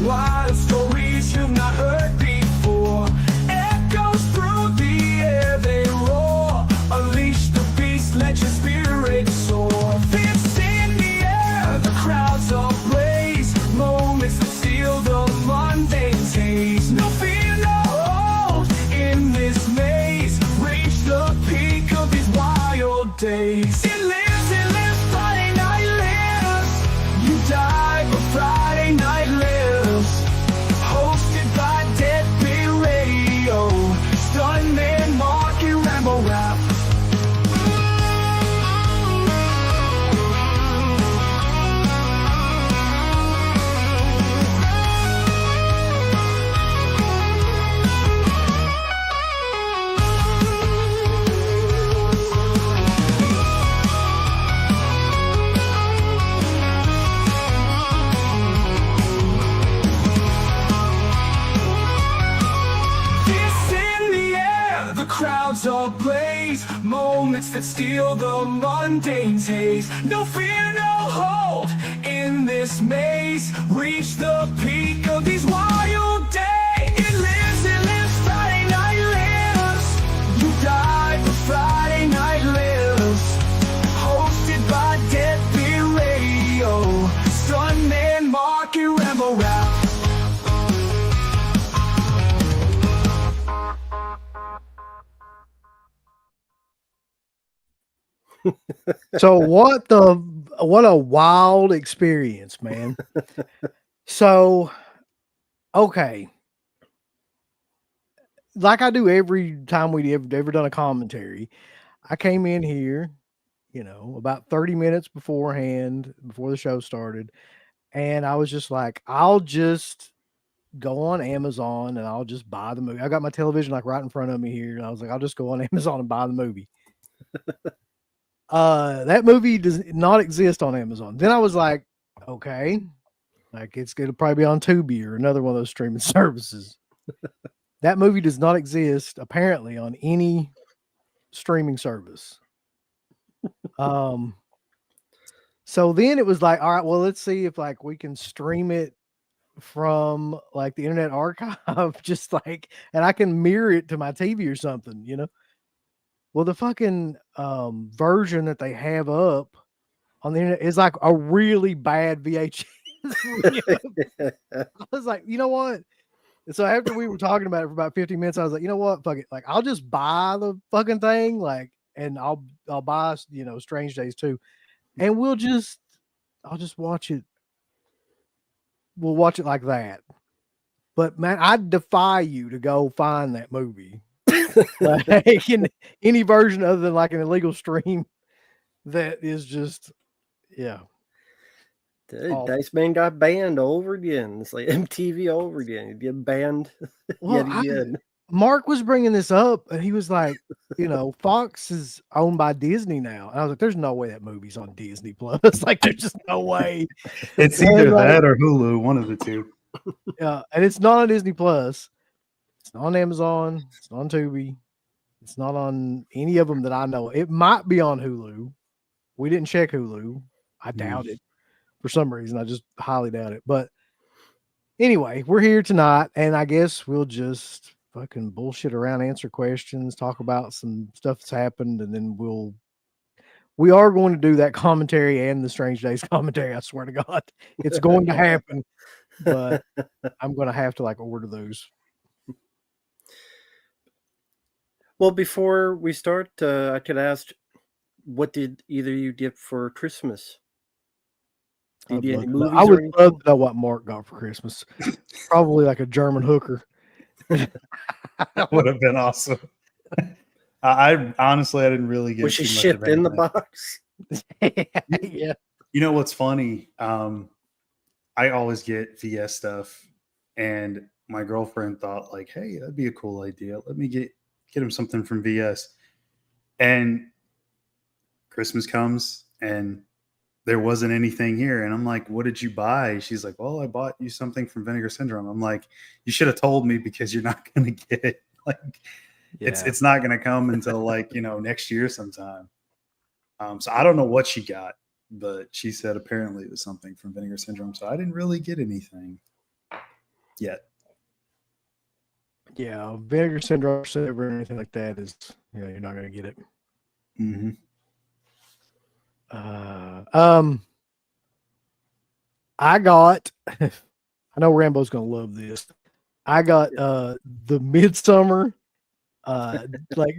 Wild stories you've not heard before. Echoes through the air, they roar. Unleash the beast, let your spirit soar. Fists in the air, the crowds ablaze. Moments that seal the mundane taste. No fear, no hold in this maze. Reach the peak of these wild days. It lives, Friday night lives. You die, but Friday night lives. Hosted by Deadbeat Radio. Stuntman Marky Rambo Rap. Fists in the air, the crowds ablaze. Moments that steal the mundane taste. No fear, no hold in this maze. Reach the peak of these wild days. It lives, Friday night lives. You die, but Friday night lives. Hosted by Deadbeat Radio. Stuntman Marky Rambo Rap. So what a wild experience, man. So, okay. Like I do every time we ever done a commentary, I came in here, about 30 minutes beforehand, before the show started, and I was just like, I'll just go on Amazon and I'll just buy the movie. I got my television like right in front of me here, and I was like, I'll just go on Amazon and buy the movie. That movie does not exist on Amazon. Then I was like, okay, like it'll probably be on Tubi or another one of those streaming services. That movie does not exist apparently on any streaming service. So then it was like, all right, well, let's see if like we can stream it from like the Internet Archive, just like, and I can mirror it to my TV or something, Well, the fucking version that they have up on the internet is like a really bad VHS. I was like, you know what? And so after we were talking about it for about 15 minutes, I was like, you know what? Fuck it. Like, I'll just buy the fucking thing. Like, and I'll buy, Strange Days too. And I'll just watch it. We'll watch it like that. But man, I defy you to go find that movie. Like in any version other than like an illegal stream that is just, yeah. Dude, Dice Man got banned over again. It's like MTV over again. He'd get banned yet again. Mark was bringing this up, and he was like, Fox is owned by Disney now. And I was like, there's no way that movie's on Disney Plus. Like, there's just no way. It's either that or Hulu, one of the two. Yeah, and it's not on Disney Plus. It's not on Amazon. It's not on Tubi. It's not on any of them that I know. It might be on Hulu. We didn't check Hulu. I doubt it for some reason. I just highly doubt it. But anyway, we're here tonight, and I guess we'll just fucking bullshit around, answer questions, talk about some stuff that's happened, and then we are going to do that commentary and the Strange Days commentary. I swear to God, it's going to happen. But I'm going to have to like order those. Well, before we start, I could ask, what did either you get for Christmas? Did you get any movies? I would love to know what Mark got for Christmas. Probably like a German hooker. That would have been awesome. I honestly, I didn't really get. Was she shipped in the box? Yeah. You know what's funny? I always get VS stuff, and my girlfriend thought like, "Hey, that'd be a cool idea. Let me get him something from VS." And Christmas comes, and there wasn't anything here. And I'm like, "What did you buy?" She's like, "Well, I bought you something from Vinegar Syndrome." I'm like, "You should have told me, because you're not going to get it. Like, it's not going to come until like, next year sometime." So I don't know what she got, but she said apparently it was something from Vinegar Syndrome. So I didn't really get anything. yet. Yeah, vinegar syndrome, or anything like that is, you're not going to get it. Mm-hmm. I got. I know Rambo's going to love this. I got the Midsummer, like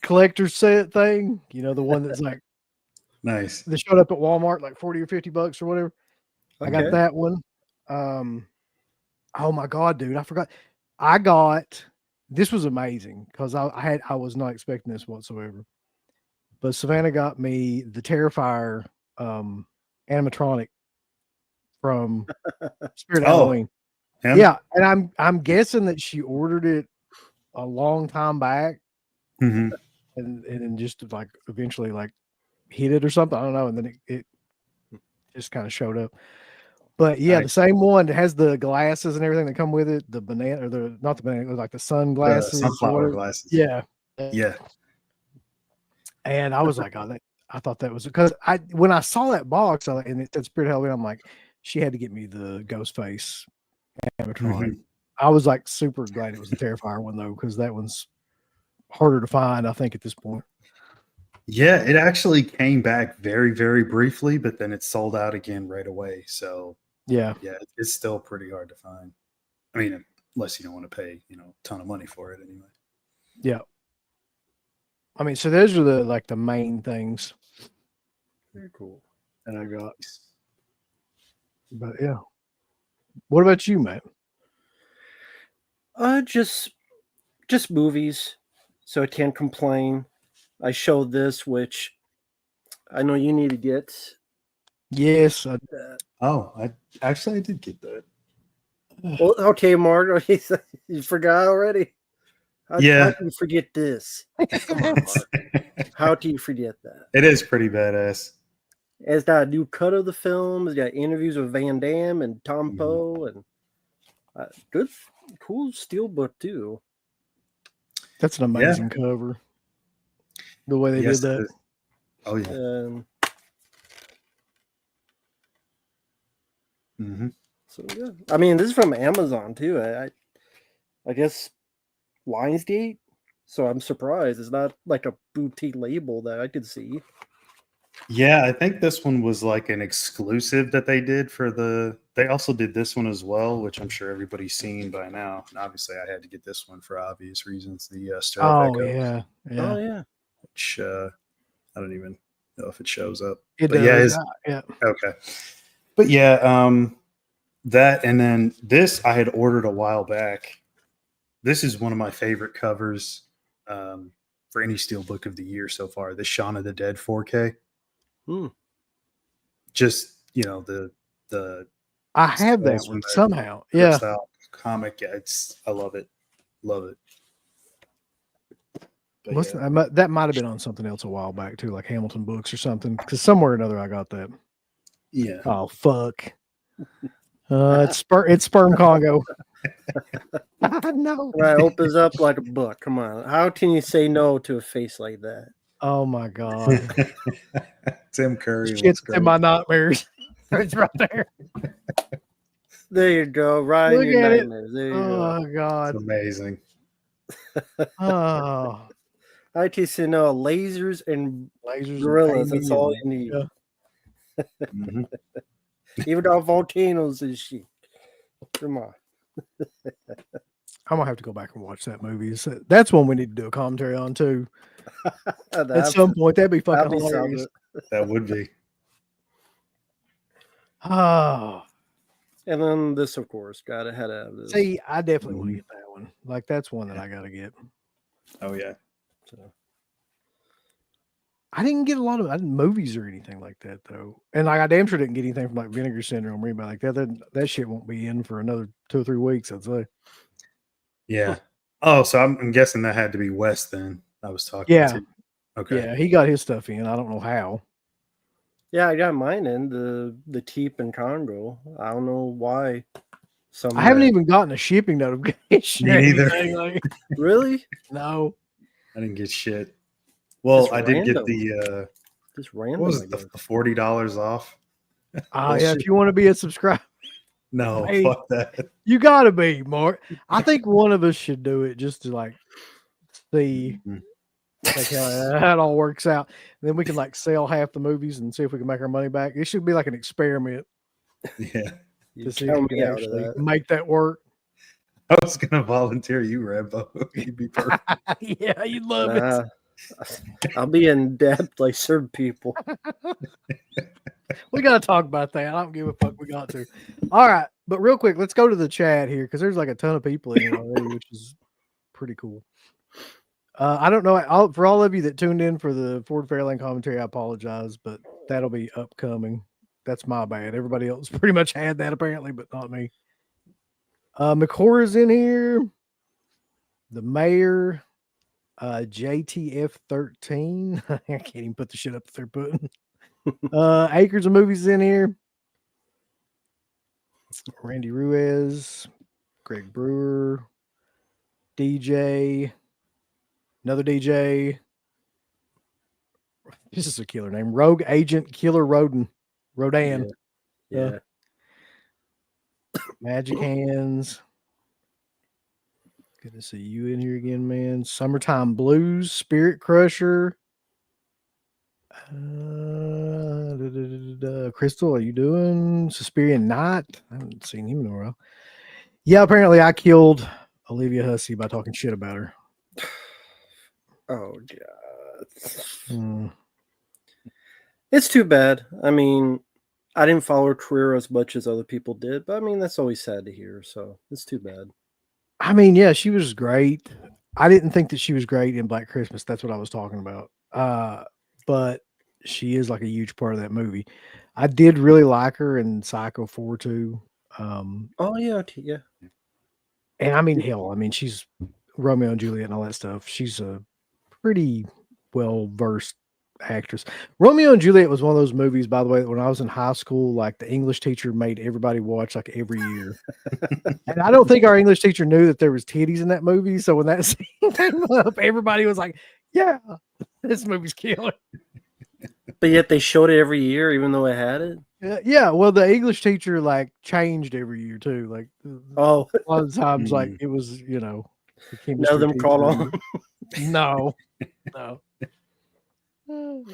collector set thing. The one that's like Nice. that showed up at Walmart like $40 or $50 or whatever. I got Okay. that one. Oh my God, dude, I forgot. I got this was amazing because I was not expecting this whatsoever. But Savannah got me the Terrifier animatronic from Spirit Oh, Halloween. him? Yeah, and I'm guessing that she ordered it a long time back Mm-hmm. and then just like eventually like hit it or something. I don't know. And then it just kind of showed up. But yeah, Nice. the same one that has the glasses and everything that come with it, the banana or the not the banana, like the sunglasses. Sunflower glasses. Yeah. Yeah. And I was like, oh, I thought that was because when I saw that box and it said Spirit Halloween, I'm like, she had to get me the ghost face animatronic. Mm-hmm. I was like super glad it was the Terrifier one though, because that one's harder to find, I think, at this point. Yeah, it actually came back very, very briefly, but then it sold out again right away. So Yeah. it's still pretty hard to find. I mean, unless you don't want to pay, a ton of money for it anyway. Yeah. I mean, so those are the main things Very cool. that I got. But yeah. What about you, Matt? Just movies, so I can't complain. I showed this, which I know you need to get. Yes. Oh, I did get that. Well, okay, Mark. You forgot already. How do you forget this? Come on, Mark. How do you forget that? It is pretty badass. It's got a new cut of the film. It's got interviews with Van Damme and Tom Poe, and good, cool steelbook too. That's an amazing cover. The way they did that. Oh yeah. So yeah, I mean, this is from Amazon too. I guess Lionsgate. So I'm surprised it's not like a boutique label that I could see. Yeah, I think this one was like an exclusive that they did they also did this one as well, which I'm sure everybody's seen by now. And obviously I had to get this one for obvious reasons. The Sterile Echo. Yeah. Oh yeah. Which I don't even know if it shows up. It but does. yeah. Okay. But yeah, that and then this I had ordered a while back. This is one of my favorite covers for any steelbook of the year so far. The Shaun of the Dead 4K. Just the I have that one somehow. Yeah. Style comic. Yeah, I love it. Love it. That might have been on something else a while back too, like Hamilton Books or something. Because somewhere or another I got that. Yeah. Oh fuck. It's sperm Congo. No. Right, opens up like a book. Come on. How can you say no to a face like that? Oh my God. Tim Curry. Shit's in my nightmares. It's right there. There you go. Right. Look in your at nightmares. There you go. Oh God. It's amazing. Oh. I just know lasers and gorillas. That's all you need. Yeah. Mm-hmm. Even our volcanoes and shit. Come on. I'm gonna have to go back and watch that movie. That's one we need to do a commentary on too. At some point, that'd be fucking hilarious. That would be. Oh. And then this, of course, gotta have this. See, I definitely want to get that one. Like that's one that I gotta get. Oh yeah. So. I didn't get a lot of movies or anything like that though, and like I damn sure didn't get anything from like Vinegar Syndrome or anybody like that. That shit won't be in for another 2 or 3 weeks, I'd say. Yeah. Oh, so I'm guessing that had to be Wes then. I was talking. Yeah. To. Okay. Yeah, he got his stuff in. I don't know how. Yeah, I got mine in the Teep and Congo. I don't know why. I haven't even gotten a shipping notification. Me neither. Like, really? No. I didn't get shit. Well, Just I did random. get the just random. what was it, the $40 off? Yeah, if you want to be a subscriber. No, Hey, fuck that. you gotta be, Mark. I think one of us should do it just to like see Mhm. like how it all works out. And then we can like sell half the movies and see if we can make our money back. It should be like an experiment Yeah. You to see if we count can me out of actually that. make that work. I was gonna volunteer you, Rambo. You'd be perfect. Yeah, you'd love it. Nah, I'll be in debt like certain people. We gotta talk about that. I don't give a fuck. We got to. All right, but real quick, let's go to the chat here because there's like a ton of people in here already, which is pretty cool. I don't know. For all of you that tuned in for the Ford Fairlane commentary, I apologize, but that'll be upcoming. That's my bad. Everybody else pretty much had that apparently, but not me. McCora's in here. The mayor, JTF13. I can't even put the shit up that they're putting. Acres of Movies in here. Randy Ruiz, Greg Brewer, DJ, another DJ. This is a killer name. Rogue Agent Killer Rodan. Rodan. Yeah. Magic Hands. Good to see you in here again, man. Summertime Blues, Spirit Crusher. Crystal, are you doing Suspirian Night? I haven't seen him in a while. Yeah, apparently I killed Olivia Hussey by talking shit about her. Oh god. Mm. It's too bad. I mean, I didn't follow her career as much as other people did, but I mean that's always sad to hear. So it's too bad. I mean, yeah, she was great. I didn't think that she was great in Black Christmas. That's what I was talking about. But she is like a huge part of that movie. I did really like her in Psycho 4 too. Oh yeah, yeah. And I mean, hell, I mean, she's Romeo and Juliet and all that stuff. She's a pretty well versed actress. Romeo and Juliet was one of those movies, by the way, that when I was in high school, like the English teacher made everybody watch like every year. And I don't think our English teacher knew that there was titties in that movie. So when that scene came up, everybody was like, yeah, this movie's killer. But yet they showed it every year, even though it had it. Yeah, well, the English teacher like changed every year too. Like, Oh, a lot of times, like it was, you know, the none chemistry of them teacher. caught on. No, no.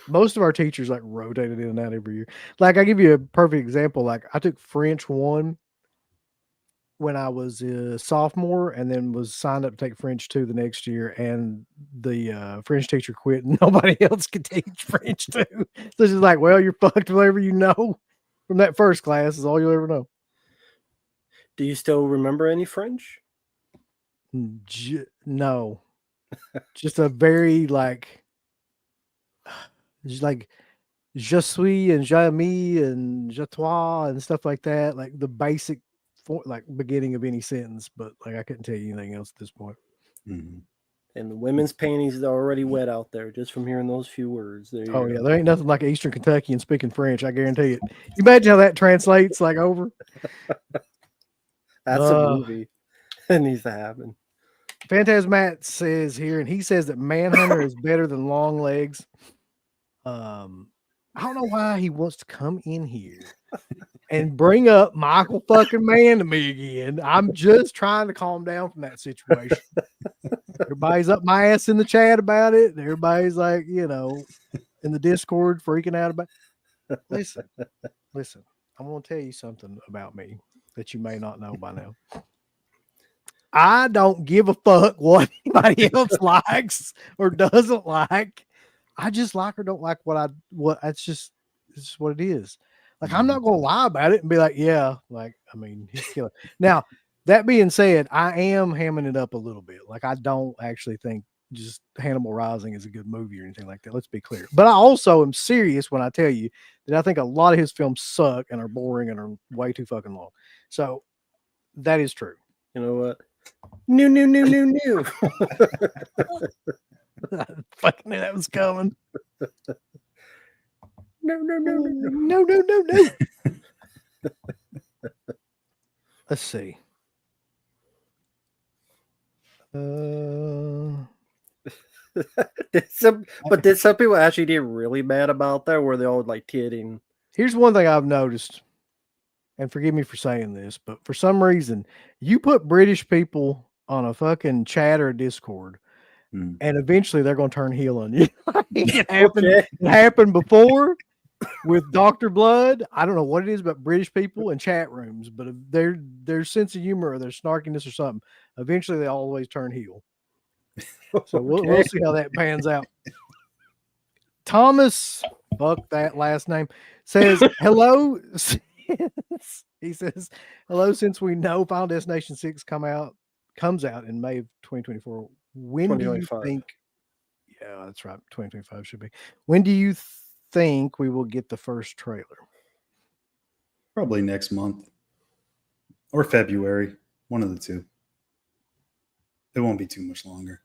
Most of our teachers like rotated in and out every year. Like, I give you a perfect example. Like, I took French 1 when I was a sophomore, and then was signed up to take French 2 the next year. And the French teacher quit, and nobody else could teach French 2. So she's like, "Well, you're fucked. Whatever you know from that first class is all you'll ever know." Do you still remember any French? No, just a very like, just like je suis and je me and je toi and stuff like that, like the basic like beginning of any sentence, but like I couldn't tell you anything else at this point. Mhm. And the women's panties are already wet out there just from hearing those few words. There you Oh go. yeah, there ain't nothing like Eastern Kentucky and speaking French, I guarantee it. You imagine how that translates like over. That's a movie. It needs to happen. Phantasmat says here, and he says that Manhunter is better than Long Legs. I don't know why he wants to come in here and bring up Michael fucking Mann to me again. I'm just trying to calm down from that situation. Everybody's up my ass in the chat about it. And everybody's like, you know, in the Discord freaking out about it. Listen, I'm going to tell you something about me that you may not know by now. I don't give a fuck what anybody else likes or doesn't like. I just like or don't like what it's just what it is. Like, I'm not gonna lie about it and be like, yeah, like, I mean, he's killer. Now, that being said, I am hamming it up a little bit. Like, I don't actually think just Hannibal Rising is a good movie or anything like that. Let's be clear. But I also am serious when I tell you that I think a lot of his films suck and are boring and are way too fucking long. So that is true. You know what? New. I fucking knew that was coming. No. Let's see. Did some people actually get really mad about that? Where they all like kidding? Here's one thing I've noticed. and forgive me for saying this, but for some reason, you put British people on a fucking chat or Discord, Mm. and eventually they're going to turn heel on you. It happened. Okay. It happened before with Dr. Blood. I don't know what it is, but British people in chat rooms, but their sense of humor or their snarkiness or something, eventually they always turn heel. So we'll Okay. see how that pans out. Thomas, fuck that last name, says hello. He says hello. Since we know Final Destination 6 comes out in May of 2024, when do you 2025. think? Yeah, that's right. 2025 should be. When do you think we will get the first trailer? Probably next month or February, one of the two. It won't be too much longer.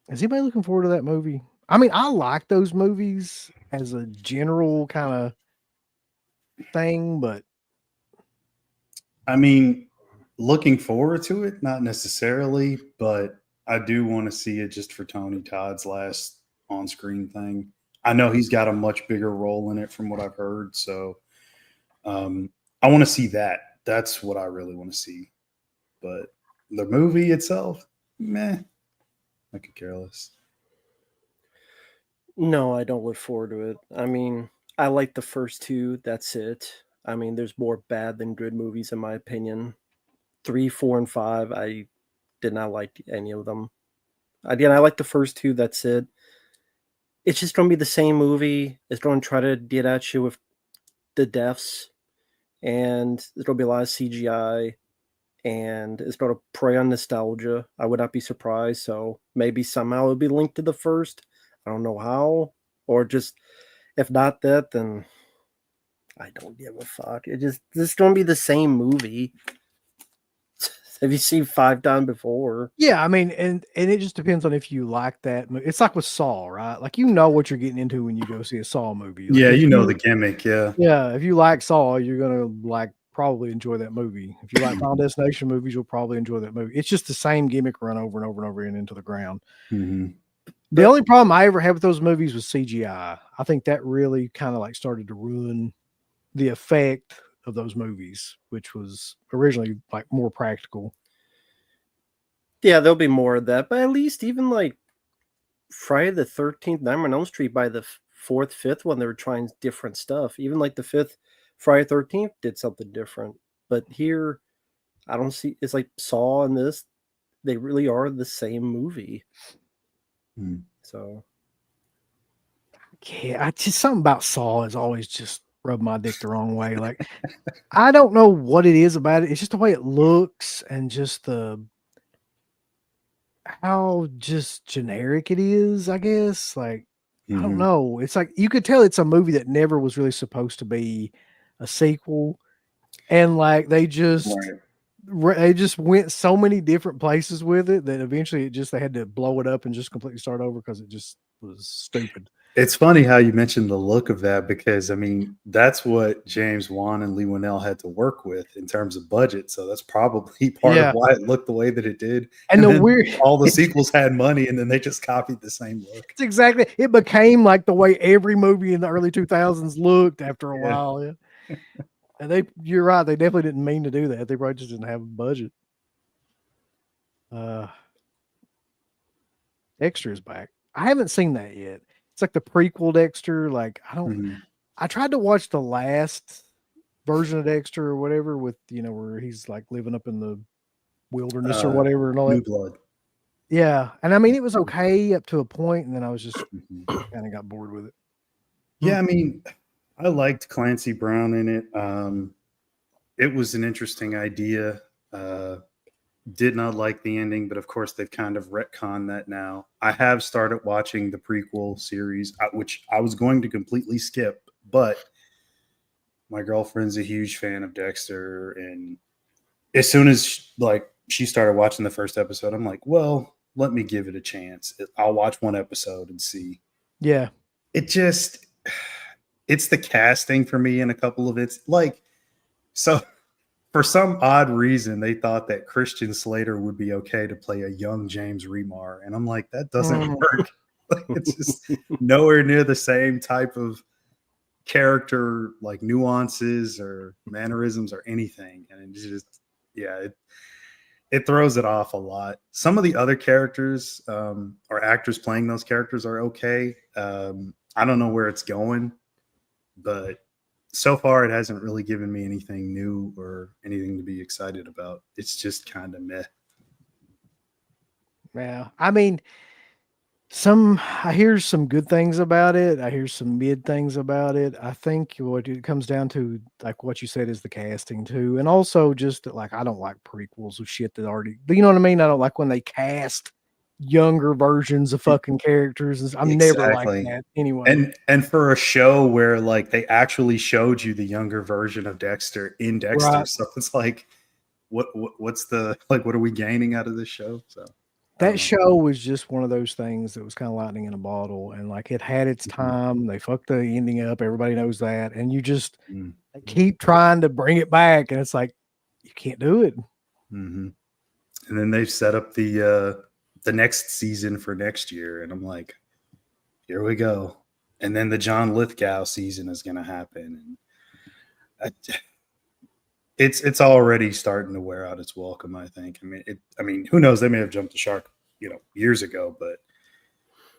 Is anybody looking forward to that movie? I mean, I like those movies as a general kind of thing, but I mean, looking forward to it, not necessarily, but I do want to see it just for Tony Todd's last on-screen thing. I know he's got a much bigger role in it from what I've heard, so I want to see that. That's what I really want to see. But the movie itself, meh, I could care less. No, I don't look forward to it. I mean, I like the first two. That's it. I mean, there's more bad than good movies, in my opinion. 3, 4, and 5, I did not like any of them. Again, I like the first two. That's it. It's just going to be the same movie. It's going to try to get at you with the deaths, and there's going to be a lot of CGI, and it's going to prey on nostalgia. I would not be surprised. So maybe somehow it'll be linked to the first. I don't know how, or just if not that, then I don't give a fuck. This is going to be the same movie. Have you seen 5 times before? yeah, I mean, and it just depends on if you like that. It's like with Saw, right? Like you know what you're getting into when you go see a Saw movie. Like Yeah, if you know the gimmick, yeah. Yeah, if you like Saw, you're gonna like probably enjoy that movie. If you like Final Destination movies, you'll probably enjoy that movie. It's just the same gimmick run over and over and over again into the ground. Mm-hmm. The only problem I ever had with those movies was CGI. I think that really kind of like started to ruin the effect of those movies, which was originally like more practical. Yeah, there'll be more of that, but at least even like Friday the 13th, Nightmare on Elm Street, by the 4th, 5th one, they were trying different stuff. Even like the 5th Friday 13th did something different. But here, I don't see, it's like Saw and this, they really are the same movie. Mm. So Yeah, I just something about Saw has always just rubbed my dick the wrong way. Like I don't know what it is about it. It's just the way it looks and just how just generic it is, I guess. Like I don't Mhm. know. It's like you could tell it's a movie that never was really supposed to be a sequel, and like they just went so many different places with it that eventually they had to blow it up and just completely start over because it just was stupid. It's funny how you mentioned the look of that because I mean that's what James Wan and Lee Winnell had to work with in terms of budget. So that's probably part Yeah. of why it looked the way that it did. And the then weird all the sequels had money and then they just copied the same look. it's exactly it became like the way every movie in the early 2000s looked after a Yeah. while. Yeah. And you're right, they definitely didn't mean to do that. They probably just didn't have a budget. Dexter is back. I haven't seen that yet. It's like the prequel Dexter. Like Mhm. I tried to watch the last version of Dexter or whatever with where he's like living up in the wilderness or whatever and all New that. Blood. Yeah, and I mean it was okay up to a point, and then I was just Mhm. kind of got bored with it. Yeah, I mean, I liked Clancy Brown in it. It was an interesting idea. Did not like the ending, but of course they've kind of retconned that now. I have started watching the prequel series, which I was going to completely skip, but my girlfriend's a huge fan of Dexter, and as soon as she started watching the first episode, I'm like, well, let me give it a chance. I'll watch one episode and see. Yeah, It's the casting for me in a couple of it's so. For some odd reason, they thought that Christian Slater would be okay to play a young James Remar. And I'm like, that doesn't work. It's just nowhere near the same type of character like nuances or mannerisms or anything, and it's just it throws it off a lot. Some of the other characters or actors playing those characters are okay. I don't know where it's going, but so far it hasn't really given me anything new or anything to be excited about. It's just kind of meh. Yeah, I mean, I hear some good things about it. I hear some mid things about it. I think what it comes down to, like what you said, is the casting too, and also just that, like, I don't like prequels of shit that already. You know what I mean? I don't like when they cast younger versions of fucking characters. I'm never like Exactly. that anyway. And for a show where like they actually showed you the younger version of Dexter in Dexter, Right. so it's like, what's the like? What are we gaining out of this show? So I don't That know. show was just one of those things that was kind of lightning in a bottle, and like it had its time. They fucked the ending up. Everybody knows that, and you just Mm. keep trying to bring it back, and it's like you can't do it. Mm-hmm. And then they've set up the next season for next year, and I'm like, here we go. And then the John Lithgow season is going to happen, and it's already starting to wear out its welcome. I think. I mean, who knows? They may have jumped the shark, years ago, but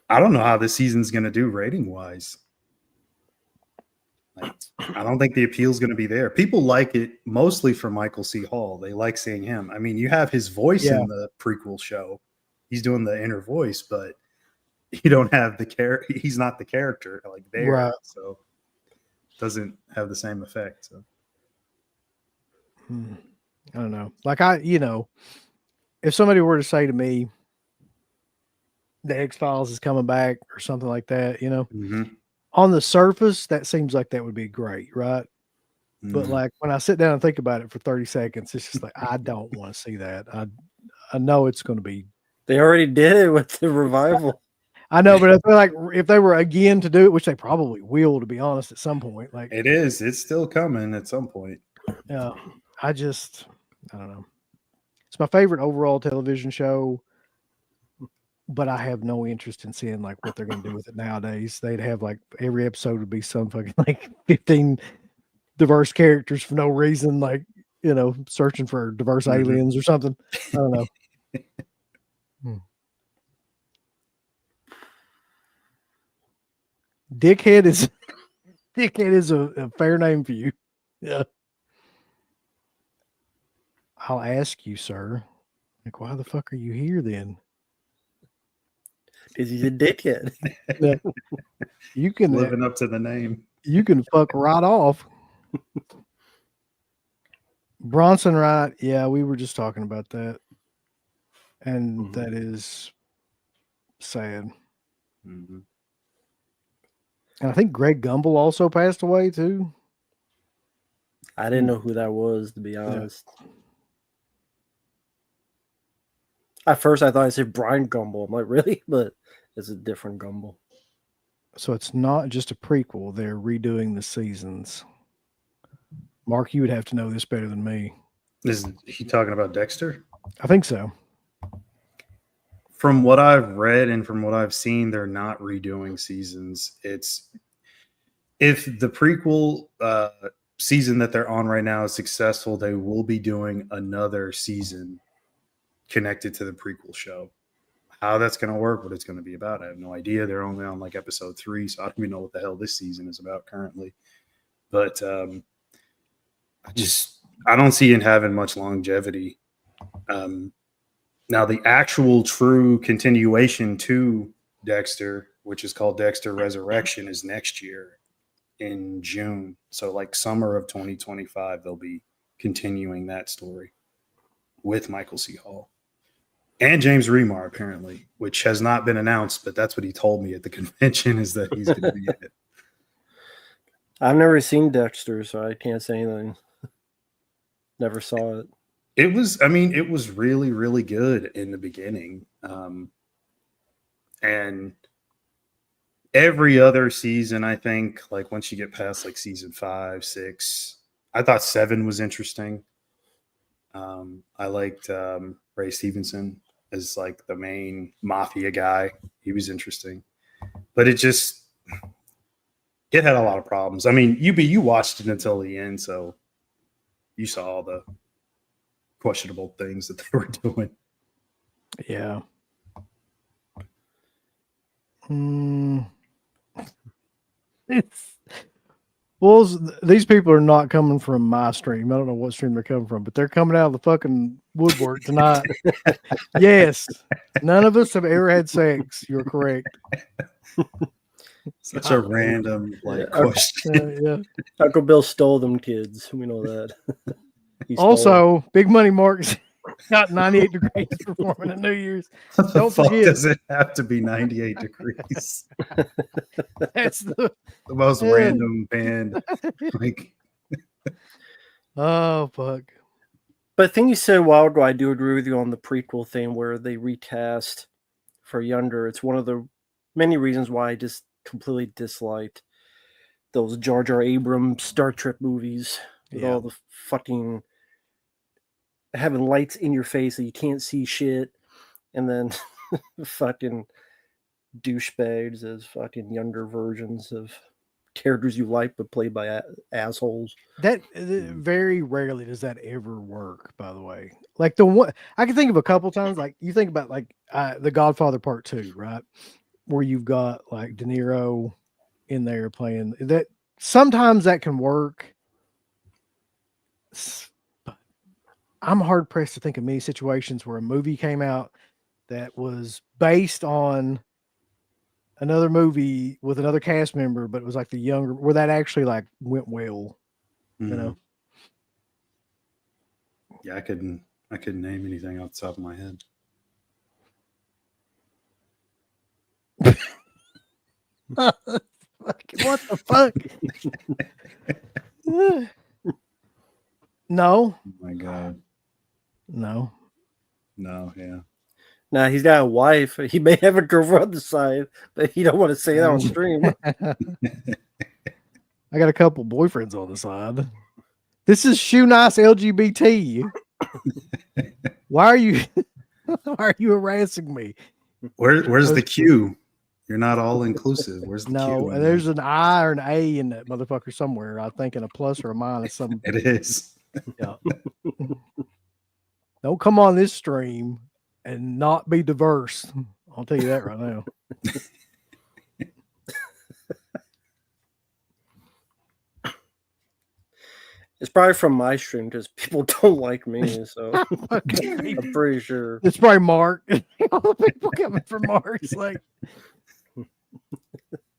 I don't know how this season's going to do rating wise. Like, I don't think the appeal is going to be there. People like it mostly for Michael C. Hall. They like seeing him. I mean, you have his voice Yeah. in the prequel show. He's doing the inner voice, but you don't have the character. He's not the character like there, Right. so it doesn't have the same effect. So I don't know. Like if somebody were to say to me, the X-Files is coming back or something like that, mm-hmm. on the surface, that seems like that would be great, right? But Mm-hmm. like when I sit down and think about it for 30 seconds, it's just like I don't want to see that. I know it's going to be. They already did it with the revival. I know, but I feel like if they were again to do it, which they probably will, to be honest, at some point, like It's still coming at some point. yeah, I don't know. It's my favorite overall television show, but I have no interest in seeing like what they're going to do with it nowadays. They'd have like every episode would be some fucking like 15 diverse characters for no reason, like searching for diverse aliens or something. I don't know. Dickhead is a fair name for you. Yeah. I'll ask you, sir. Like, why the fuck are you here then? Because he's a dickhead. Yeah. You can Living up to the name. You can fuck right off. Bronson Wright, yeah, we were just talking about that. And that is sad. Mm-hmm. And I think Greg Gumbel also passed away too. I didn't know who that was, to be honest. Yeah. At first, I thought I said Brian Gumbel. I'm like, really? But it's a different Gumbel. So it's not just a prequel. They're redoing the seasons. Mark, you would have to know this better than me. Is he talking about Dexter? I think so. From what I've read and from what I've seen, they're not redoing seasons. It's if the prequel season that they're on right now is successful, they will be doing another season connected to the prequel show. How that's going to work, what it's going to be about, I have no idea. They're only on like episode 3, so I don't even know what the hell this season is about currently. But I don't see it having much longevity. Now, the actual true continuation to Dexter, which is called Dexter Resurrection, is next year in June. So like summer of 2025, they'll be continuing that story with Michael C. Hall. And James Remar, apparently, which has not been announced, but that's what he told me at the convention, is that he's going to be in it. I've never seen Dexter, so I can't say anything. Never saw it. It was really, really good in the beginning. And every other season, I think, like once you get past like season 5, 6, I thought 7 was interesting. I liked Ray Stevenson as like the main mafia guy. He was interesting, but it had a lot of problems. I mean, you watched it until the end, so you saw all the questionable things that they were doing. Yeah. It's well, these people are not coming from my stream. I don't know what stream they're coming from, but they're coming out of the fucking woodwork tonight. Yes, none of us have ever had sex. You're correct. Such a random question. Yeah. Uncle Bill stole them kids. We know that. He stole them. Also, Big Money Mark's got 98 degrees performing at New Year's. What Don't the fuck forget. does it have to be 98 degrees? That's the most random band. Like, oh fuck. But the thing you said a while ago, I do agree with you on the prequel thing where they recast for Younger. It's one of the many reasons why I just completely disliked those Jar Jar Abrams Star Trek movies with all the fucking having lights in your face that you can't see shit, and then fucking douchebags as fucking younger versions of characters you like but played by assholes. That very rarely does that ever work, by the way. Like the one I can think of a couple times, like you think about like The Godfather Part 2, right? Where you've got like De Niro in there playing that. Sometimes that can work. But I'm hard pressed to think of many situations where a movie came out that was based on another movie with another cast member, but it was like the younger, where that actually like went well, you know? Yeah, I couldn't name anything off the top of my head. What the fuck? No. Oh my god. No. Yeah. Now he's got a wife. He may have a girlfriend on the side, but he don't want to say that on stream. I got a couple boyfriends on the side. This is Shoe Nice LGBT. Why are you harassing me? Where's the Q? You're not all inclusive. Where's the Q? No, there's an I or an A in that motherfucker somewhere. I think in a plus or a minus. Some it is. Yeah. Don't come on this stream and not be diverse. I'll tell you that right now. It's probably from my stream because people don't like me, so I'm pretty sure. It's probably Mark. All the people coming from Mark. It's like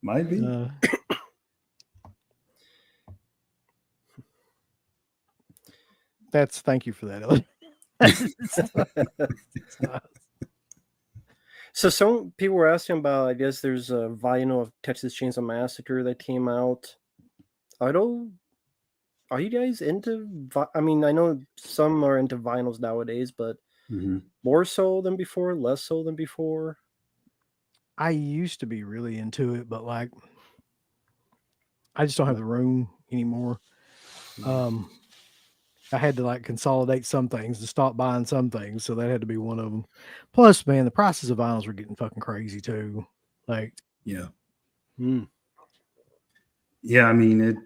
might be. Thank you for that. So some people were asking about, I guess there's a vinyl of Texas Chainsaw Massacre that came out. Are you guys into, I mean, I know some are into vinyls nowadays, but more so than before, less so than before? I used to be really into it, but like, I just don't have the room anymore. I had to like consolidate some things and stop buying some things. So that had to be one of them. Plus, man, the prices of vinyls were getting fucking crazy too. Like, yeah. Yeah. I mean,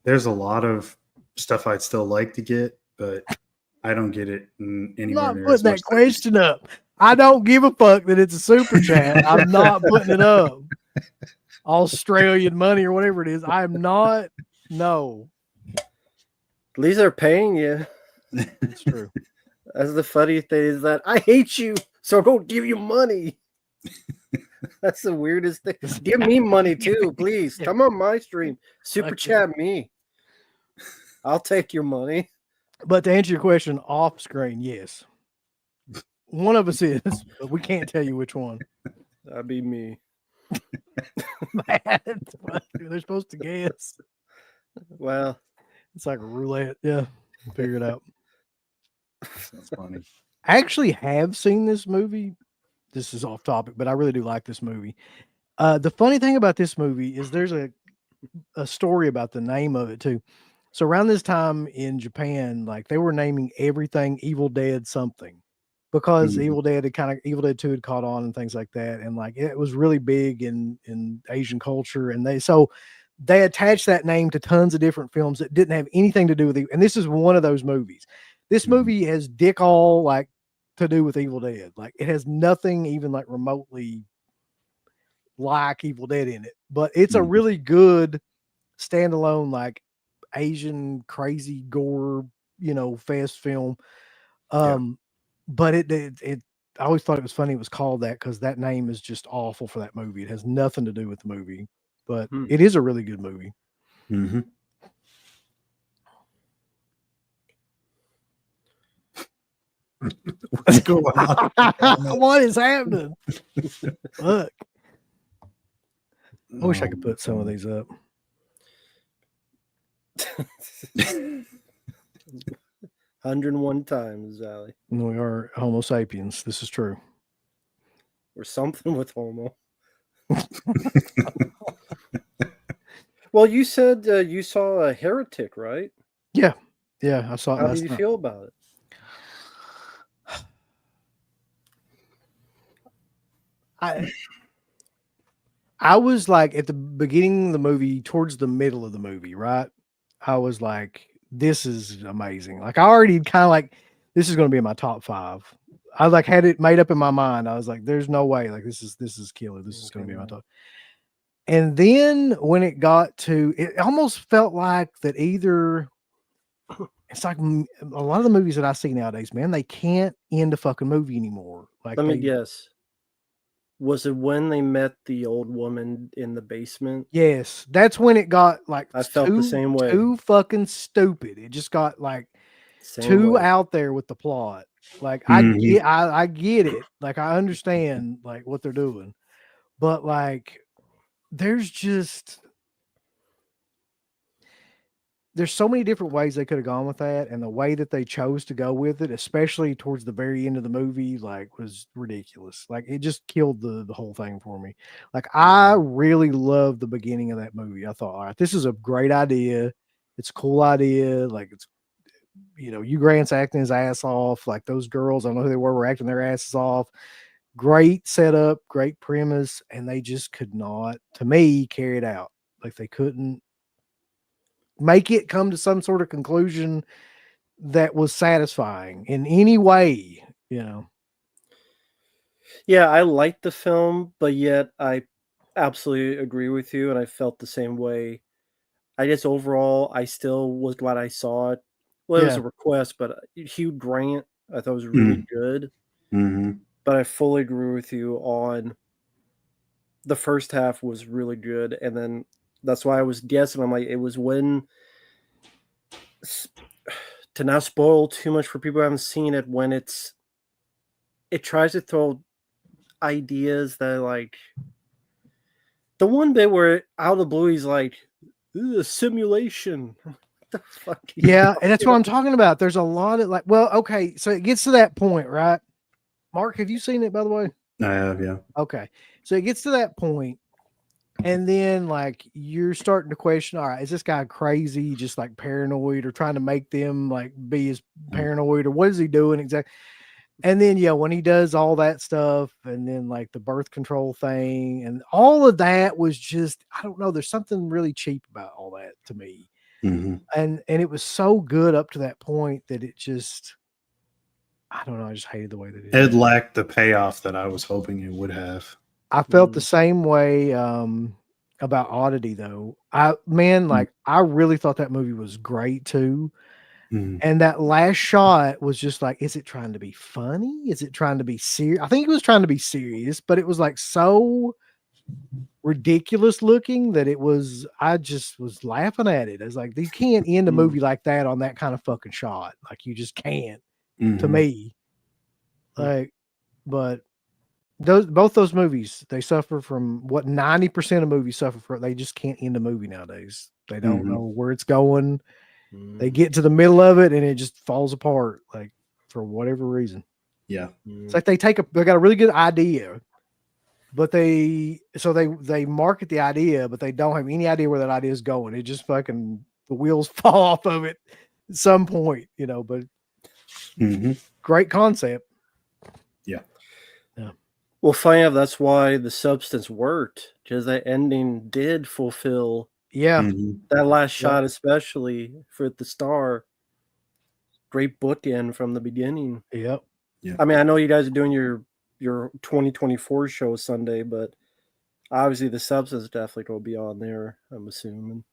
there's a lot of stuff I'd still like to get, but I don't get it anywhere. I'm not putting that question up. I don't give a fuck that it's a super chat. I'm not putting it up. Australian money or whatever it is. I'm not. No. At least they're paying you. That's true. That's the funny thing is that I hate you, so I don't give you money. That's the weirdest thing. Give me money too, please. Come on my stream. Super chat me. I'll take your money. But to answer your question off screen, yes. One of us is, but we can't tell you which one. That'd be me. Man, they're supposed to guess. Well, it's like a roulette. Yeah, figure it out. That's funny. I actually have seen this movie. This is off topic, but I really do like this movie. The funny thing about this movie is there's a story about the name of it too. So around this time in Japan, like they were naming everything Evil Dead something because Evil Dead 2 had caught on and things like that. And like it was really big in Asian culture. And they attached that name to tons of different films that didn't have anything to do with it. And this is one of those movies. This movie has dick all like to do with Evil Dead. Like it has nothing even like remotely like Evil Dead in it, but it's a really good standalone, like Asian crazy gore, fest film. But it I always thought it was funny it was called that because that name is just awful for that movie. It has nothing to do with the movie, but it is a really good movie. Mm-hmm. What's going on? What is happening? Look, I wish I could put some of these up. 101 times, Valley. We are Homo sapiens. This is true. Or something with Homo. Well, you said you saw a Heretic, right? Yeah, I saw it. How did you feel about it? I was like at the beginning of the movie, towards the middle of the movie, right? I was like, this is amazing. Like I already kind of like, this is going to be in my top 5. I like had it made up in my mind. I was like, there's no way. Like this is killer. This is going to be my top. And then when it got to, it almost felt like that either, it's like a lot of the movies that I see nowadays, man, they can't end a fucking movie anymore. Like Let me guess. Was it when they met the old woman in the basement? Yes, that's when it got like I felt the same way. Too fucking stupid. It just got like too out there with the plot. Like I get it. Like I understand like what they're doing, but like there's so many different ways they could have gone with that, and the way that they chose to go with it, especially towards the very end of the movie, like was ridiculous. Like it just killed the whole thing for me. Like I really loved the beginning of that movie. I thought, all right, this is a great idea. It's a cool idea. Like it's, Hugh Grant's acting his ass off. Like those girls, I don't know who they were acting their asses off. Great setup, great premise, and they just could not, to me, carry it out. Like they couldn't make it come to some sort of conclusion that was satisfying in any way, Yeah, I liked the film, but yet I absolutely agree with you, and I felt the same way. I guess overall, I still was glad I saw it. Well, it was a request, but Hugh Grant, I thought was really good. Mm-hmm. But I fully agree with you on the first half was really good, and then that's why I was guessing. I'm like, it was when, to not spoil too much for people who haven't seen it, when it tries to throw ideas that like the one bit where out of the blue he's like, a simulation. What the fuck? Yeah, and that's what I'm talking about. There's a lot of like, well, okay, so it gets to that point, right? Mark, have you seen it, by the way? I have, yeah. Okay, so it gets to that point, and then like you're starting to question, all right, is this guy crazy, just like paranoid, or trying to make them like be as paranoid, or what is he doing exactly? And then when he does all that stuff, and then like the birth control thing, and all of that was just, I don't know, there's something really cheap about all that to me. Mm-hmm. And it was so good up to that point that it just, I don't know, I just hated the way that it lacked the payoff that I was hoping it would have. I felt the same way about Oddity, though. I really thought that movie was great too. Mm-hmm. And that last shot was just like, is it trying to be funny? Is it trying to be serious? I think it was trying to be serious, but it was like so ridiculous looking that I just was laughing at it. It's like, you can't end a movie like that on that kind of fucking shot. Like you just can't, to me. Like, but both those movies, they suffer from what 90% of movies suffer from. They just can't end a movie nowadays. They don't know where it's going. They get to the middle of it and it just falls apart, like for whatever reason. Yeah. It's like they got a really good idea, but they market the idea, but they don't have any idea where that idea is going. It just fucking, the wheels fall off of it at some point, but great concept. Yeah. Well, funny enough, that's why The Substance worked, because that ending did fulfill Yeah. Mhm. That last shot, especially for the star, great bookend from the beginning. Yep. I mean, I know you guys are doing your 2024 show Sunday, but obviously the substance definitely will be on there, I'm assuming.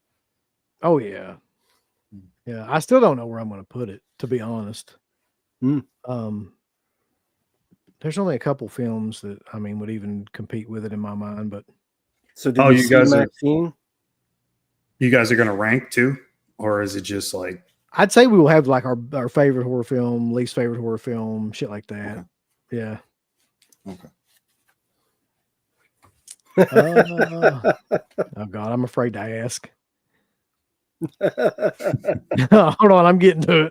Oh yeah. Yeah. I still don't know where I'm going to put it, to be honest. Mm. There's only a couple films that I mean would even compete with it in my mind, but So did Oh, you you see guys are- Maxine? You guys are going to rank too? Or is it just like, I'd say we will have like our favorite horror film, least favorite horror film, shit like that. Okay. Yeah. okay. Oh God, I'm afraid to ask. Hold on, I'm getting to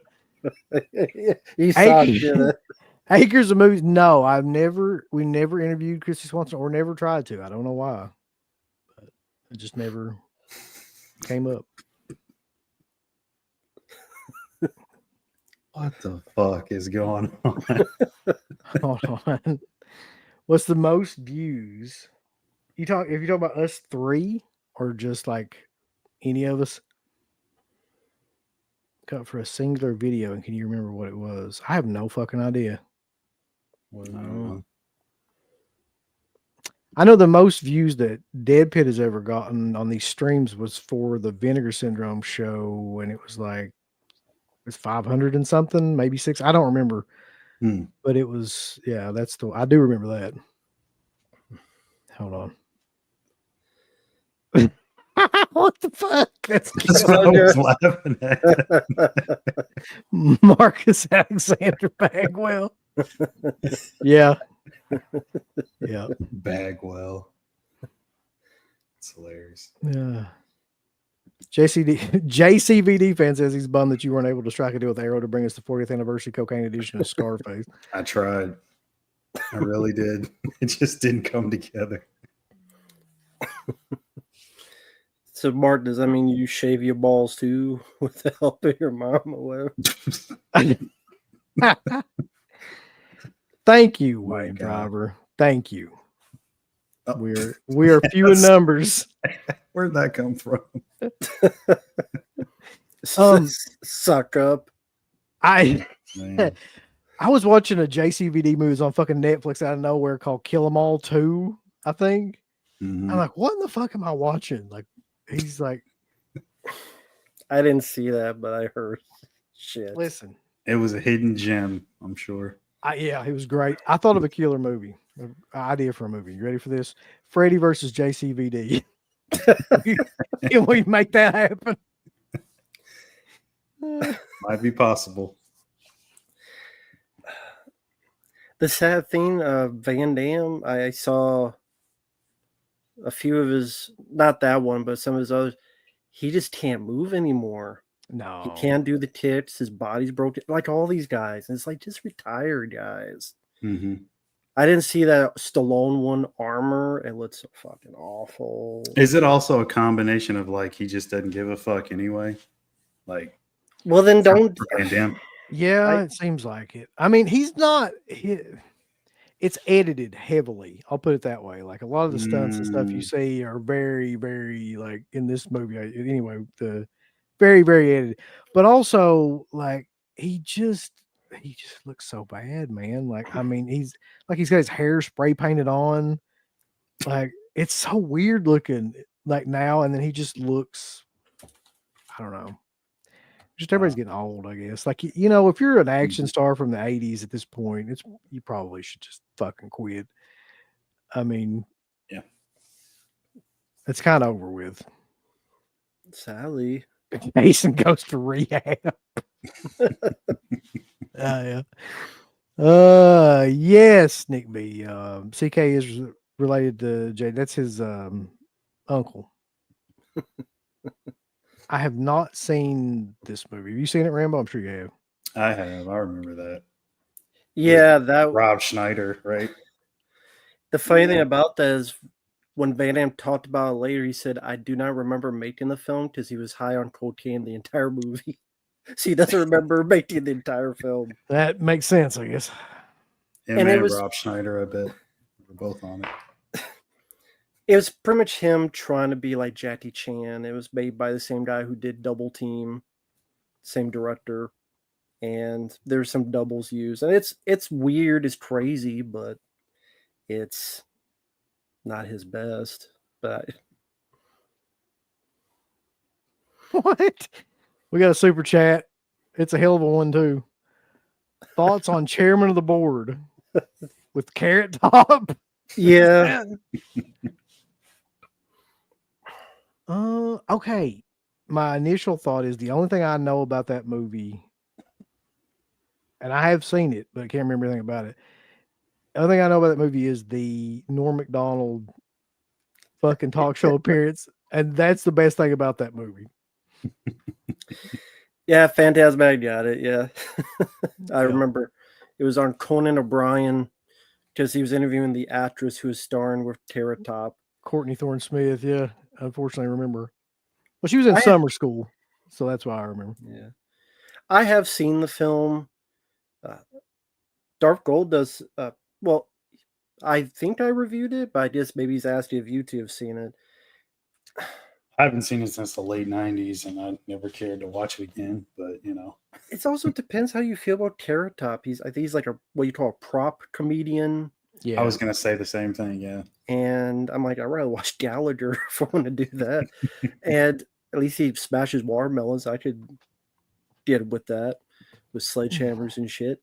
it. You Hey. sucked, didn't it? Acres of movies. No, we never interviewed Christy Swanson or never tried to. I don't know why. But it just never came up. What the fuck is going on? Hold on. What's the most views? If you talk about us three or just like any of us? Cut for a singular video, and can you remember what it was? I have no fucking idea. I don't know. I know the most views that Dead Pit has ever gotten on these streams was for the Vinegar Syndrome show, and it was like it was 500 and something, maybe 6. I don't remember, but it was I do remember that. Hold on. What the fuck? That's That's what I was laughing at. Marcus Alexander Bagwell. Yeah. Yeah. Bagwell. It's hilarious. Yeah. JCVD fan says he's bummed that you weren't able to strike a deal with Arrow to bring us the 40th anniversary cocaine edition of Scarface. I tried. I really did. It just didn't come together. So, Mark, does that mean you shave your balls too with the help of your mom or whatever? Thank you, My Wayne God. Driver. Thank you. Oh. We are few in numbers. Where'd that come from? Suck up. I Man. was watching a JCVD movie on fucking Netflix out of nowhere called Kill 'Em All 2, I think. Mhm. I'm like, what in the fuck am I watching? Like, he's like, I didn't see that, but I heard shit. listen. It was a hidden gem, I'm sure. Yeah, it was great. I thought of a killer movie, an idea for a movie. You ready for this? Freddy versus JCVD. Can we make that happen? Might be possible. The sad thing, Van Damme, I saw a few of his, not that one, but some of his others. He just can't move anymore. No. He can't do the kicks. His body's broken, like all these guys. And it's like, just retire, guys. Mm-hmm. I didn't see that Stallone one, Armor. It looks so fucking awful. Is it also a combination of like he just doesn't give a fuck anyway? Like, Well, then don't. Van Damme. Yeah, it seems like it. I mean, he's not. It's edited heavily. I'll put it that way. Like a lot of the stunts and stuff you see are very, very like in this movie. Anyway, the very, very edited. But also, like he just looks so bad, man. Like I mean, he's got his hair spray painted on. Like it's so weird looking. Like now, and then he just looks. I don't know. Just everybody's getting old, I guess. Like if you're an action star from the 80s at this point, you probably should just fucking quit. I mean, yeah, it's kind of over with. Sally. Jason goes to rehab. Yeah. Yes, Nick B. CK is related to Jay. That's his uncle. I have not seen this movie. Have you seen it, Rambo? I'm sure you have. I have. I remember that. Yeah, that Rob Schneider, right? The funny thing about that is when Van Damme talked about it later, he said, I do not remember making the film because he was high on cocaine the entire movie. So he doesn't remember making the entire film. That makes sense, I guess. Him and Rob Schneider, I bet. We're both on it. It was pretty much him trying to be like Jackie Chan. It was made by the same guy who did Double Team, same director, and there's some doubles used, and it's weird, it's crazy, but it's not his best. But What? We got a super chat. It's a hell of a one too. Thoughts on chairman of the board with Carrot Top? yeah, Okay. My initial thought is the only thing I know about that movie, and I have seen it, but I can't remember anything about it. The only thing I know about that movie is the Norm Macdonald fucking talk show appearance, and that's the best thing about that movie. yeah, Phantasmatic got it. Yeah, I Yeah. remember it was on Conan O'Brien because he was interviewing the actress who was starring with Carrot Top. Courtney Thorne Smith, yeah. Unfortunately, I remember. Well, she was in I- summer school, so that's why I remember. Yeah, I have seen the film. Dark Gold does well. I think I reviewed it, but I guess maybe he's asked you if you two have seen it. I haven't seen it since the late '90s, and I never cared to watch it again. But you know, It also depends how you feel about Carrot Top. I think he's like a what you call a prop comedian, Yeah. I was gonna say the same thing. Yeah, and I'm like, I'd rather watch Gallagher if I want to do that. And at least he smashes watermelons. I could get with that with sledgehammers and shit.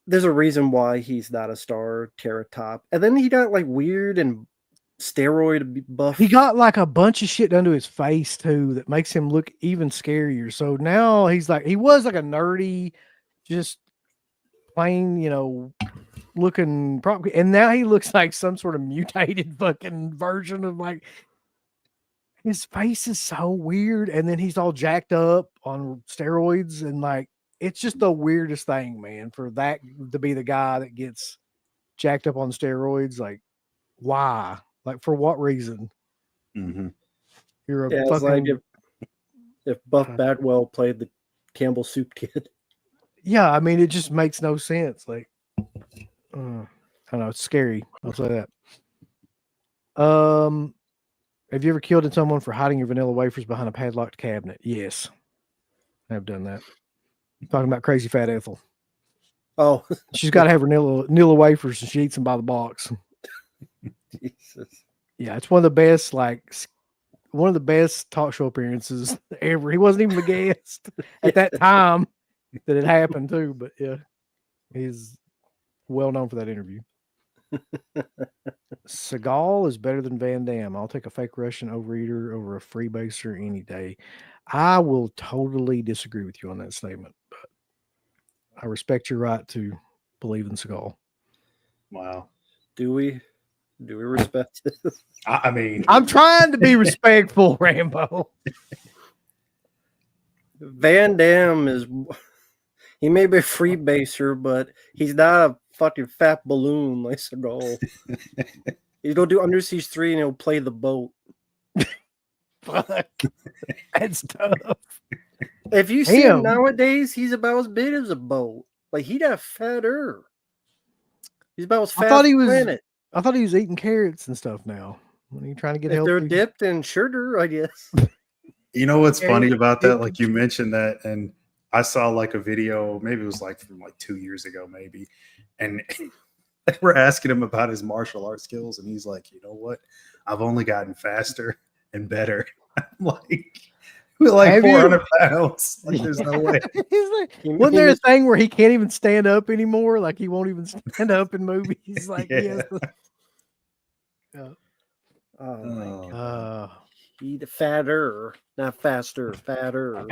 There's a reason why he's not a star, Carrot Top. And then he got like weird and steroid buff. He got like a bunch of shit done to his face too that makes him look even scarier. So now he's like, he was like a nerdy, just plain, looking probably, and now he looks like some sort of mutated fucking version of like, his face is so weird. And then he's all jacked up on steroids, and like, it's just the weirdest thing, man, for that to be the guy that gets jacked up on steroids. Like, why? Like, for what reason? mm-hmm. You're a Yeah, it's fucking like if Buff Bagwell played the Campbell Soup Kid. yeah. I mean, it just makes no sense. Like, I don't know. It's scary. I'll say that. Have you ever killed someone for hiding your vanilla wafers behind a padlocked cabinet? Yes, I've done that. Talking about crazy fat Ethel. Oh, She's got to have her vanilla wafers, and she eats them by the box. Jesus. Yeah, it's one of the best, one of the best talk show appearances ever. He wasn't even a guest at that time that it happened too, but yeah, he's well known for that interview. Seagal is better than Van Damme. I'll take a fake Russian overeater over a freebaser any day. I will totally disagree with you on that statement, but I respect your right to believe in Seagal. Wow. Do we respect it? I mean, I'm trying to be respectful, Rambo. Van Damme he may be a freebaser, but he's not a fucking fat balloon like Seagal. He's gonna do Under Siege 3 and he'll play the boat. Fuck. That's tough. If you see him Damn. nowadays, he's about as big as a boat. Like he got fatter. He's about as fat thought as he the was- planet. I thought he was eating carrots and stuff now. When he trying to get If they're healthy. dipped in sugar, I guess. you know what's Yeah, funny you- about that? Like you mentioned that, and I saw like a video, maybe it was like from like 2 years ago, maybe, and they were asking him about his martial arts skills, and he's like, you know what? I've only gotten faster and better. I'm like, we're like Have you? 400 pounds. Like, there's no way. He's like, He- wasn't he there a missed- thing where he can't even stand up anymore? Like he won't even stand up in movies. Like he has to- Oh my Oh. god. Eat fatter, not faster, fatter.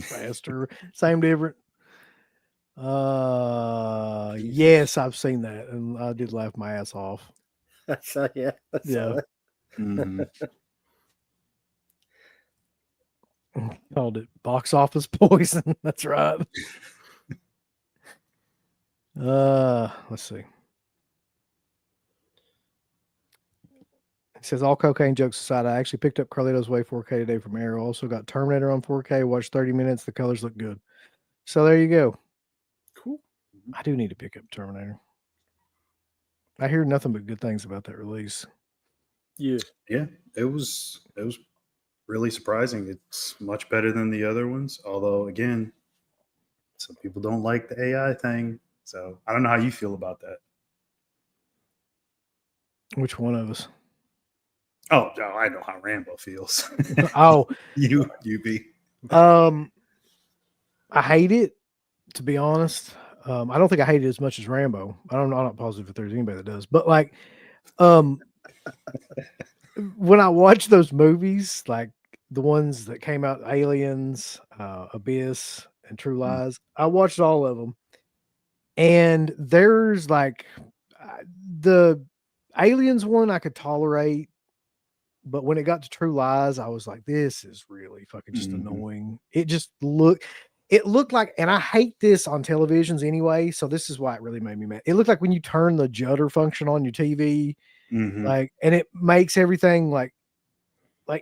faster, same different. Yes, I've seen that, and I did laugh my ass off. So, yeah. That's Yeah. Mhm. Called it box office poison. That's right. Let's see. It says all cocaine jokes aside, I actually picked up Carlito's Way 4K today from Arrow. Also got Terminator on 4K. Watched 30 minutes. The colors look good. So there you go. Cool. I do need to pick up Terminator. I hear nothing but good things about that release. Yeah. Yeah, it was really surprising. It's much better than the other ones. Although, again, some people don't like the AI thing. So I don't know how you feel about that. Which one of us? Oh, I know how Rambo feels. Oh, you be. I hate it, to be honest. I don't think I hate it as much as Rambo. I don't know. I'm not positive if there's anybody that does, but like, um, when I watch those movies, like the ones that came out, Aliens, Abyss, and True Lies, I watched all of them, and there's like the Aliens one I could tolerate, but when it got to True Lies, I was like, this is really fucking just annoying. It looked like, and I hate this on televisions anyway, so this is why it really made me mad. It looked like when you turn the judder function on your TV, like, and it makes everything like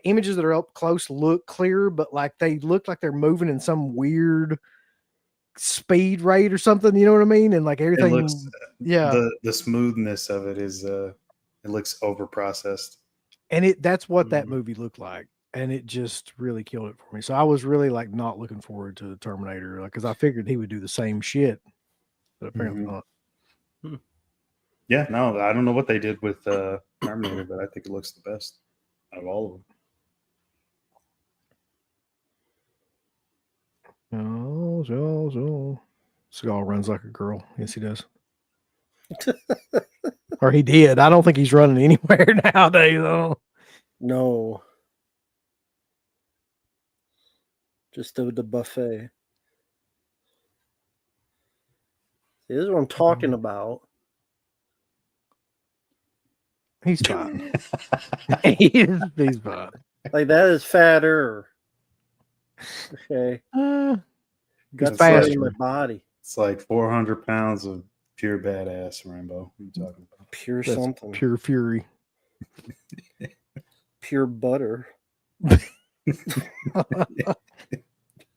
images that are up close look clear, but like they look like they're moving in some weird speed rate or something. You know what I mean? And like It everything, looks yeah. the smoothness of it is it looks over processed. And that's what that movie looked like. And it just really killed it for me. So I was really like not looking forward to the Terminator, like, because I figured he would do the same shit, but apparently not. Yeah, no, I don't know what they did with Terminator, but I think it looks the best out of all of them. Seagal runs like a girl. Yes, he does. Or he did. I don't think he's running anywhere nowadays, though. No. Just the buffet. See, this is what I'm talking about. He's fine. He's fine. Like, that is fatter. Okay. Got fat in my body. It's like 400 pounds of pure badass, Rambo. What are you talking about? Pure That's something. pure fury. Pure butter.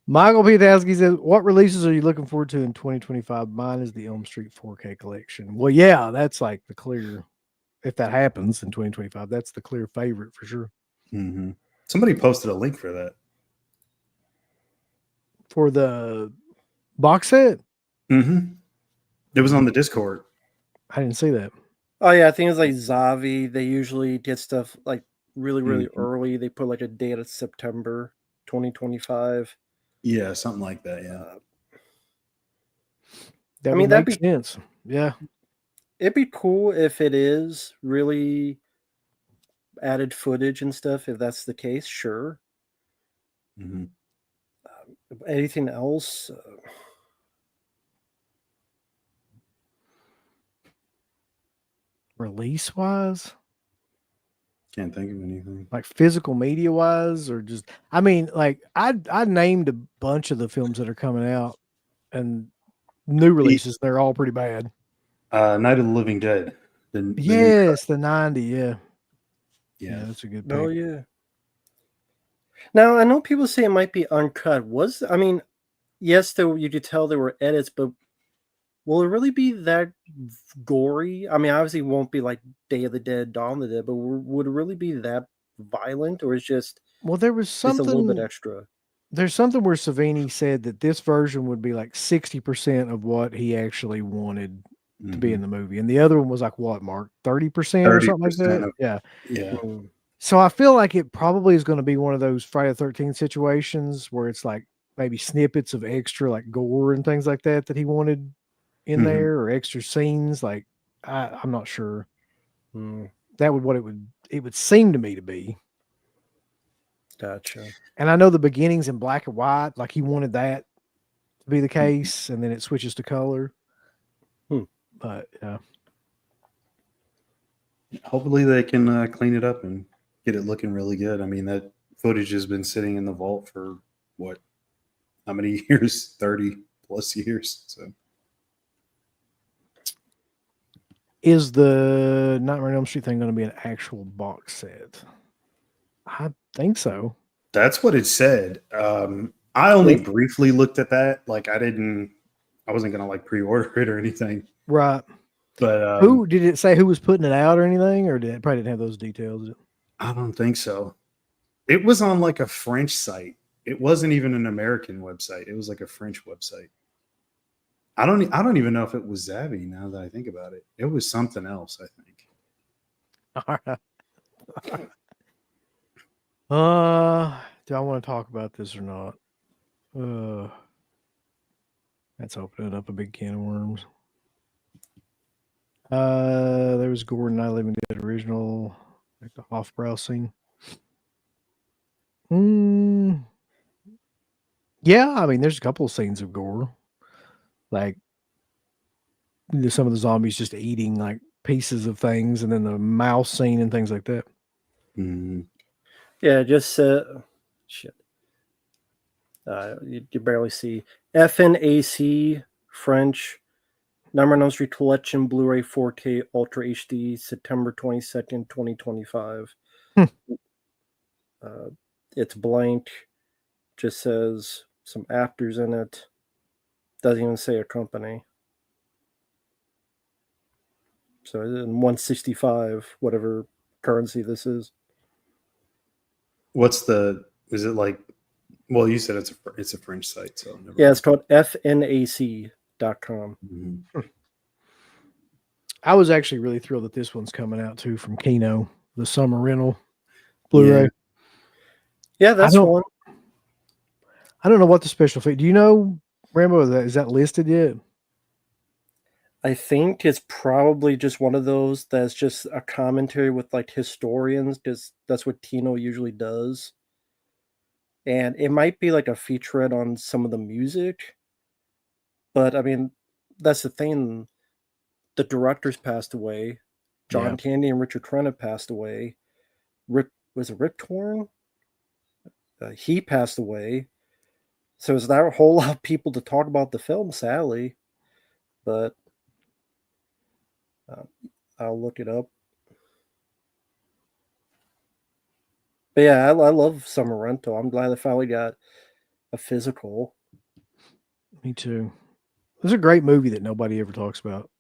Michael Pietowski says, what releases are you looking forward to in 2025? Mine is the Elm Street 4K collection. Well, yeah, that's like the clear, if that happens in 2025, that's the clear favorite for sure. Mm-hmm. Somebody posted a link for that. For the box set? Mm-hmm. It was on the Discord. I didn't see that. Oh, yeah, I think it's like Zavi. They usually get stuff like really, really early. They put like a date of September 2025. Yeah, something like that, yeah. That would make sense. Yeah. It'd be cool if it is really added footage and stuff. If that's the case, sure. Mm-hmm. Anything else? Release wise? Can't think of anything. Like physical media wise, or just, I mean, like I named a bunch of the films that are coming out and new releases. They're all pretty bad. Night of the Living Dead. The 90. Yeah, that's a good pick. Oh yeah. Now I know people say it might be uncut. Yes, you could tell there were edits, but will it really be that gory? I mean, obviously it won't be like Day of the Dead, Dawn of the Dead, but would it really be that violent, or is just there was something a little bit extra? There's something where Savini said that this version would be like 60% of what he actually wanted to be in the movie, and the other one was like what, Mark, 30% or something like that. Yeah. So I feel like it probably is going to be one of those Friday the 13th situations where it's like maybe snippets of extra like gore and things like that he wanted in there, or extra scenes. Like I'm not sure. That it would seem to me to be. Gotcha. And I know the beginnings in black and white, like he wanted that to be the case, and then it switches to color. But yeah. Hopefully they can clean it up and get it looking really good. I mean, that footage has been sitting in the vault for what? How many years? 30 plus years. So, is the Nightmare on Elm Street thing going to be an actual box set? I think so. That's what it said. I only briefly looked at that. Like I wasn't going to like pre-order it or anything. Right. But Who did it say who was putting it out or anything, or did it probably didn't have those details? I don't think so. It was on like a French site. It wasn't even an American website. It was like a French website. I don't even know if it was Zavi now that I think about it. It was something else, I think. All right. Do I want to talk about this or not? That's opening up a big can of worms. There was Gordon I Living Dead original, like the off-brow scene. Yeah, I mean, there's a couple of scenes of gore, like some of the zombies just eating like pieces of things, and then the mouse scene and things like that. Mhm. Yeah, just shit. You barely see FNAC French Number No Street Collection Blu-ray 4K Ultra HD September 22nd, 2025. Hmm. It's blank. Just says some actors in it. Doesn't even say a company. So in 165, whatever currency this is. Is it like, well, you said it's a French site, so never Yeah, mind. it's called FNAC.com. Mhm. I was actually really thrilled that this one's coming out too from Kino, the summer rental Blu-ray. Yeah, that's one. I don't know what the special feature. Do you know, Rambo? Is that listed yet? I think it's probably just one of those that's just a commentary with like historians, because that's what Tino usually does. And it might be like a featurette on some of the music. But I mean, that's the thing. The directors passed away. John Candy and Richard Crenna passed away. Was it Rick Torn? He passed away. So is there a whole lot of people to talk about the film, sadly. But I'll look it up. But yeah, I love Summer Rental. I'm glad I finally got a physical. Me too. It's a great movie that nobody ever talks about.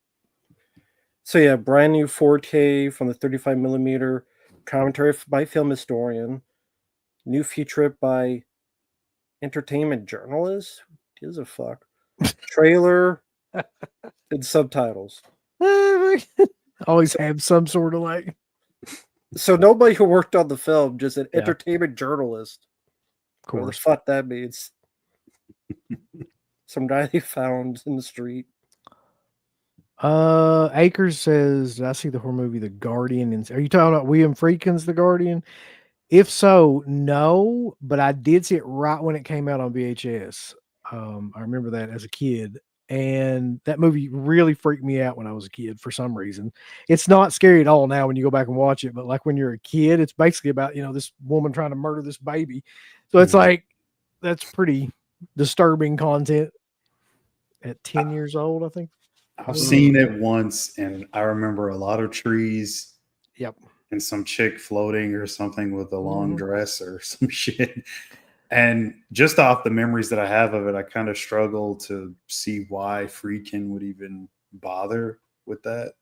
So yeah, brand new 4K from the 35 millimeter, commentary by film historian, new featurette by entertainment journalist. Who gives a fuck? Trailer and subtitles. Always have some sort of like. So nobody who worked on the film, just an Yeah. entertainment journalist. Of What the course. fuck that means? Some guy they found in the street. Akers says, "Did I see the horror movie The Guardian?" And are you talking about William Friedkin's The Guardian? If so, no, but I did see it right when it came out on VHS. I remember that as a kid, and that movie really freaked me out when I was a kid for some reason. It's not scary at all now when you go back and watch it, but like when you're a kid, it's basically about, this woman trying to murder this baby. So it's like, that's pretty disturbing content at 10 years old, I think. I've seen it once, and I remember a lot of trees. Yep. And some chick floating or something with a long Mhm. dress or some shit. And just off the memories that I have of it, I kind of struggle to see why Friedkin would even bother with that.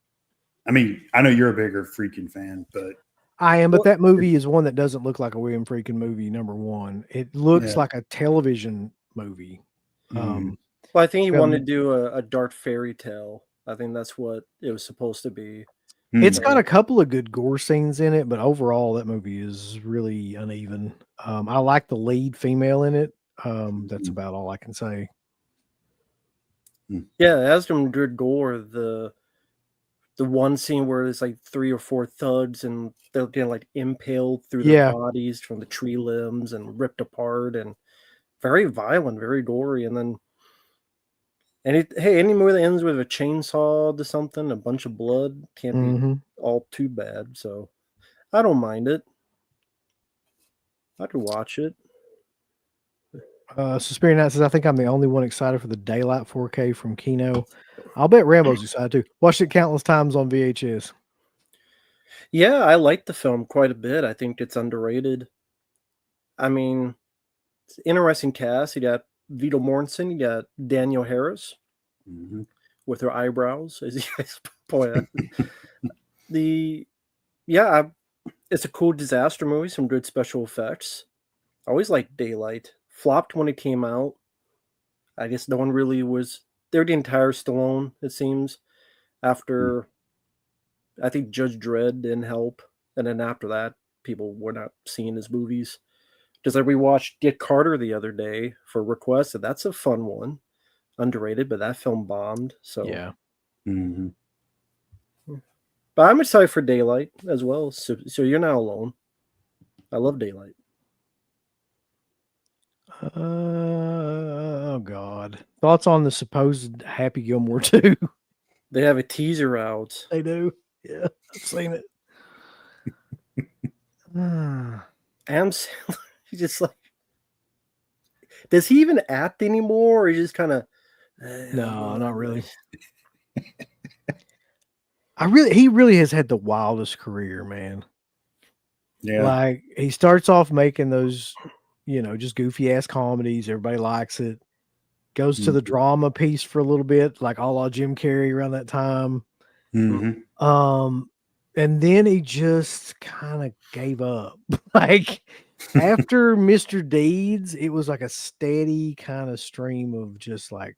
I mean, I know you're a bigger Friedkin fan, but I am, but that movie is one that doesn't look like a William Friedkin movie, number one. It looks like a television movie. Mhm. Well, I think he Yeah, wanted to do a dark fairy tale. I think that's what it was supposed to be. it's got a couple of good gore scenes in it, but overall that movie is really uneven. I like the lead female in it. That's about all I can say. Yeah, it has some good gore. The one scene where there's like 3 or 4 thugs and they're getting like impaled through their bodies from the tree limbs and ripped apart, and very violent, very gory. And then any movie that ends with a chainsaw to something, a bunch of blood, can't be all too bad. So I don't mind it. I could watch it. Suspirian Night says, I think I'm the only one excited for the Daylight 4K from Kino. I'll bet Rambo's excited too. Watched it countless times on VHS. Yeah, I like the film quite a bit. I think it's underrated. I mean, it's an interesting cast. You got Viggo Mortensen, you got Daniel Harris. with her eyebrows, as you guys point out. It's a cool disaster movie, some good special effects. I always liked Daylight. Flopped when it came out. I guess no one really was. They're the entire Stallone, it seems. After, I think Judge Dredd didn't help, and then after that, people were not seeing his movies. Because I rewatched Get Carter the other day for request, and that's a fun one. Underrated, but that film bombed. So Yeah. Mm-hmm. But I'm excited for Daylight as well. So you're not alone. I love Daylight. Oh God. Thoughts on the supposed Happy Gilmore 2? They have a teaser out. They do. Yeah, I've seen it. Adam Sandler, he's just like, does he even act anymore, or he just kind of? No, not really. He really has had the wildest career, man. Yeah. Like he starts off making those, just goofy ass comedies. Everybody likes it. Goes to the drama piece for a little bit, like a la Jim Carrey around that time. Mm-hmm. And then he just kind of gave up. Like after Mr. Deeds, it was like a steady kind of stream of just like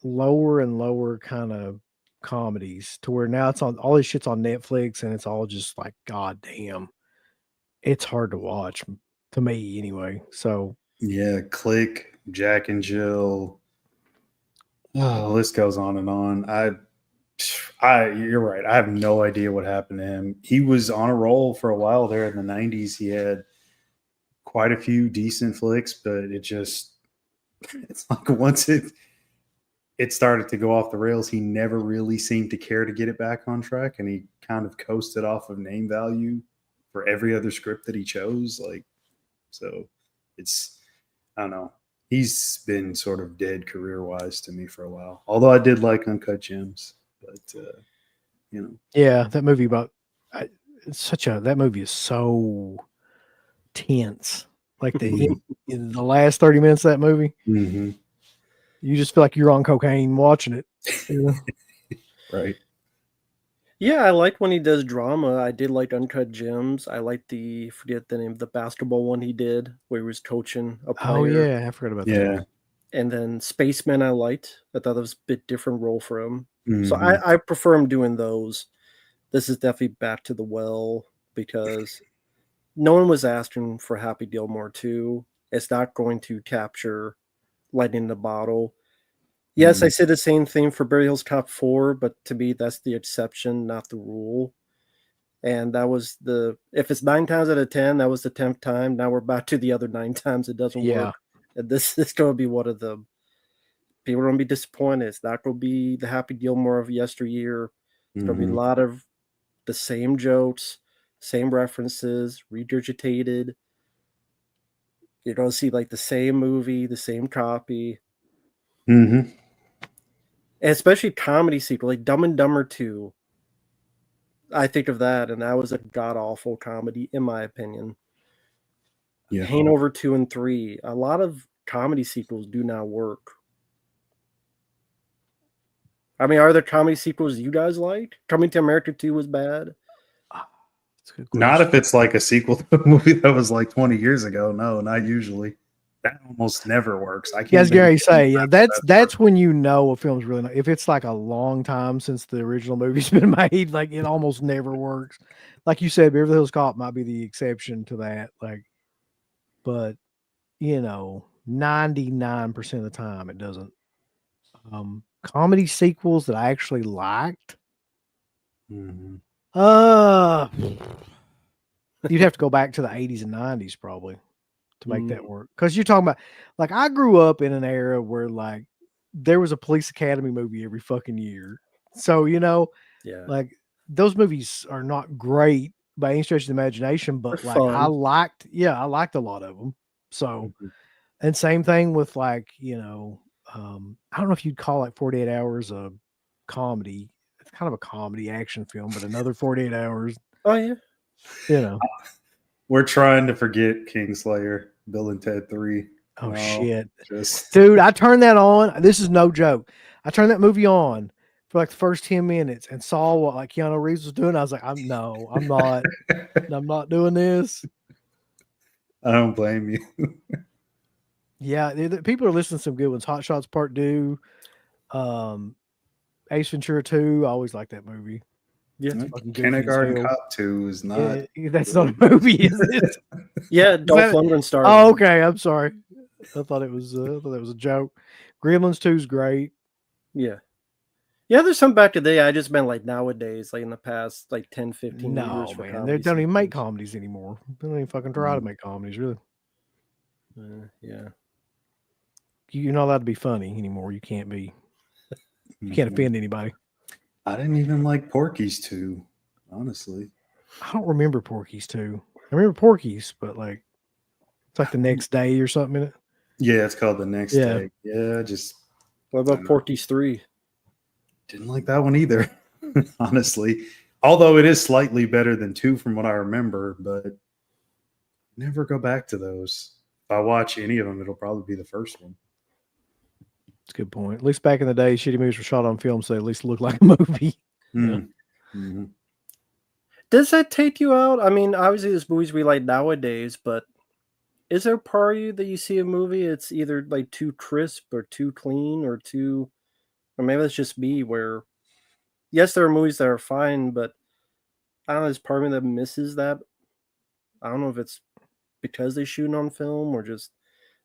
lower and lower kind of comedies to where now it's on all this shit's on Netflix and it's all just like, God damn, it's hard to watch to me anyway. So Yeah, Click, Jack and Jill. Oh, the list goes on and on. You're right. I have no idea what happened to him. He was on a roll for a while there in the 90s. He had quite a few decent flicks, but it's like once it started to go off the rails, he never really seemed to care to get it back on track, and he kind of coasted off of name value for every other script that he chose. So I don't know. He's been sort of dead career-wise to me for a while. Although I did like Uncut Gems, but yeah, that movie that movie is so tense. Like in the last 30 minutes of that movie, mm-hmm. you just feel like you're on cocaine watching it. Right. Yeah, I like when he does drama. I did like Uncut Gems. I like forget the name of the basketball one he did where he was coaching a player. Oh yeah, I forgot about that. Yeah. And then Spaceman I liked. I thought that was a bit different role for him. Mm-hmm. So I prefer him doing those. This is definitely back to the well because no one was asking for Happy Gilmore 2. It's not going to capture lightning in the bottle. Yes, I said the same thing for Beverly Hills Cop 4, but to me, that's the exception, not the rule. And that was if it's 9 times out of 10, that was the 10th time. Now we're back to the other 9 times it doesn't work. And this is going to be one of them. People are going to be disappointed. It's not going to be the Happy Gilmore of yesteryear. It's going to be a lot of the same jokes, same references, regurgitated. You're going to see like the same movie, the same copy. Mm-hmm. And especially comedy sequel, like Dumb and Dumber 2. I think of that, and that was a god-awful comedy, in my opinion. Yeah. Hangover 2 and 3. A lot of comedy sequels do not work. I mean, are there comedy sequels you guys like? Coming to America 2 was bad. Not if it's like a sequel to a movie that was like 20 years ago. No, not usually. That almost never works. I can't. As Gary say, yeah, that's when you know a film's really not. If it's like a long time since the original movie's been made, like it almost never works. Like you said, Beverly Hills Cop might be the exception to that. But 99% of the time it doesn't. Comedy sequels that I actually liked. Mm-hmm. You'd have to go back to the 80s and 90s probably to make that work. Because you're talking about, like, I grew up in an era where, like, there was a Police Academy movie every fucking year. So, like, those movies are not great by any stretch of the imagination, but They're like, fun. I liked a lot of them. So, and same thing with like, I don't know if you'd call like 48 Hours a comedy. It's kind of a comedy action film, but another 48 Hours. Oh, yeah. We're trying to forget Kingslayer, Bill and Ted 3. Oh No, shit. just Dude, I turned that on. This is no joke. I turned that movie on for like the first 10 minutes and saw what like Keanu Reeves was doing. I was like, I'm not doing this. I don't blame you. Yeah, people are listening to some good ones. Hot Shots Part 2, Ace Ventura 2. I always like that movie. Yeah. It's fucking goofy as Kindergarten hell. Cop 2 is not. Yeah, that's not a movie, is it? Yeah, Dolph that- Lundgren starred. Oh, okay. I'm sorry. I thought that was a joke. Gremlins 2 is great. Yeah. Yeah, there's some back today. I just meant like nowadays, like in the past like 10, 15 years No, for man, comedy they don't even make sequels. comedies anymore. They don't even fucking try to make comedies, really. Yeah. You're not allowed to be funny anymore. You can't be. You can't offend anybody. I didn't even like Porky's 2, honestly. I don't remember Porky's 2. I remember Porky's, but like it's like the next day or something in it. Yeah, it's called The Next Yeah. Day. Yeah, just What about Porky's 3? didn't like that one either, honestly. Although it is slightly better than 2 from what I remember, but never go back to those. If I watch any of them, it'll probably be the first one. It's a good point. At least back in the day, shitty movies were shot on film, so they at least looked like a movie. Mm. Mhm. Does that take you out? I mean, obviously, there's movies we like nowadays, but is there a part of you that you see a movie, it's either like too crisp or too clean or too, or maybe that's just me where, yes, there are movies that are fine, but I don't know, there's part of me that misses that. I don't know if it's because they shoot on film or just,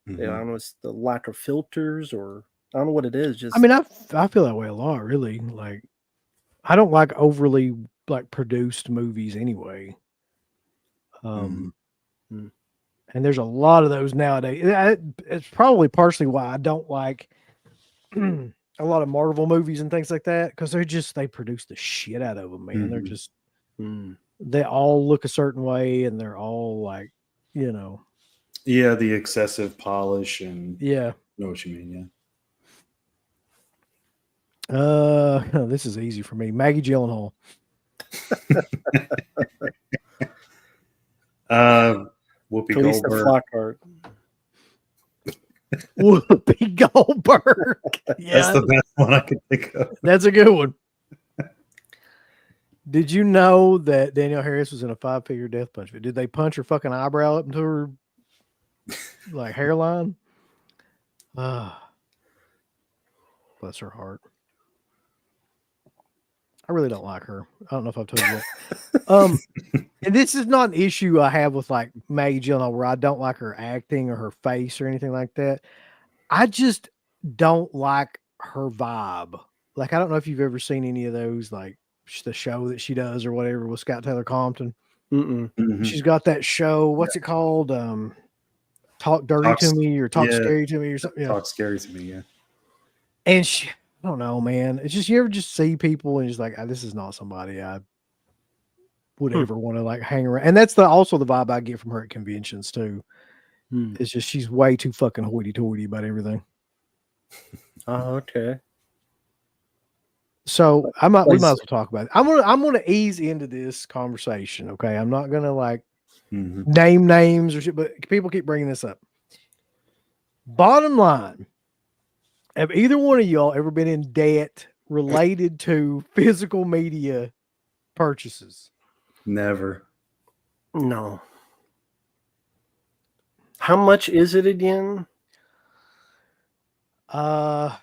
I Mhm. don't know, it's the lack of filters or I don't know what it is. Just, I mean, I feel that way a lot, really. Like, I don't like overly like produced movies anyway. Mhm. And there's a lot of those nowadays. It's probably partially why I don't like a lot of Marvel movies and things like that, because they produce the shit out of them, man. They're Mhm. just mm, they all look a certain way, and they're all like, you know, Yeah, the excessive polish and yeah. I know what you mean, yeah. This is easy for me. Maggie Gyllenhaal. Whoopi Kalista Goldberg. Flockhart. Whoopi Goldberg. Yeah, That's the best one I could think of. that's a good one. Did you know that Danielle Harris was in a 5-figure death punch? Did they punch her fucking eyebrow up into her like hairline? Bless her heart. I really don't like her. I don't know if I've told you that. And this is not an issue I have with like Maggie Gyllenhaal where I don't like her acting or her face or anything like that. I just don't like her vibe. Like, I don't know if you've ever seen any of those, like the show that she does or whatever with Scott Taylor Compton. Mm-mm. Mhm. She's got that show. What's it called? Talk Dirty to Me or Talk Scary to Me or something. Yeah. Talk scary to me, yeah. And I don't know, man. It's just, you ever just see people and just like, this is not somebody I would ever want to like hang around. And that's also the vibe I get from her at conventions too. It's just, she's way too fucking hoity-toity about everything. Oh, okay. So we might as well talk about it. I'm gonna ease into this conversation. Okay. I'm not gonna like Mhm. name names or shit, but people keep bringing this up. Bottom line, have either one of y'all ever been in debt related to physical media purchases? Never. No. How much is it again? I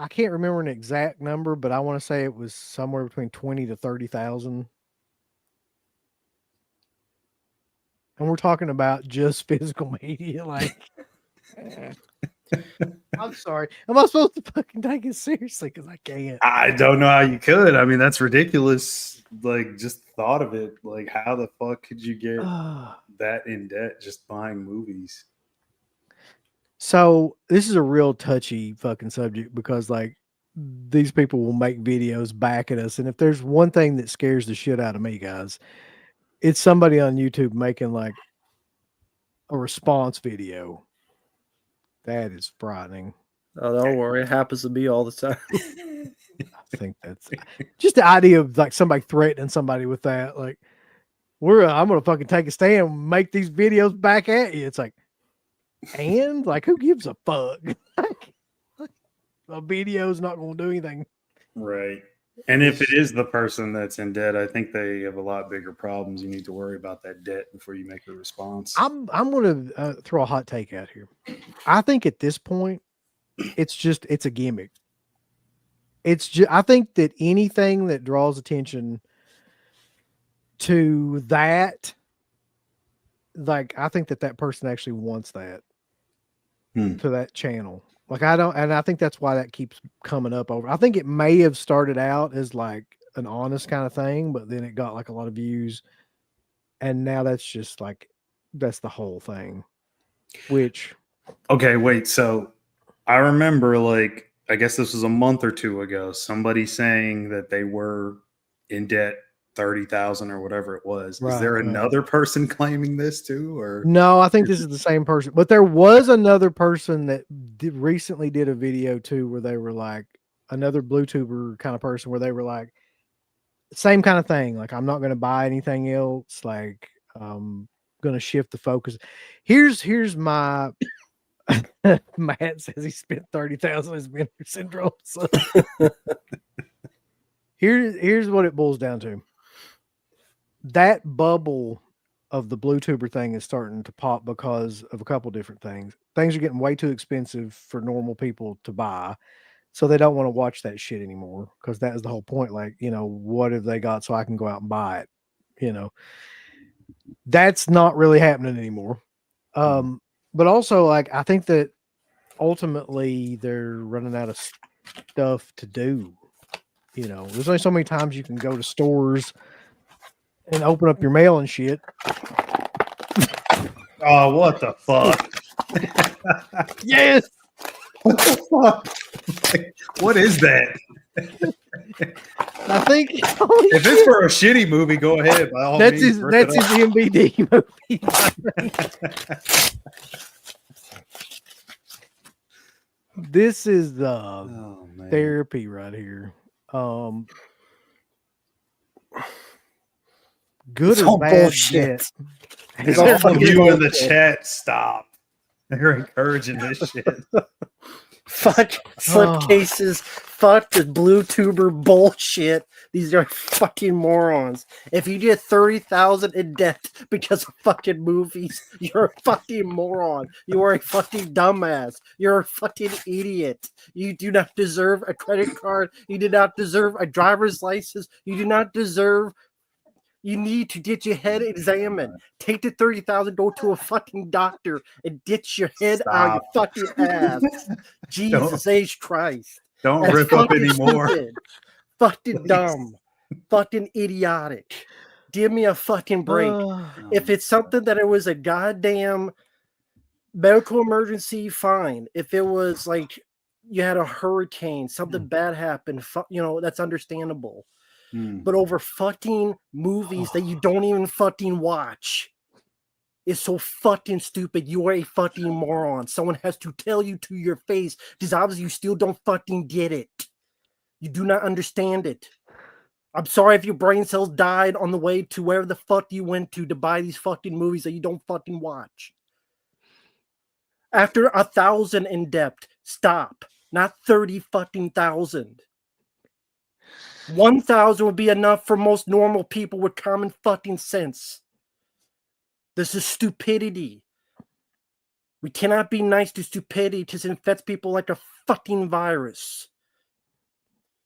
can't remember an exact number, but I want to say it was somewhere between 20 to 30,000. And we're talking about just physical media. Like, I'm sorry. Am I supposed to fucking take it seriously? Because I can't. I don't know how you could. I mean, that's ridiculous. Like, just thought of it. Like, how the fuck could you get that in debt just buying movies? So this is a real touchy fucking subject because like these people will make videos back at us. And if there's one thing that scares the shit out of me, guys, it's somebody on YouTube making like a response video. That is frightening. Oh, don't worry. It happens to me all the time. I think that's just the idea of like somebody threatening somebody with that. Like, I'm going to fucking take a stand and make these videos back at you. It's like, And like, who gives a fuck? A video's not going to do anything. Right. And if it is the person that's in debt, I think they have a lot bigger problems. You need to worry about that debt before you make a response. I'm going to throw a hot take out here. I think at this point, it's a gimmick. I think that anything that draws attention to that, like, I think that person actually wants that to that channel. Like, I think that's why that keeps coming up over. I think it may have started out as like an honest kind of thing, but then it got like a lot of views, and now that's just like, that's the whole thing. Which, okay, wait. So I remember, like, I guess this was a month or two ago, somebody saying that they were in debt 30,000 or whatever it was. Right, Is there right. another person claiming this too, or no, I think this is the same person, but there was another person that recently did a video too, where they were like, another Bluetuber kind of person, where they were like, same kind of thing. Like, I'm not going to buy anything else. Like, going to shift the focus. Here's my Matt says he spent 30,000 as Bender syndrome. So here's what it boils down to. That bubble of the Bluetuber thing is starting to pop because of a couple different things. Things are getting way too expensive for normal people to buy. So they don't want to watch that shit anymore, because that is the whole point. Like, what have they got so I can go out and buy it? That's not really happening anymore. But also, like, I think that ultimately they're running out of stuff to do. There's only so many times you can go to stores and open up your mail and shit. oh, what the fuck? Yes. What the fuck? What is that? I think If it's for a shitty movie, go ahead. By all that's means, his rip that's it his MVD movie. This is the Oh, man. therapy right here. Good It's or all bad bullshit. debt. It's All all of fucking you in the bullshit. chat, stop. They're encouraging this shit. Fuck slipcases. Fuck the Bluetuber bullshit. These are fucking morons. If you get 30,000 in debt because of fucking movies, you're a fucking moron. You are a fucking dumbass. You're a fucking idiot. You do not deserve a credit card. You do not deserve a driver's license. You do not deserve. You need to get your head examined. Take the 30,000, go to a fucking doctor, and get your head out of your fucking ass. Jesus H. Christ. Don't That's rip up fucking anymore. stupid. Fucking dumb. Fucking idiotic. Give me a fucking break. If it's something that it was a goddamn medical emergency, fine. If it was like you had a hurricane, something bad happened, that's understandable. But over fucking movies that you don't even fucking watch is so fucking stupid. You are a fucking moron. Someone has to tell you to your face, because obviously you still don't fucking get it. You do not understand it. I'm sorry if your brain cells died on the way to wherever the fuck you went to buy these fucking movies that you don't fucking watch. After 1,000 in debt, stop. Not 30 fucking thousand. 1,000 would be enough for most normal people with common fucking sense. This is stupidity. We cannot be nice to stupidity because it infects people like a fucking virus.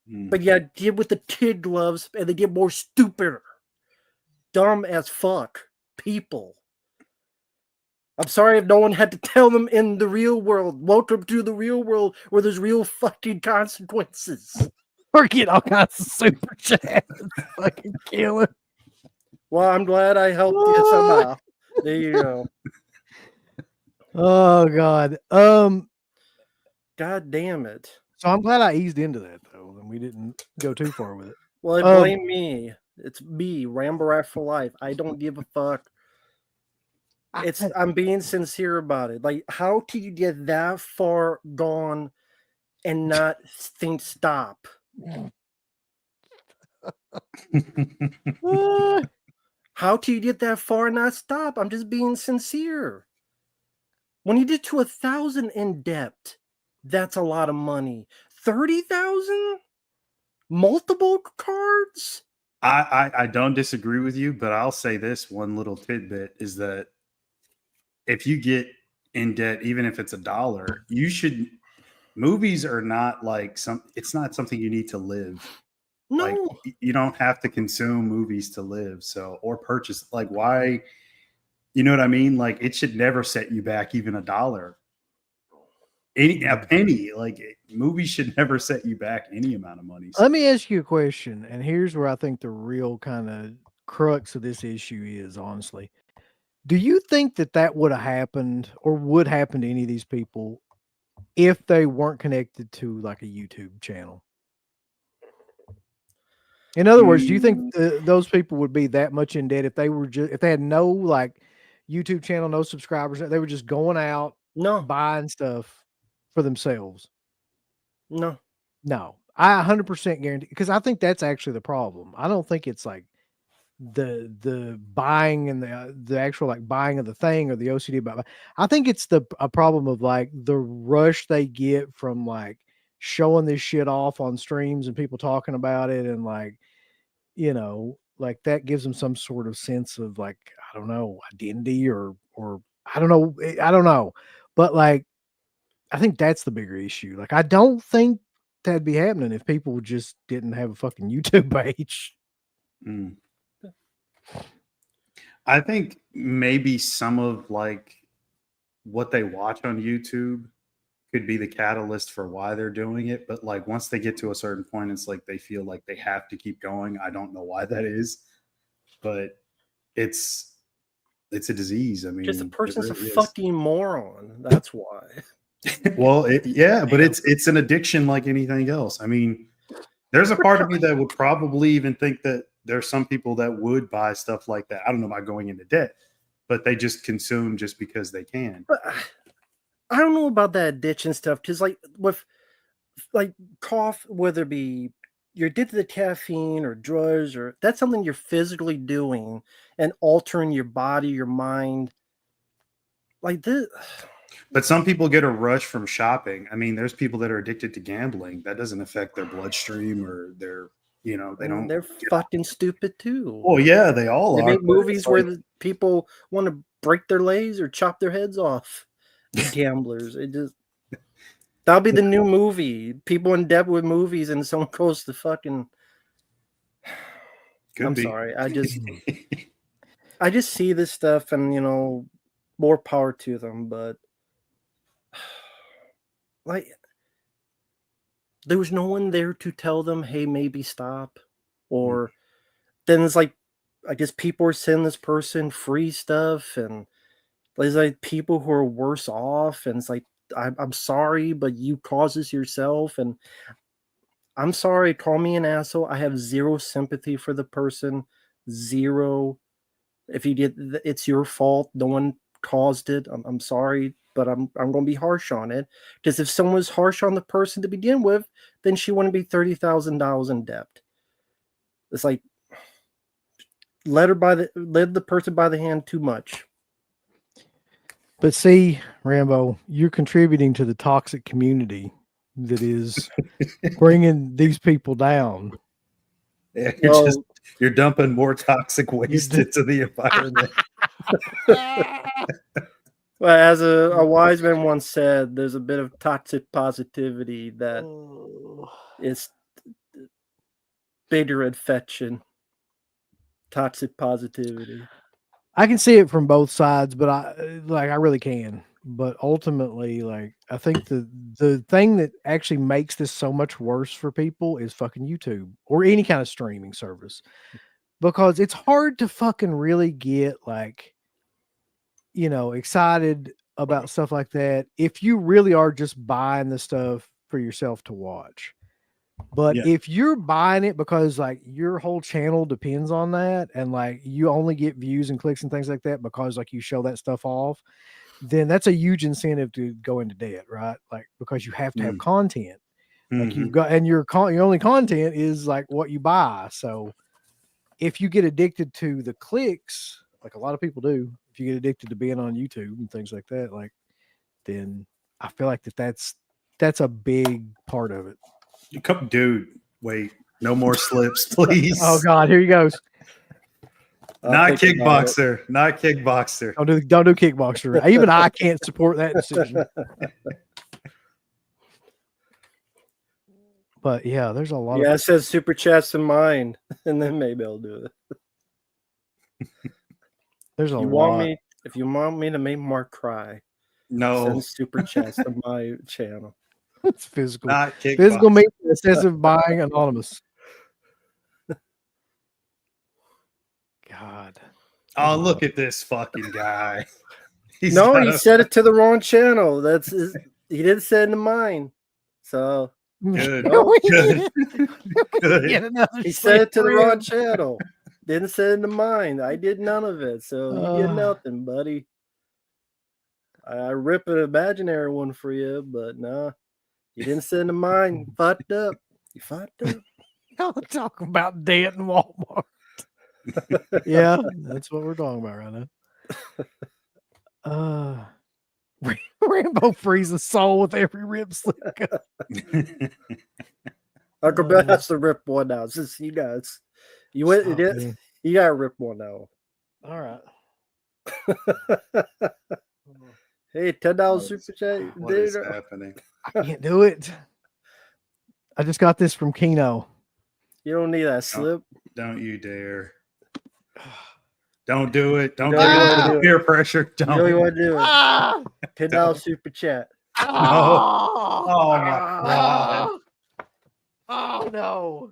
But yeah, get with the kid gloves and they get more stupider. Dumb as fuck people. I'm sorry if no one had to tell them in the real world. Welcome to the real world where there's real fucking consequences. We're getting all kinds of super chats. Fucking killing. Well, I'm glad I helped you somehow. There you go. Oh God. God damn it. So I'm glad I eased into that though, and we didn't go too far with it. Well, blame me. It's me, Rambarat for life. I don't give a fuck. I'm being sincere about it. Like, how can you get that far gone and not think stop? How can you get that far and not stop? I'm just being sincere. When you did to 1,000 in debt, that's a lot of money. 30,000? Multiple cards? I don't disagree with you, but I'll say this one little tidbit is that if you get in debt, even if it's $1, you should. Movies are not like it's not something you need to live. Like No. you don't have to consume movies to live. So or purchase. Like why? You know what I mean? Like it should never set you back even $1. A penny. Like movies should never set you back any amount of money. Let me ask you a question, and here's where I think the real kind of crux of this issue is, honestly. Do you think that that would have happened or would happen to any of these people if they weren't connected to like a YouTube channel? In other words, do you think those people would be that much in debt if they were if they had no like YouTube channel, no subscribers, they were just going out No. buying stuff for themselves? No. No, I 100% guarantee, because I think that's actually the problem. I don't think it's like the buying and the actual like buying of the thing or the OCD about. I think it's a problem of like the rush they get from like showing this shit off on streams and people talking about it, and like, you know, like that gives them some sort of sense of like, I don't know, identity or I don't know, but like I think that's the bigger issue. Like I don't think that'd be happening if people just didn't have a fucking YouTube page. Mm. I think maybe some of like what they watch on YouTube could be the catalyst for why they're doing it. But like once they get to a certain point, it's like they feel like they have to keep going. I don't know why that is, but it's a disease. I mean, Just the person's really a is. fucking moron. That's why. Well, yeah, but it's an addiction like anything else. I mean, there's a part of me that would probably even think that there's some people that would buy stuff like that. I don't know about going into debt, but they just consume just because they can. But I don't know about that addiction stuff, because like with like cough, whether it be you're addicted to caffeine or drugs, or that's something you're physically doing and altering your body, your mind. Like this. But some people get a rush from shopping. I mean, there's people that are addicted to gambling. That doesn't affect their bloodstream or their, you know, they don't. They're fucking stupid too. Oh yeah, they all They are. make but movies it's where like- the people want to break their legs or chop their heads off. The gamblers. It just that'll be the new movie. People in debt with movies, and someone goes to fucking. Could I'm be. sorry. I just see this stuff, and you know, more power to them. But like, there was no one there to tell them, "Hey, maybe stop," or then it's like, I guess people are sending this person free stuff, and there's like people who are worse off, and it's like, I'm sorry, but you caused this yourself, and I'm sorry, call me an asshole. I have zero sympathy for the person, zero. If you did, it's your fault. No one caused it. I'm sorry, but I'm going to be harsh on it, because if someone was harsh on the person to begin with, then she wouldn't be $30,000 in debt. It's like led the person by the hand too much. But see, Rambo, you're contributing to the toxic community that is bringing these people down. Yeah, Well, you're dumping more toxic waste into the environment. well, as a wise man once said, there's a bit of toxic positivity that is bigger infection. Toxic positivity. I can see it from both sides, but I really can. But ultimately, like, I think the thing that actually makes this so much worse for people is fucking YouTube or any kind of streaming service, because it's hard to fucking really get like, you know, excited about stuff like that if you really are just buying the stuff for yourself to watch. But Yeah. if you're buying it because like your whole channel depends on that, and like you only get views and clicks and things like that because like you show that stuff off, then that's a huge incentive to go into debt, right? Like, because you have to have content. Like you've got, and your only content is like what you buy. So if you get addicted to the clicks, like a lot of people do, if you get addicted to being on YouTube and things like that, like then I feel like that's a big part of it. Dude, wait, no more slips, please. Oh God, here he goes. Not kickboxer, not kickboxer. Don't do kickboxer. Even I can't support that decision. But yeah, there's a lot Yeah, of it says super chats in mine, and then maybe I'll do it. there's a You lot. want me? If you want me to make Mark cry, No, send super chats to my channel. It's physical. not kickboxer. Physical means excessive buying anonymous. God. Oh, look at this fucking guy. He got said it to the wrong channel. He didn't send to mine. So Good. No, Good. Good. Get another he said it to the slip wrong rib. channel. Didn't send to mine. I did none of it. So you get nothing, buddy. I rip an imaginary one for you, but no, you didn't send to mine. You fucked up. You fucked up. Y'all talking about debt in Walmart. Yeah, that's what we're talking about right now. Rambo frees a soul with every rib slip cut. Uncle Bill has to rip one out since he does. You went. Stop me. You gotta rip one out. All right. Hey, $10 super chat. What is happening? I can't do it. I just got this from Keno. You don't need that slip. Don't you dare. Don't do it. Don't You give really in to wanna the do it. peer pressure. You Don't. really want to do it? Ah! $10 super chat. Oh, Oh, my God. Oh no.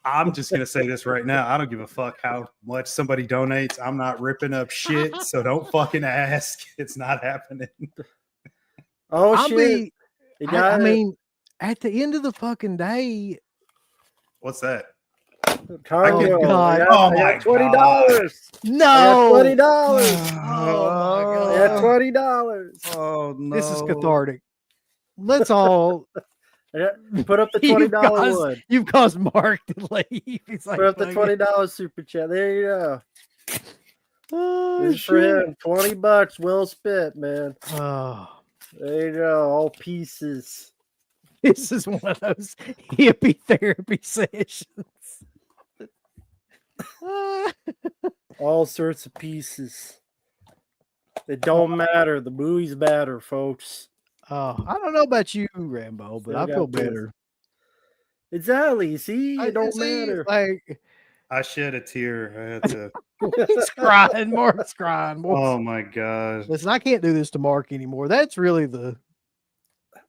I'm just going to say this right now. I don't give a fuck how much somebody donates. I'm not ripping up shit. So don't fucking ask. It's not happening. Oh, shit. I mean, at the end of the fucking day, What's that? Congo. God. I got $20. no. $20. Oh my God. I got $20. Oh, no. This is cathartic. Let's all Put up the $20 one. You've caused Mark to leave. He's like, Put up the fuck it. $20 super chat. There you go. Oh, This is for shit. him. $20. Well spent, man. Oh, There you go. All pieces. this is one of those hippie therapy sessions. All sorts of pieces. It don't matter. The movies matter, folks. Oh, I don't know about you, Rambo, but Still I got feel this. better. Exactly. See, it don't See, matter. Like I shed a tear. I had to. he's crying. Mark's crying. Oh, my God. Listen, I can't do this to Mark anymore. That's really the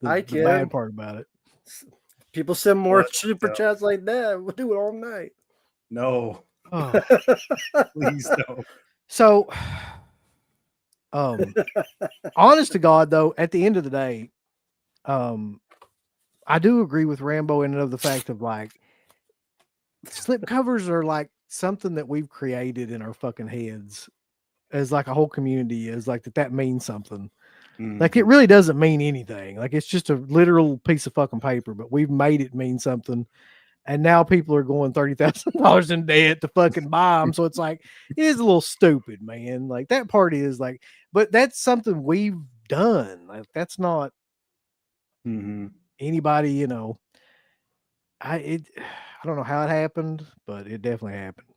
I the can. bad part about it. People send more What super the- chats like that. We'll do it all night. No, Oh. please don't. So, honest to God, though, at the end of the day, I do agree with Rambo in and of the fact of like slip covers are like something that we've created in our fucking heads as like a whole community is like that means something. Like it really doesn't mean anything. Like it's just a literal piece of fucking paper, but we've made it mean something. And now people are going $30,000 in debt to fucking buy them. So it's like, it is a little stupid, man. Like that part is like, but that's something we've done. Like that's not anybody, you know. I don't know how it happened, but it definitely happened.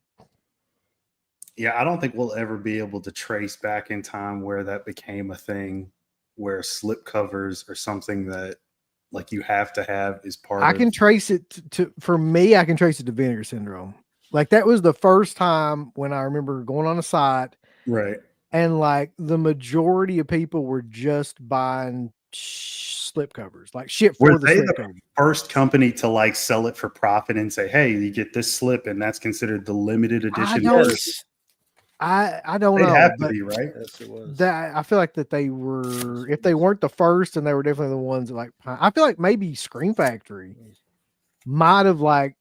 Yeah, I don't think we'll ever be able to trace back in time where that became a thing, where slip covers are something that like you have to have is part I of. can trace it to for me, I can trace it to vinegar syndrome. Like that was the first time when I remember going on a site, right. and like the majority of people were just buying slip covers, like shit for Were the they slip the cover. first company to like sell it for profit and say, hey, you get this slip and that's considered the limited edition don't- version? I don't They'd know. have to but be, right? Yes, it was. that I feel like that they were, if they weren't the first, and they were definitely the ones that like, I feel like maybe Scream Factory might have like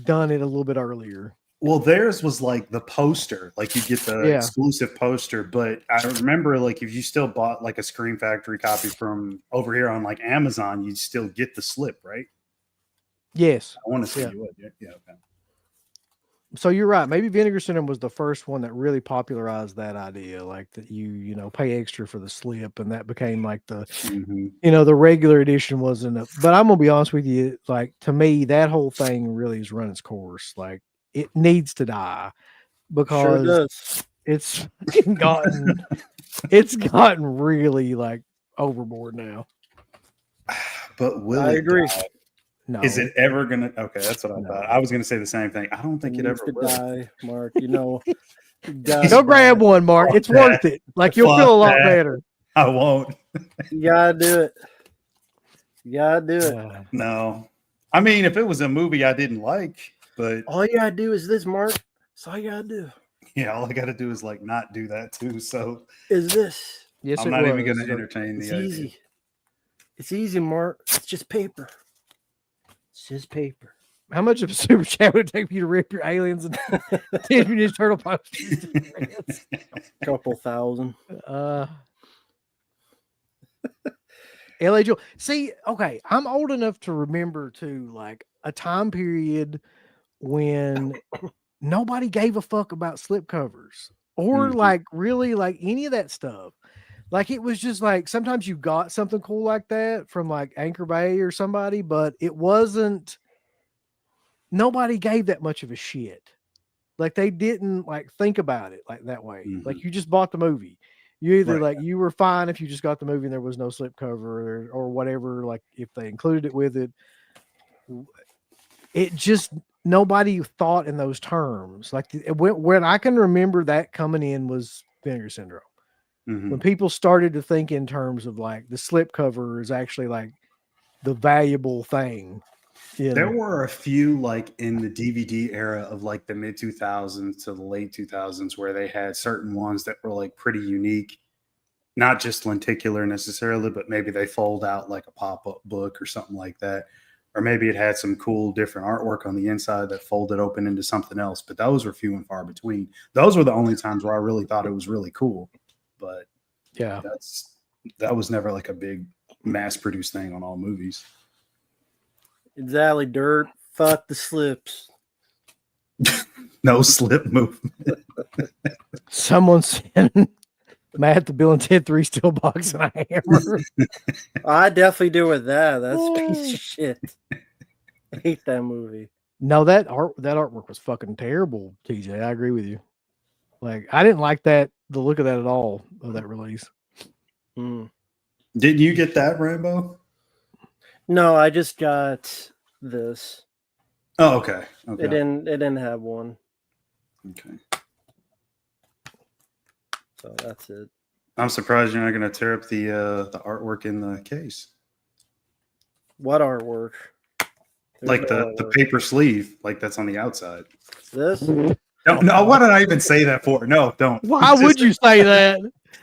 done it a little bit earlier. Well, theirs was like the poster, like you get the exclusive poster. But I remember, like, if you still bought like a Scream Factory copy from over here on like Amazon, you'd still get the slip, right? Yes. I want to say Yeah. you would. Yeah. Okay. So you're right. Maybe Vinegar Syndrome was the first one that really popularized that idea, like that you know pay extra for the slip, and that became like the Mhm. the regular edition wasn't. But I'm gonna be honest with you, like to me, that whole thing really has run its course. Like it needs to die Sure because does. it's fucking gotten really like overboard now. But will I it agree. die? No, Is it ever gonna? Okay, that's what I No. thought. I was gonna say the same thing. I don't It think it needs ever to will. die, Mark. You know, you gotta go grab die. one, Mark. It's Fuck worth that. it. Like you'll feel a Fuck lot that. better. I won't. You gotta do it. You gotta do it. No. I mean, if it was a movie I didn't like, but All you gotta do is this, Mark. That's all you gotta do. yeah, all I got to do is like not do that too. So Is this? Yes, I'm it not was. even going to entertain It's the idea. easy. It's easy, Mark. It's just paper. It's just paper. How much of a super chat would it take for you to rip your aliens and Teenage Mutant Ninja Turtle posters to shreds? Couple thousand. LA Joel. See, okay, I'm old enough to remember too, like a time period when nobody gave a fuck about slipcovers or Mhm. like really like any of that stuff. Like it was just like sometimes you got something cool like that from like Anchor Bay or somebody, but it wasn't. Nobody gave that much of a shit. Like they didn't like think about it like that way. Mhm. Like you just bought the movie. You either Right. like you were fine if you just got the movie and there was no slipcover or whatever. Like if they included it with it, it just nobody thought in those terms. Like when I can remember that coming in was Vinegar Syndrome. Mhm. When people started to think in terms of like the slipcover is actually like the valuable thing. You There know? were a few like in the DVD era of like the mid 2000s to the late 2000s where they had certain ones that were like pretty unique, not just lenticular necessarily, but maybe they fold out like a pop-up book or something like that. Or maybe it had some cool different artwork on the inside that folded open into something else. But those were few and far between. Those were the only times where I really thought it was really cool. But Yeah. that was never like a big mass produced thing on all movies. Exactly, dirt. Fuck the slips. No slip movement. Someone sent Matt the Bill and Ted 3 steel box and a hammer. I definitely do with that. That's a piece of shit. I hate that movie. No, that artwork was fucking terrible, TJ. I agree with you. Like I didn't like the look of that at all of that release. Mm. Didn't you get that, Rambo? No, I just got this. Oh, okay. Okay. It didn't have one. Okay. So that's it. I'm surprised you're not going to tear up the artwork in the case. What artwork? There's Like no the artwork. paper sleeve, like that's on the outside. This? No, what did I even say that for? No, don't. Why would you say that?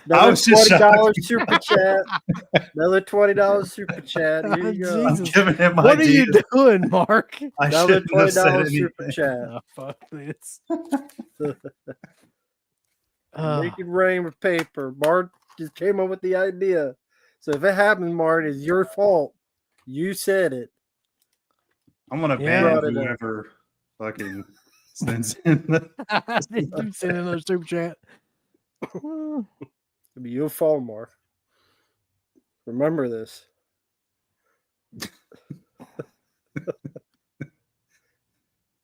Another was just $20 super chat. Another $20 super chat. Here you go. I'm Jesus. giving him What are you ideas. doing, Mark? I Another shouldn't have said $20 super anything. chat. Oh, fuck this. Make it rain with paper. Bart just came up with the idea. So if it happened, Mart, it's your fault. You said it. I'm gonna Yeah. ban Brought it up. whoever fucking sends in the. I didn't send another super chat. It'll be your fault, Mark. Remember this.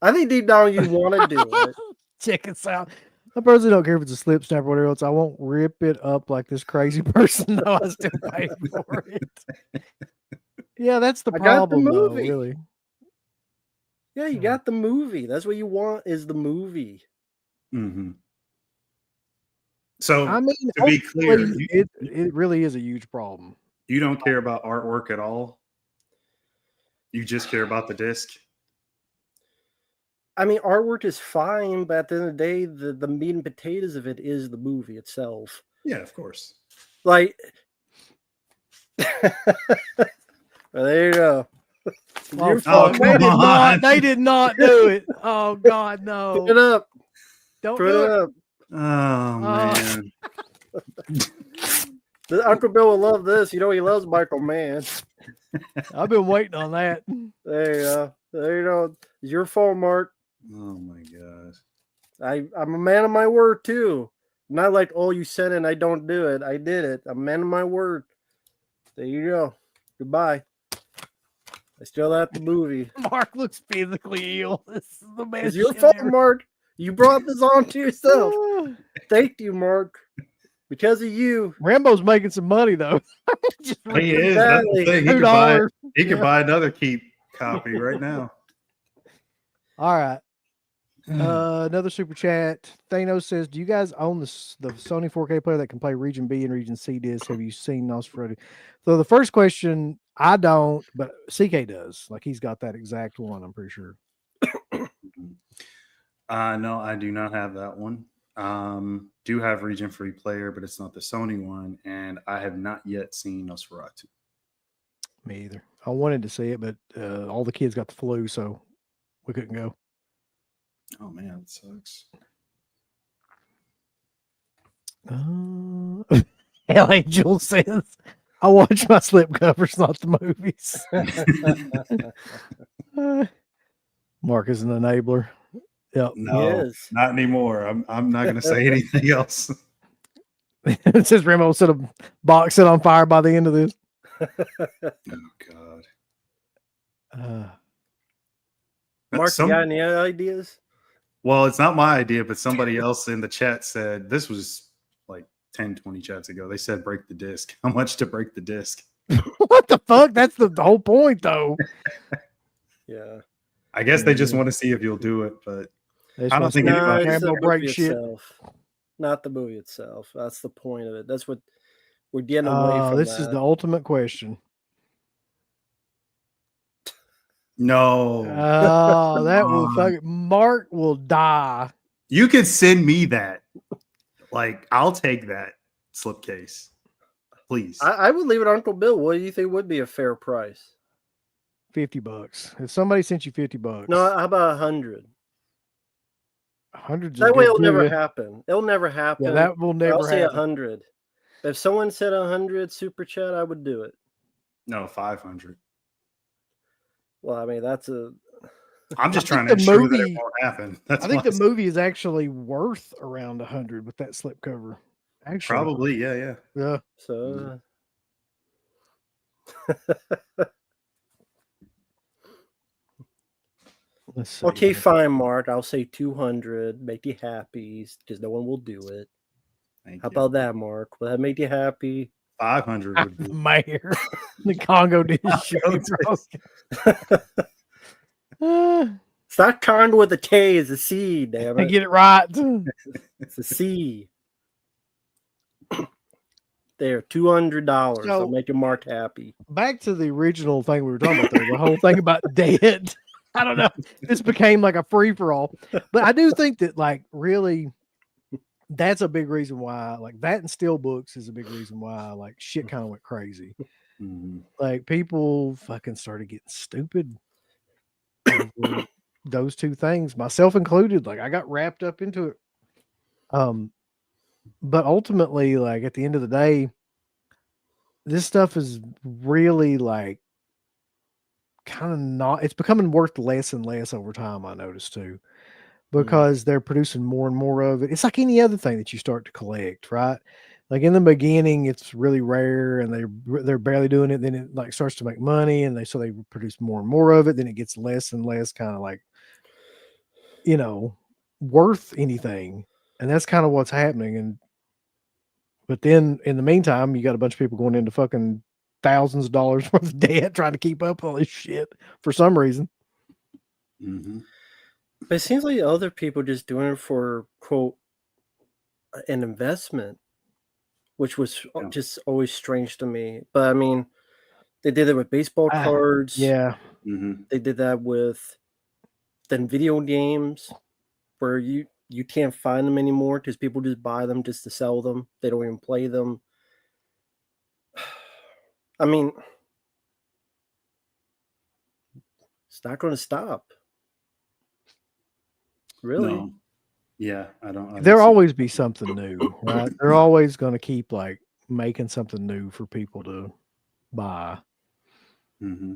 I think deep down you want to do it. Check us out. I personally don't care if it's a slip snap or whatever else. I won't rip it up like this crazy person, though. I still pay for it. Yeah, that's the I got the problem, though, movie. really. Yeah, you got the movie. That's what you want is the movie. Mm-hmm. So I mean, to be clear, hopefully it really is a huge problem. you don't care about artwork at all. You just care about the disc. I mean, artwork is fine, but at the end of the day, the meat and potatoes of it is the movie itself. Yeah, of course. Like, well, there you go. Oh, Your fuck. fault, They Mark. did come not. on. They did not do it. Oh God, Put it no! up. Don't Put do it it. up. Oh man. Uncle Bill will love this. You know he loves Michael Mann. I've been waiting on that. There you go. There you go. It's your fault, Mark. Oh my gosh. I'm a man of my word too. Not like, oh, you said it and I don't do it. I did it. I'm a man of my word. There you go. Goodbye. I still at the movie. Mark looks physically ill. This is the best. It's your shit fault, ever. Mark. You brought this on to yourself. Thank you, Mark. Because of you. Rambo's making some money though. Just He is. That's the thing. He $2. could buy another keep copy right now. All right. Another super chat. Thanos says, "Do you guys own the Sony 4K player that can play Region B and Region C discs? Have you seen Nosferatu?" So the first question, I don't, but CK does. Like he's got that exact one. I'm pretty sure. No, I do not have that one. Do have Region Free player, but it's not the Sony one, and I have not yet seen Nosferatu. Me either. I wanted to see it, but all the kids got the flu, so we couldn't go. Oh man, that sucks. Hell Angel says, "I watch my slip covers, not the movies." Mark is an enabler. Yep. No, Yes. not anymore. I'm not going to say anything else. It says Remo set a box set on fire by the end of this. Oh God. Mark, you got any other ideas? Well, it's not my idea, but somebody else in the chat said this was like 10, 20 chats ago. They said break the disc. How much to break the disc? What the fuck? That's the whole point, though. Yeah. I guess they just want to see if you'll do it, but I don't think anybody. Rambo It's the break movie shit. itself, not the movie itself. That's the point of it. That's what we're getting away from. This is the ultimate question. No. Oh, that will fuck. Mark will die. You could send me that. Like, I'll take that slipcase. Please. I would leave it on Uncle Bill. What do you think would be a fair price? $50. If somebody sent you $50. No, how about 100? 100. That way it'll never happen. It'll never happen. Yeah, that will never I'll say happen. 100. If someone said 100 super chat, I would do it. No, 500. Well, I mean, that's a. I'm just trying to ensure that it won't happen. That's I think the movie is actually worth around 100 with that slipcover. Actually, probably, yeah. So. Let's see. Okay, fine, Mark. I'll say 200. Make you happy because no one will do it. How about that, Mark? Will that make you happy? 500 would be. Mayor. The Congo dish. It's not Congo with a K, it's a C, damn it. Get it right. It's a C. There, $200. So- I'll make your Mark happy. Back to the original thing we were talking about, though, the whole thing about debt. I don't know. This became like a free for all. But I do think that, like, really, that's a big reason why, like, that and steel books is a big reason why, like, shit kind of went crazy. Mm-hmm. Like, people fucking started getting stupid over those two things, myself included. Like, I got wrapped up into it. But ultimately, like, at the end of the day, this stuff is really, like, kind of not, it's becoming worth less and less over time, I noticed too, because they're producing more and more of it. It's like any other thing that you start to collect, right? Like in the beginning, it's really rare and they're barely doing it. Then it like starts to make money and so they produce more and more of it. Then it gets less and less kind of like, you know, worth anything. And that's kind of what's happening. But then in the meantime, you got a bunch of people going into fucking thousands of dollars worth of debt trying to keep up with all this shit for some reason. Mm-hmm. But it seems like other people just doing it for, quote, an investment, which was just always strange to me. But I mean, they did it with baseball cards. Yeah. Mm-hmm. They did that with then video games where you can't find them anymore because people just buy them just to sell them. They don't even play them. I mean, it's not going to stop. Really? No. Yeah, I don't. There'll always be something new, right? They're always going to keep like making something new for people to buy. Mm-hmm.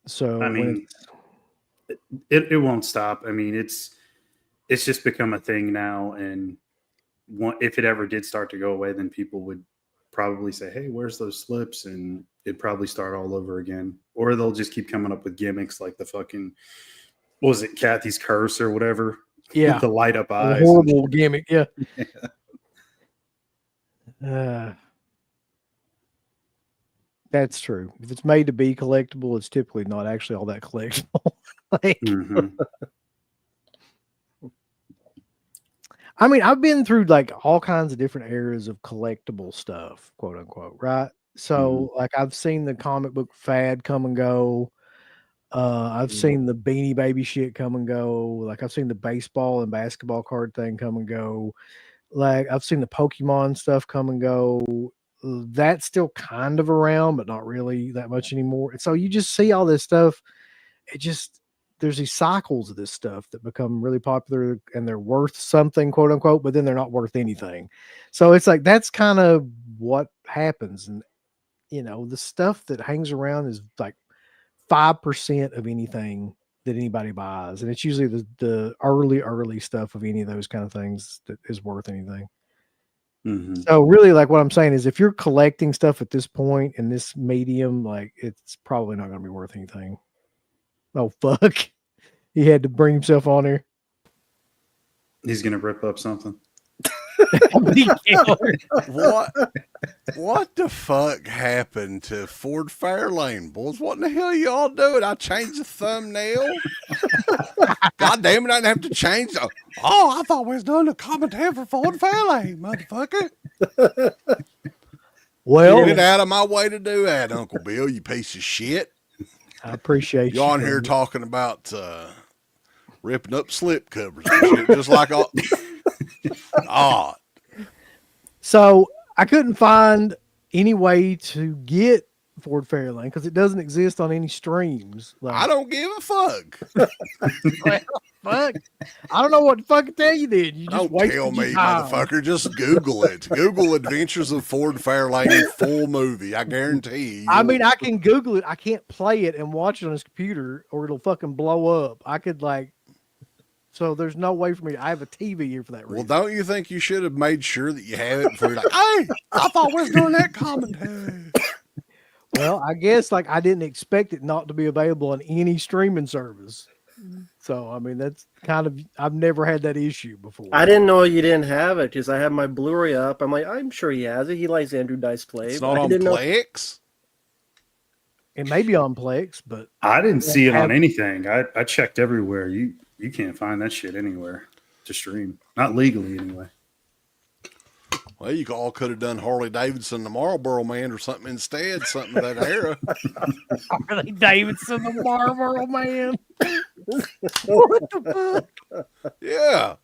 So I mean, it won't stop. I mean, it's just become a thing now. And if it ever did start to go away, then people would probably say, "Hey, where's those slips?" And it'd probably start all over again. Or they'll just keep coming up with gimmicks like the fucking, what was it, Kathy's curse or whatever? Yeah, The light up a eyes. horrible gimmick. Yeah. That's true. If it's made to be collectible, it's typically not actually all that collectible. Like, Mhm. I mean, I've been through like all kinds of different eras of collectible stuff, quote unquote, right? So, like, I've seen the comic book fad come and go. I've seen the Beanie Baby shit come and go. Like, I've seen the baseball and basketball card thing come and go. Like, I've seen the Pokemon stuff come and go. That's still kind of around, but not really that much anymore. And so you just see all this stuff. There's these cycles of this stuff that become really popular and they're worth something, quote unquote, but then they're not worth anything. So it's like that's kind of what happens. And the stuff that hangs around is like 5% of anything that anybody buys. And it's usually the early stuff of any of those kind of things that is worth anything. Mhm. So really, like what I'm saying is if you're collecting stuff at this point in this medium, like it's probably not going to be worth anything. Oh, fuck. He had to bring himself on here. He's gonna rip up something. What the fuck happened to Ford Fairlane, boys? What in the hell y'all doing? I changed the thumbnail. God damn it, I didn't have to change. I thought we was doing a commentary for Ford Fairlane, motherfucker. Well, Get out of my way to do that, Uncle Bill, you piece of shit. I appreciate you on here talking about ripping up slip covers and shit, just like So I couldn't find any way to get Ford Fairlane because it doesn't exist on any streams. Like, I don't give a fuck. well, fuck. I don't know what to fucking tell you then. You just Don't tell me, motherfucker. Just Google it. Google Adventures of Ford Fairlane full movie. I guarantee you. I mean, I can Google it. I can't play it and watch it on his computer or it'll fucking blow up. I could so there's no way for me. I have a TV here for that reason. Well, don't you think you should have made sure that you have it before you're like, hey, I thought we was doing that commentary. Well, I guess I didn't expect it not to be available on any streaming service. So, I mean, that's I've never had that issue before. I didn't know you didn't have it because I have my Blu-ray up. I'm like, I'm sure he has it. He likes Andrew Dice Clay. It's not on Plex? It may be on Plex, but I didn't see it on anything. I checked everywhere. You can't find that shit anywhere to stream. Not legally, anyway. Well, you all could have done Harley Davidson, the Marlboro Man, or something instead, something of that era. Harley Davidson, the Marlboro Man. What the fuck? Yeah.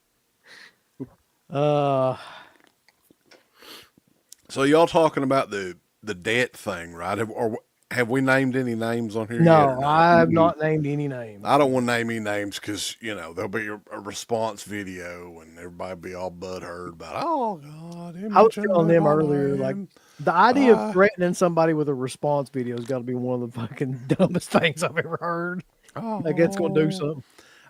So y'all talking about the debt thing, right? Have we named any names on here yet? No, I have not named any names. I don't want to name any names because, there'll be a response video and everybody be all butthurt about, oh, God. I was telling them earlier, the idea of threatening somebody with a response video has got to be one of the fucking dumbest things I've ever heard. Like, it's going to do something.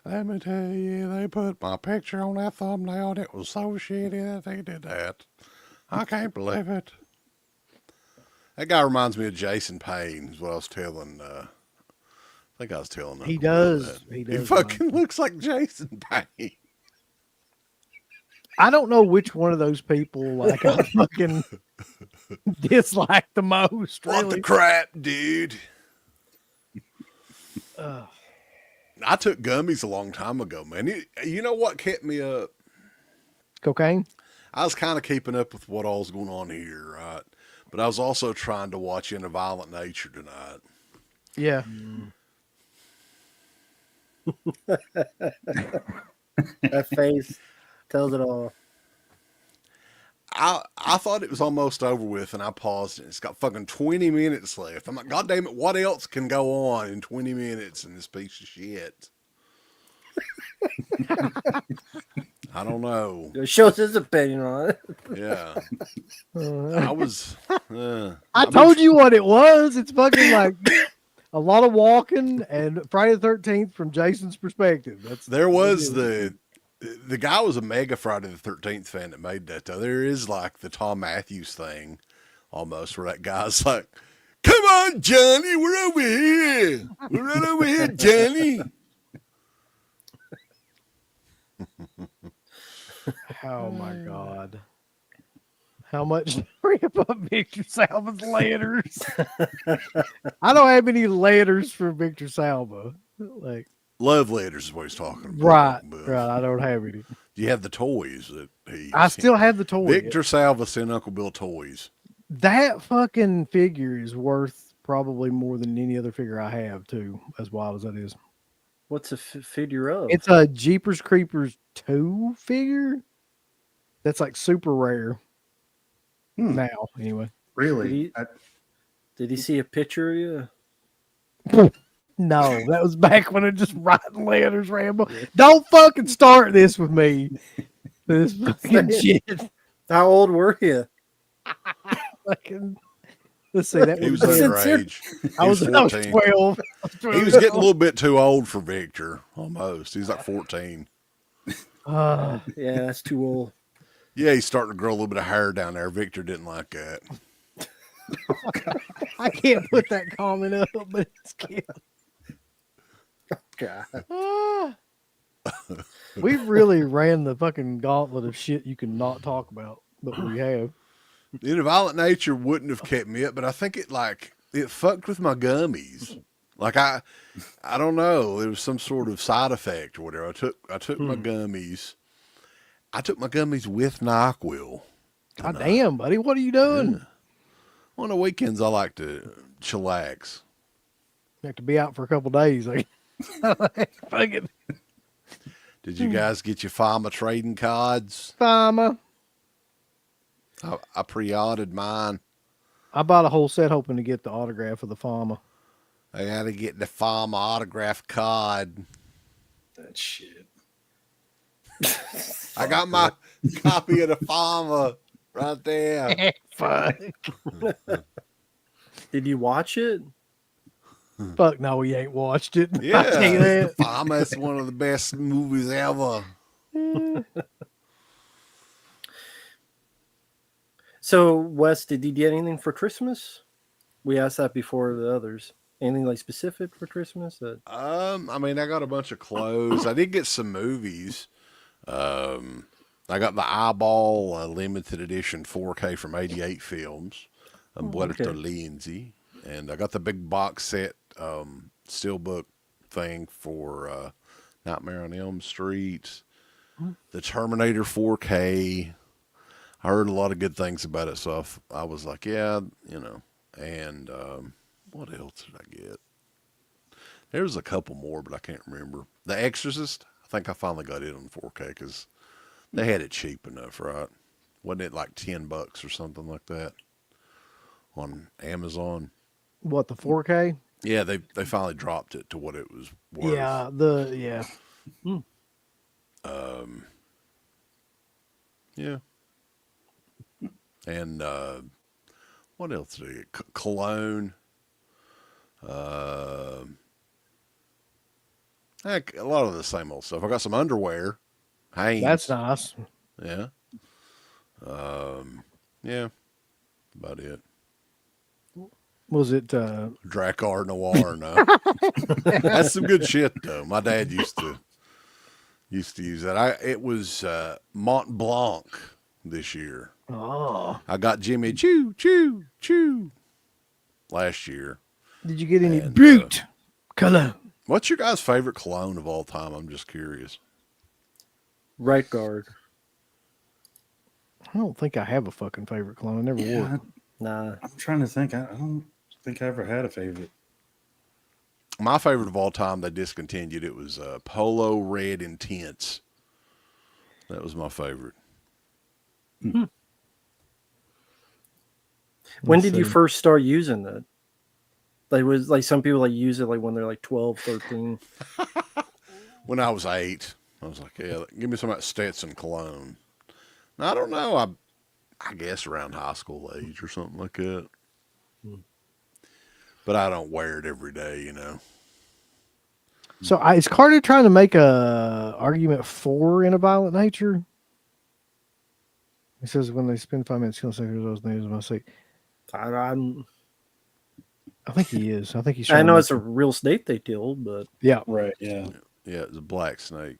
Let me tell you, they put my picture on that thumbnail and it was so shitty that they did that. I can't believe it. That guy reminds me of Jason Payne, is what I was telling. I think I was telling him. He does. He fucking looks like Jason Payne. I don't know which one of those people I fucking dislike the most. Really. What the crap, dude? I took gummies a long time ago, man. You know what kept me up? Cocaine? I was kind of keeping up with what all's going on here, right? But I was also trying to watch In a Violent Nature tonight. Yeah. That face tells it all. I thought it was almost over with, and I paused it. It's got fucking 20 minutes left. I'm like, God damn it, what else can go on in 20 minutes in this piece of shit? I don't know. It shows his opinion on it. Yeah. I told you what it was. It's fucking like a lot of walking and Friday the 13th from Jason's perspective. There was the The guy was a mega Friday the 13th fan that made that, though. There is like the Tom Matthews thing almost, where that guy's like, "Come on, Johnny, we're over here. We're right over here, Johnny." Oh my god. How much rip up Victor Salva's letters? I don't have any letters from Victor Salva. Like Love letters is what he's talking about. right, But right. I don't have any. you have the toys that he. I still have the toy. Victor Salva sent Uncle Bill toys. That fucking figure is worth probably more than any other figure I have, too, as wild as that is. What's a figure of? It's a Jeepers Creepers 2 figure that's like super rare now, anyway. Really? Did he see a picture of you? No, that was back when it just writing letters, Rambo. Don't fucking start this with me. This fucking shit. How old were you? Fucking, let's see. That He was was underage. I was 14. 12. He was getting a little bit too old for Victor, almost. He's like 14. Yeah, that's too old. Yeah, he's starting to grow a little bit of hair down there. Victor didn't like that. I can't put that comment up, but it's cute. God. We've really ran the fucking gauntlet of shit you can not talk about, but we have. The violent nature wouldn't have kept me up, but I think it fucked with my gummies. Like I don't know. It was some sort of side effect or whatever. I took my gummies. I took my gummies with NyQuil. God damn, buddy, what are you doing? Yeah. On the weekends, I like to chillax. You have to be out for a couple days. Like, fucking Did you guys get your Fama trading cards? Fama. I pre-ordered mine. I bought a whole set hoping to get the autograph of the Fama. I got to get the Fama autograph card. That shit. I got my copy of the Fama right there. Fuck. Did you watch it? Fuck no, we ain't watched it. Yeah, I tell you that. Fama is one of the best movies ever. So, Wes, did you get anything for Christmas? We asked that before the others. Anything like specific for Christmas? I mean, I got a bunch of clothes. I did get some movies. I got the Eyeball limited edition 4K from 88 Films, Umberto Lindsay, and I got the big box set steelbook thing for Nightmare on Elm Street, the Terminator 4K. I heard a lot of good things about it, so I was like, yeah, you know. And what else did I get? There was a couple more, but I can't remember. The Exorcist, I think I finally got it on 4K because they had it cheap enough, right? Wasn't it like $10 or something like that on Amazon? What, the 4K? Yeah, they finally dropped it to what it was worth. Yeah, Yeah. And what else did I get? Cologne. Heck, a lot of the same old stuff. I got some underwear. Hanes. that's nice. Yeah. Yeah. About it. Was it Dracar Noir, no. That's some good shit though. My dad used to use that. It was Mont Blanc this year. oh, I got Jimmy Choo Choo Choo last year. did you get any And, Brute cologne? What's your guys' favorite cologne of all time? I'm just curious. Right guard. I don't think I have a fucking favorite cologne. I never wore it. Nah. I'm trying to think. I don't think I ever had a favorite. My favorite of all time, they discontinued. It was Polo Red Intense. That was my favorite. When did you first start using that? Like, was like some people like use it like when they're like 12, 13. When I was 8, I was like, yeah, give me some of that Stetson cologne. Now, I don't know. I guess around high school age or something like that. But I don't wear it every day, you know. So is Carter trying to make a argument for in a violent nature? He says when they spend 5 minutes killing second those names, I say, I'm, I think he is. I think he's. I Trying know to it's a real snake they killed, but yeah. Right. Yeah. Yeah, it's a black snake.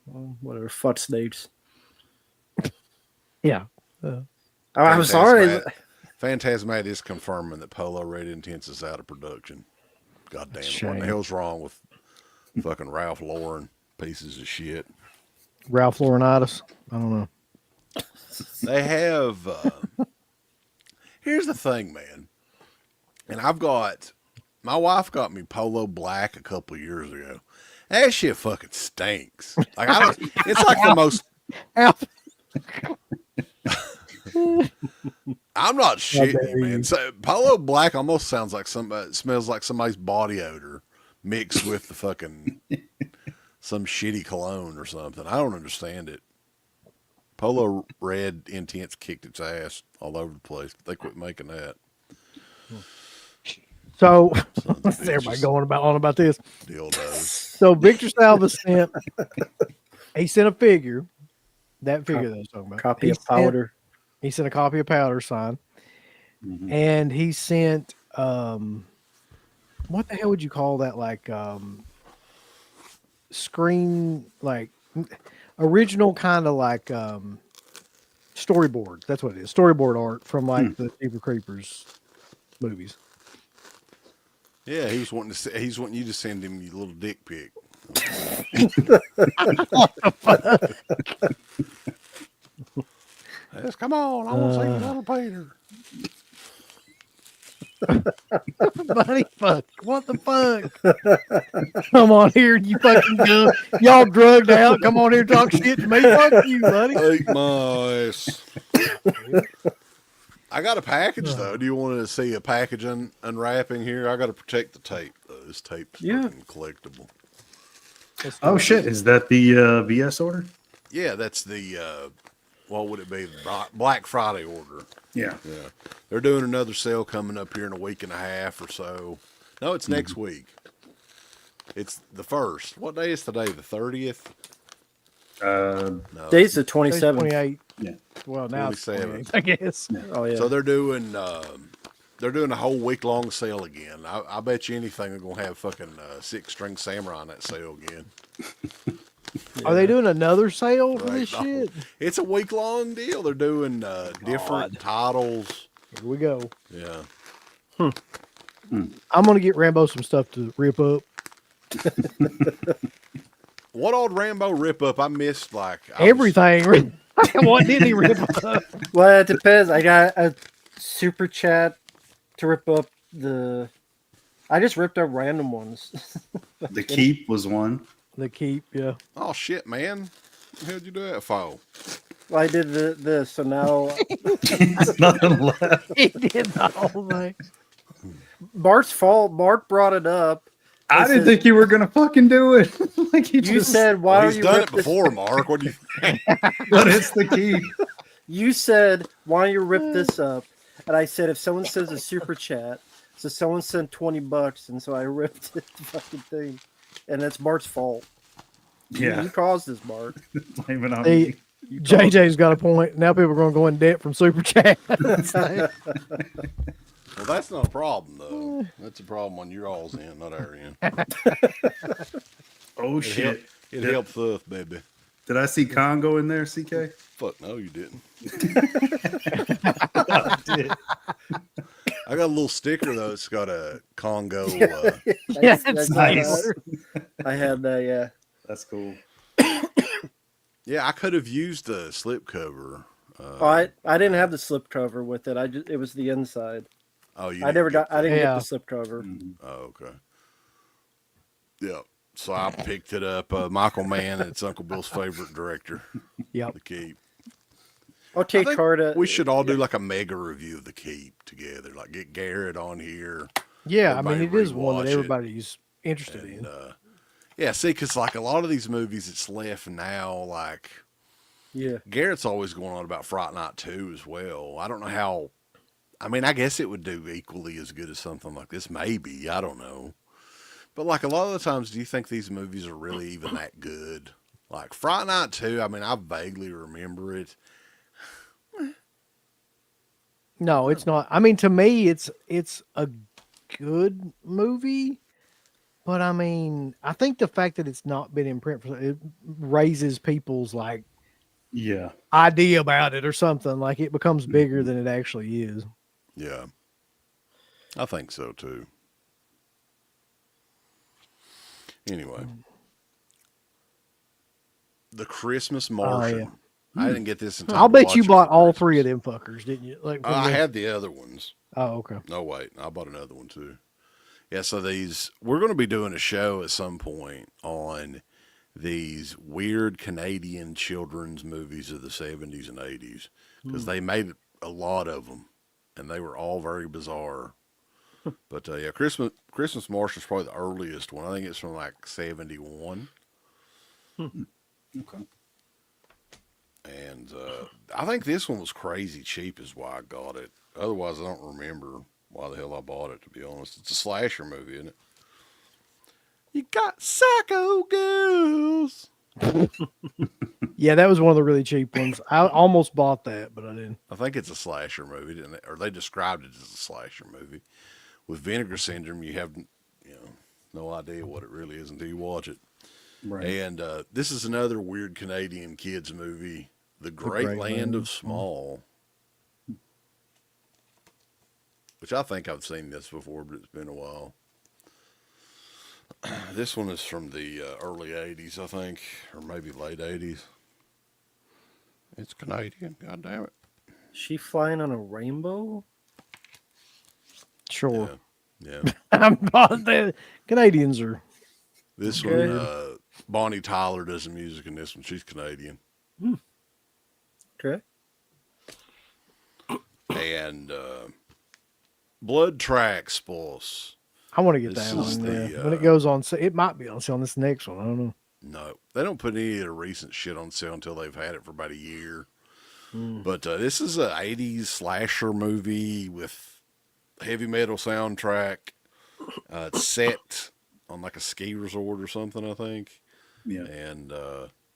well, whatever. Fuck snakes. Yeah. I'm sorry. Phantasmat is confirming that Polo Red Intense is out of production. God damn it. What Shame. the hell's wrong with fucking Ralph Lauren? Pieces of shit. Ralph Laurinaitis. I don't know. They have. Here's the thing, man. And my wife got me Polo Black a couple of years ago. That shit fucking stinks. Like it's like the most. Alf. I'm not shitting dare you, man. you. So, Polo Black almost sounds like smells like somebody's body odor mixed with the fucking some shitty cologne or something. I don't understand it. Polo Red Intense kicked its ass all over the place. They quit making that. So Sons of everybody bitches. going on about this. Dildos. So Victor Salva sent. He sent a figure. That figure that I was talking about. Copy He of sent- powder. He sent a copy of Powder Sign, Mhm. and he sent what the hell would you call that? Like screen, like original kind of like storyboard. That's what it is. Storyboard art from like the Jeepers Creepers movies. Yeah, he's wanting you to send him your little dick pic. Yes, come on, I want to see your little Peter. Buddy, fuck. What the fuck? Come on here, you fucking go. Y'all drugged out. Come on here, talk shit to me. Fuck you, buddy. Take my ass. I got a package though. Do you want to see a package unwrapping here? I got to protect the tape though. This tape's fucking collectible. Oh shit! Is that the VS order? Yeah, that's the what would it be? Black Friday order. Yeah. Yeah, they're doing another sale coming up here in a week and a half or so. No, it's next week. It's the 1st. What day is today? The 30th? Uh, No. Day's the It's 27th. 28. Yeah. Well, now it's 27. 28, I guess. Oh yeah. So they're doing a whole week long sale again. I bet you anything they're gonna have fucking 6-string samurai on that sale again. Are they doing another sale for Right. this shit? It's a week long deal. They're doing different titles. Here we go. Yeah. I'm gonna get Rambo some stuff to rip up. What old Rambo rip up? I missed like I was- Everything. What did he rip up? Well, it depends. I got a super chat to rip up the. I just ripped up random ones. the keep was one. The keep, yeah. Oh shit, man! How'd you do that for? Well, I did this, so now There's nothing left. He did the whole thing. Bart's fault. Bart brought it up. I didn't think you were gonna fucking do it. Like he You just said, "Why Well, don't he's you done rip it this?" before, Mark. What do you think? but it's the keep. You said, "Why don't you rip this up?" And I said, "If someone sends a super chat, so someone sent $20, and so I ripped the fucking thing, and that's Bart's fault. Yeah. You caused this, Bart. Blame it on Hey, me. You caused- JJ's got a point. Now people are going to go in debt from Super Chat. Well, that's not a problem though. That's a problem on your all's end, not our end. Oh shit! It helps us, baby. Did I see Congo in there, CK? Fuck no, you didn't. I did. I got a little sticker though. It's got a Congo. Yes, That's nice. I had that, yeah. That's cool. Yeah, I could have used the slip cover. Oh, I didn't have the slip cover with it. It was the inside. Oh, you I never didn't got. I didn't Yeah. get the slip cover. Mhm. Oh, okay. Yeah. So I picked it up. Michael Mann, it's Uncle Bill's favorite director. Yep. The Keep. I'll I take think Carta. we should all do like a mega review of The Keep together. Like get Garrett on here. Yeah, I mean, it Everybody is one rewatch that it. everybody's interested And, in. yeah, see, because like a lot of these movies it's left now, like Yeah. Garrett's always going on about Fright Night 2 as well. I don't know how. I mean, I guess it would do equally as good as something like this. Maybe. I don't know. But like a lot of the times, do you think these movies are really even that good? Like Fright Night 2, I mean, I vaguely remember it. No, it's not. I mean, to me, it's a good movie, but I mean, I think the fact that it's not been in print for it raises people's like Yeah. idea about it or something. Like it becomes bigger than it actually is. Yeah. I think so too. Anyway. The Christmas Martian. I didn't get this in time. I'll to bet watch you it bought for all Christmas. 3 of them fuckers, didn't you? Like from I the- had the other ones. Oh, okay. No, wait. I bought another one too. Yeah, so we're going to be doing a show at some point on these weird Canadian children's movies of the 70s and 80s because they made a lot of them and they were all very bizarre. But yeah, Christmas Martial is probably the earliest one. I think it's from like 71. Okay. And I think this one was crazy cheap is why I got it. Otherwise, I don't remember why the hell I bought it, to be honest. It's a slasher movie, isn't it? You got psycho girls. Yeah, that was one of the really cheap ones. I almost bought that, but I didn't. I think it's a slasher movie, didn't they? Or they described it as a slasher movie. With Vinegar Syndrome, you have no idea what it really is until you watch it. Right. And this is another weird Canadian kids movie, The Great Land of Small. Which I think I've seen this before, but it's been a while. This one is from the early 80s, I think, or maybe late 80s. It's Canadian, god damn it. She flying on a rainbow? Sure. Yeah. I'm not the Canadians are. This Okay. one, Bonnie Tyler does the music in this one. She's Canadian. Okay. And Blood Tracks, boss. I want to get This that is one. the, Yeah. When it goes on, it might be on sale on this next one. I don't know. No, they don't put any of the recent shit on sale until they've had it for about a year. But this is a 80s slasher movie with heavy metal soundtrack. It's set on like a ski resort or something, I think. Yeah. And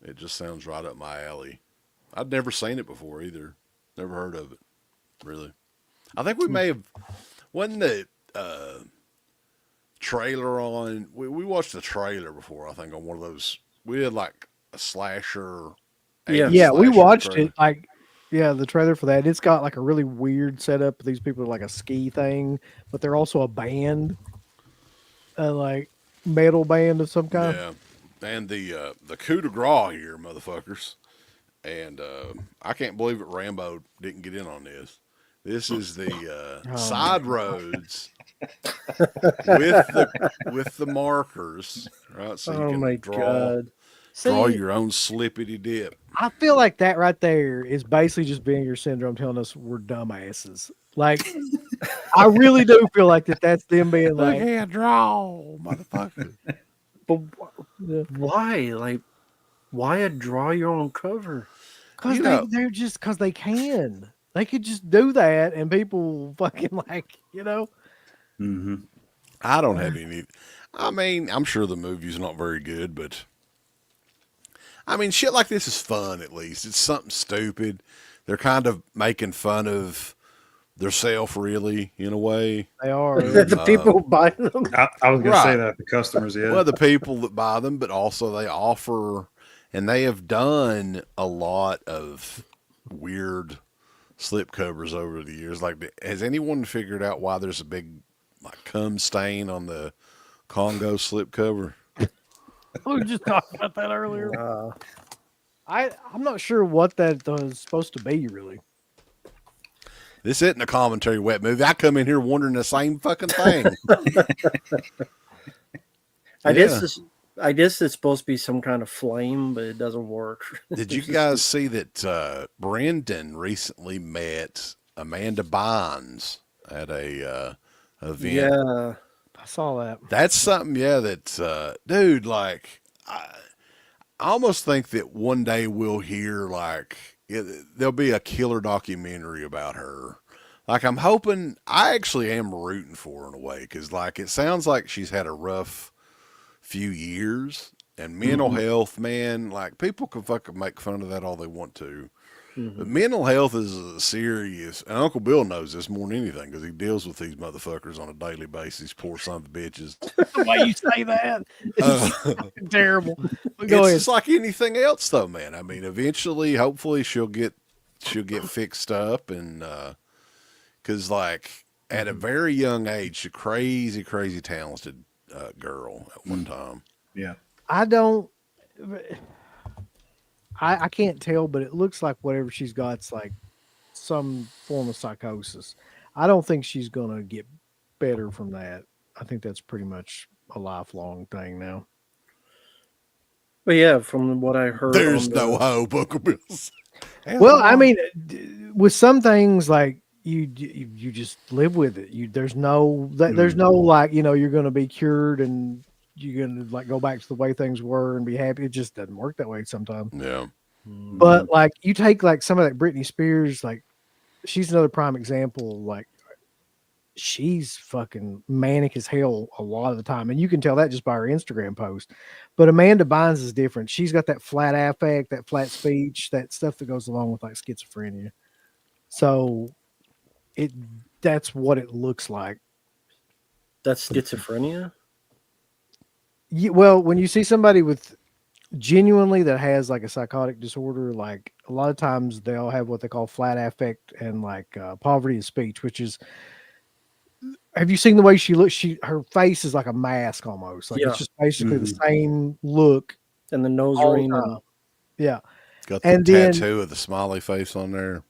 it just sounds right up my alley. I'd never seen it before either. Never heard of it, really. I think we may have, wasn't the trailer on, we watched the trailer before, I think, on one of those. We did like a slasher. Yeah. 80s Yeah, we slasher watched trailer. it. Like, yeah, the trailer for that. It's got like a really weird setup. These people are like a ski thing, but they're also a band, like metal band of some kind. Yeah, and the coup de grace here, motherfuckers, and I can't believe it. Rambo didn't get in on this. This is the side roads with the markers, right? So you Oh can my draw god. draw See, your own slippity dip. I feel like that right there is basically just Vinegar Syndrome telling us we're dumbasses. Like, I really do feel like that's them being Look like, here, draw, motherfucker. But why? Like, why draw your own cover? because You know- they're just because they can. They could just do that, and people fucking like, Mm-hmm. I don't have any. I mean, I'm sure the movie's not very good, but I mean, shit like this is fun. At least it's something stupid. They're kind of making fun of themselves, really, in a way. they are. The people buying them. I was gonna say Right. that the customers, yeah. Well, the people that buy them, but also they offer, and they have done a lot of weird slip covers over the years. Like, has anyone figured out why there's a big like cum stain on the Congo slip cover? We were just talking about that earlier. I'm not sure what that was supposed to be, really. This isn't a commentary wet movie. I come in here wondering the same fucking thing. I guess it's supposed to be some kind of flame, but it doesn't work. Did you guys see that Brendan recently met Amanda Bynes at a event? Yeah. I saw that. That's something, yeah, that, dude, like, I almost think that one day we'll hear, like, there'll be a killer documentary about her. Like, I actually am rooting for her in a way, because, like, it sounds like she's had a rough few years. And mental health, man, like people can fucking make fun of that all they want to. But mental health is a serious, and Uncle Bill knows this more than anything because he deals with these motherfuckers on a daily basis. Poor son of the bitches. The way you say that, it's fucking terrible. But go It's ahead. just like anything else, though, man. I mean, eventually, hopefully, she'll get fixed up, and because like at a very young age, she's a crazy, crazy talented girl at one time. Yeah. I don't. I can't tell, but it looks like whatever she's got's like some form of psychosis. I don't think she's gonna get better from that. I think that's pretty much a lifelong thing now. But yeah, from what I heard, There's on the, no hope, Uncle Bill. Well, I mean, with some things like you just live with it. There's no like you're going to be cured and you're going to like go back to the way things were and be happy. It just doesn't work that way sometimes. Yeah. But like you take like some of that Britney Spears, like she's another prime example. Like she's fucking manic as hell a lot of the time, and you can tell that just by her Instagram post. But Amanda Bynes is different. She's got that flat affect, that flat speech, that stuff that goes along with like schizophrenia. So that's what it looks like. that's schizophrenia. Well, when you see somebody with genuinely that has like a psychotic disorder, like a lot of times they'll have what they call flat affect and like poverty of speech, which is, have you seen the way she looks? Her face is like a mask almost. Like it's just basically the same look. And the nose all the ring. time. Yeah. Got the And then- tattoo of the smiley face on there.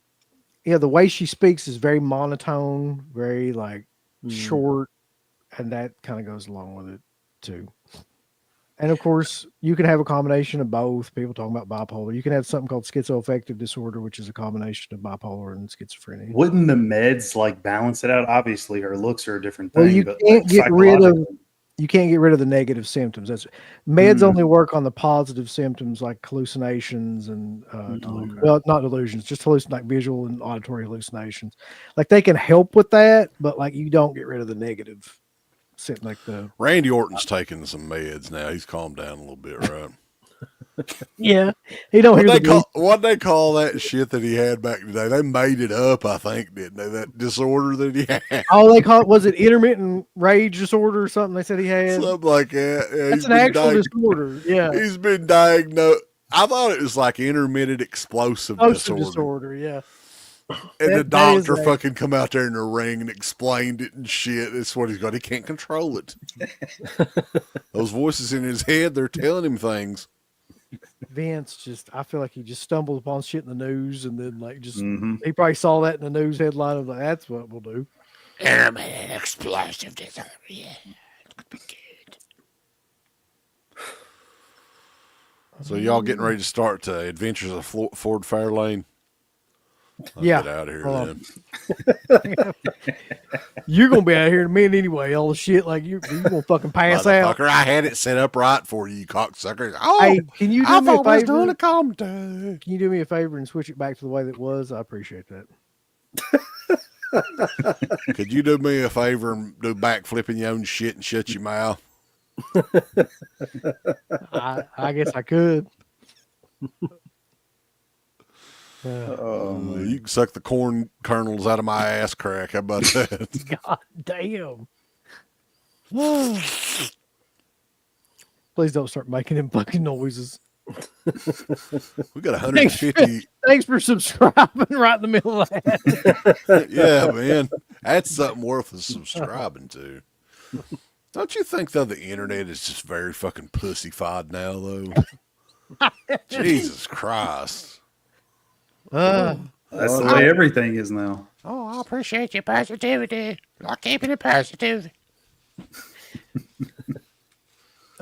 Yeah. The way she speaks is very monotone, very like short. And that kind of goes along with it too. And of course, you can have a combination of both. People talking about bipolar. You can have something called schizoaffective disorder, which is a combination of bipolar and schizophrenia. Wouldn't the meds like balance it out? Obviously, her looks are a different thing. Well, you but can't like, get rid of psychologically- you can't get rid of the negative symptoms. That's meds only work on the positive symptoms like hallucinations and well, not delusions, just like visual and auditory hallucinations. Like they can help with that, but like you don't get rid of the negative. Like the Randy Orton's taking some meds now. He's calmed down a little bit, right? yeah, he don't hear the What they call that shit that he had back today? They made it up, I think, didn't they? That disorder that he had, oh, they call it, was it intermittent rage disorder or something? They said he had something like that. Yeah, that's an actual disorder. Yeah, he's been diagnosed. I thought it was like intermittent explosive disorder. Yeah. And the that is doctor a- fucking come out there in the ring and explained it and shit. That's what he's got. He can't control it. Those voices in his head, they're telling him things. Vince I feel like he just stumbled upon shit in the news and then like just he probably saw that in the news headline of like that's what we'll do. Intermittent explosive disorder. Yeah, it could be good. So y'all getting ready to start Adventures of Ford Fairlane? I'll Yeah. get out of here Hold then. You're gonna be out here in a minute anyway. All the shit like you gonna fucking pass out. Motherfucker, I had it set up right for you, cocksucker. Oh, Hey, can you do I me a thought we was favor? doing a commentary. Can you do me a favor and switch it back to the way that it was? I appreciate that. Could you do me a favor and do backflip in your own shit and shut your mouth? I guess I could. You can suck the corn kernels out of my ass crack. How about that? God damn. Please don't start making them fucking noises. We got 150. Thanks for subscribing right in the middle of that. Yeah, man. That's something worth subscribing to. Don't you think, though, the internet is just very fucking pussyfied now, though? Jesus Christ. That's the way everything is now. Oh, I appreciate your positivity. I'm keeping it positive.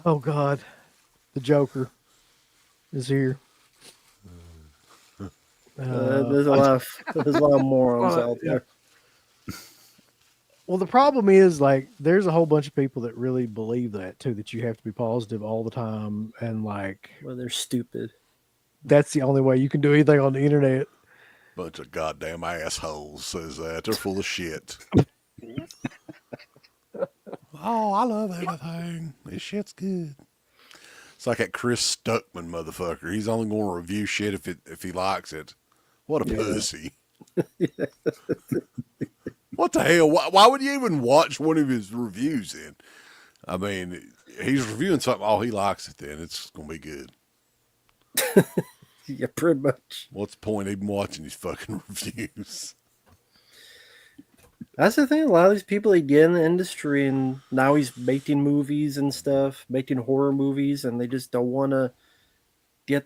Oh God, the Joker is here. There's a lot of morons out there. Well, the problem is like there's a whole bunch of people that really believe that too, that you have to be positive all the time, and like Well, they're stupid. that's the only way you can do anything on the internet. Bunch of goddamn assholes says that. They're full of shit. Oh, I love everything. This shit's good. It's like that Chris Stuckman motherfucker. He's only going to review shit if he likes it. What a pussy. What the hell? Why would you even watch one of his reviews then? I mean, he's reviewing something. Oh, he likes it then. It's going to be good. Yeah, pretty much. What's the point of even watching these fucking reviews? That's the thing. A lot of these people, they get in the industry, and now he's making movies and stuff, making horror movies, and they just don't want to get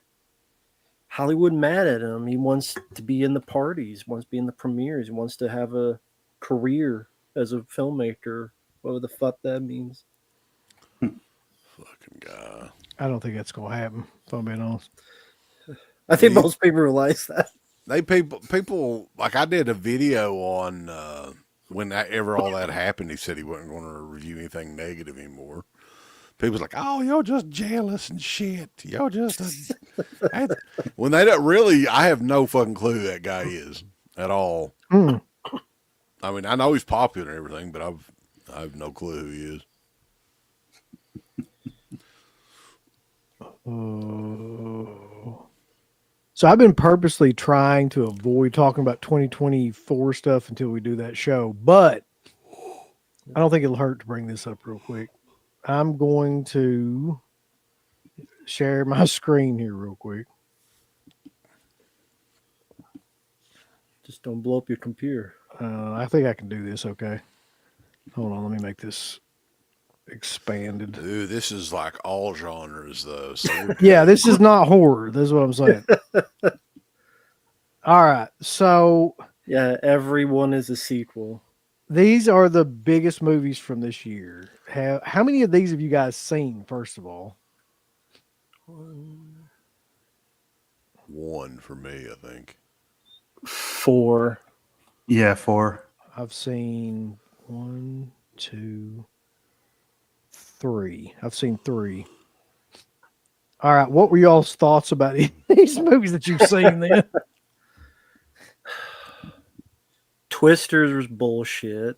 Hollywood mad at him. He wants to be in the parties, wants to be in the premieres, he wants to have a career as a filmmaker, whatever the fuck that means. Fucking guy. I don't think that's gonna happen, if I'm being honest. I think most people realize that. People like I did a video on whenever all that happened. He said he wasn't going to review anything negative anymore. People's like, "Oh, you're just jealous and shit. You're just a..." when they don't really, I have no fucking clue who that guy is at all. Mm. I mean, I know he's popular and everything, but I have no clue who he is. So I've been purposely trying to avoid talking about 2024 stuff until we do that show, but I don't think it'll hurt to bring this up real quick. I'm going to share my screen here real quick. Just don't blow up your computer. I think I can do this okay. Hold on, let me make this expanded. Dude, this is like all genres though. So Yeah, this is not horror. This is what I'm saying. All right, so Yeah, everyone is a sequel. these are the biggest movies from this year. How many of these have you guys seen, first of all? one for me, I think. 4. Yeah, 4. I've seen 1, 2, 3. I've seen 3. All right, what were y'all's thoughts about these movies that you've seen then? Twisters was bullshit.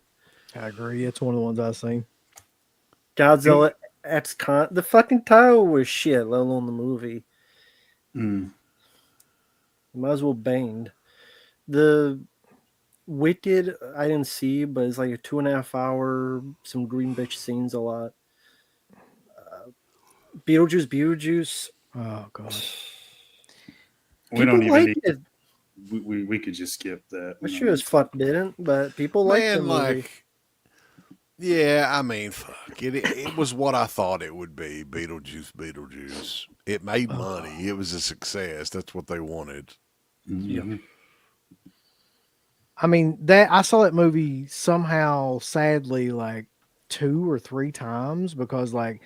I agree. It's one of the ones I've seen. Godzilla X Con. The fucking title was shit, let alone the movie. Mm. Might as well banged. The Wicked, I didn't see, but it's like a 2.5 hour, some green bitch scenes a lot. Beetlejuice. Oh god. We don't even like need, it. we could just skip that. I sure as fuck didn't, but people like the movie. Yeah, I mean, fuck it. It was what I thought it would be. Beetlejuice. It made money. It was a success. That's what they wanted. Mm-hmm. I mean, that I saw that movie somehow, sadly, like 2 or 3 times because like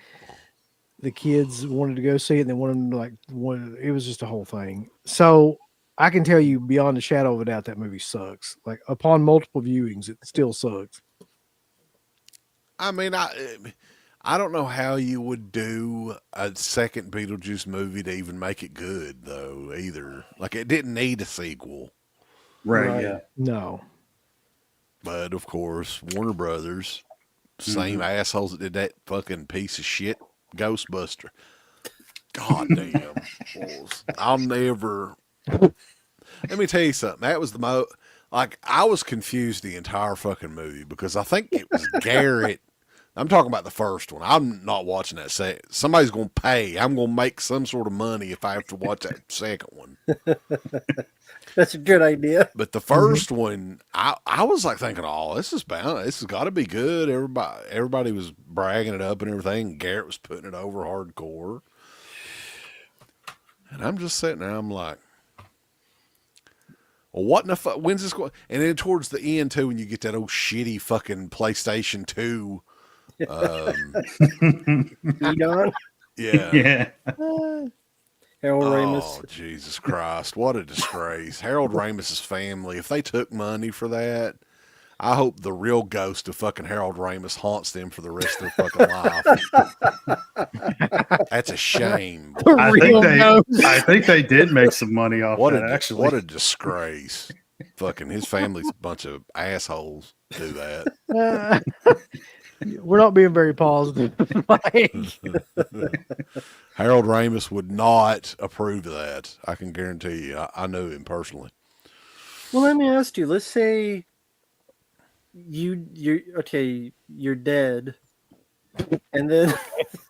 the kids wanted to go see it and they wanted to it was just a whole thing. So I can tell you beyond a shadow of a doubt that movie sucks. Like upon multiple viewings, it still sucks. I mean, I don't know how you would do a second Beetlejuice movie to even make it good, though, either. Like, it didn't need a sequel. Right, yeah. No. But, of course, Warner Brothers, same assholes that did that fucking piece of shit Ghostbuster. God damn. I'll never... Let me tell you something. That was the like, I was confused the entire fucking movie because I think it was Garrett. I'm talking about the first one. I'm not watching that second. Somebody's going to pay. I'm going to make some sort of money if I have to watch that second one. That's a good idea. But the first one, I was like thinking, oh, this has got to be good. Everybody was bragging it up and everything. Garrett was putting it over hardcore. And I'm just sitting there, I'm like, well, what in the fuck? When's this going? And then towards the end, too, when you get that old shitty fucking PlayStation 2. Egon? Yeah. Yeah. Harold Oh, Ramis. Jesus Christ. What a disgrace. Harold Ramis's family, if they took money for that, I hope the real ghost of fucking Harold Ramis haunts them for the rest of their fucking life. That's a shame. I think they did make some money off that, actually. What a disgrace. Fucking his family's a bunch of assholes do that. We're not being very positive. Like, Harold Ramis would not approve of that. I can guarantee you. I know him personally. Well, let me ask you. Let's say you're dead, and then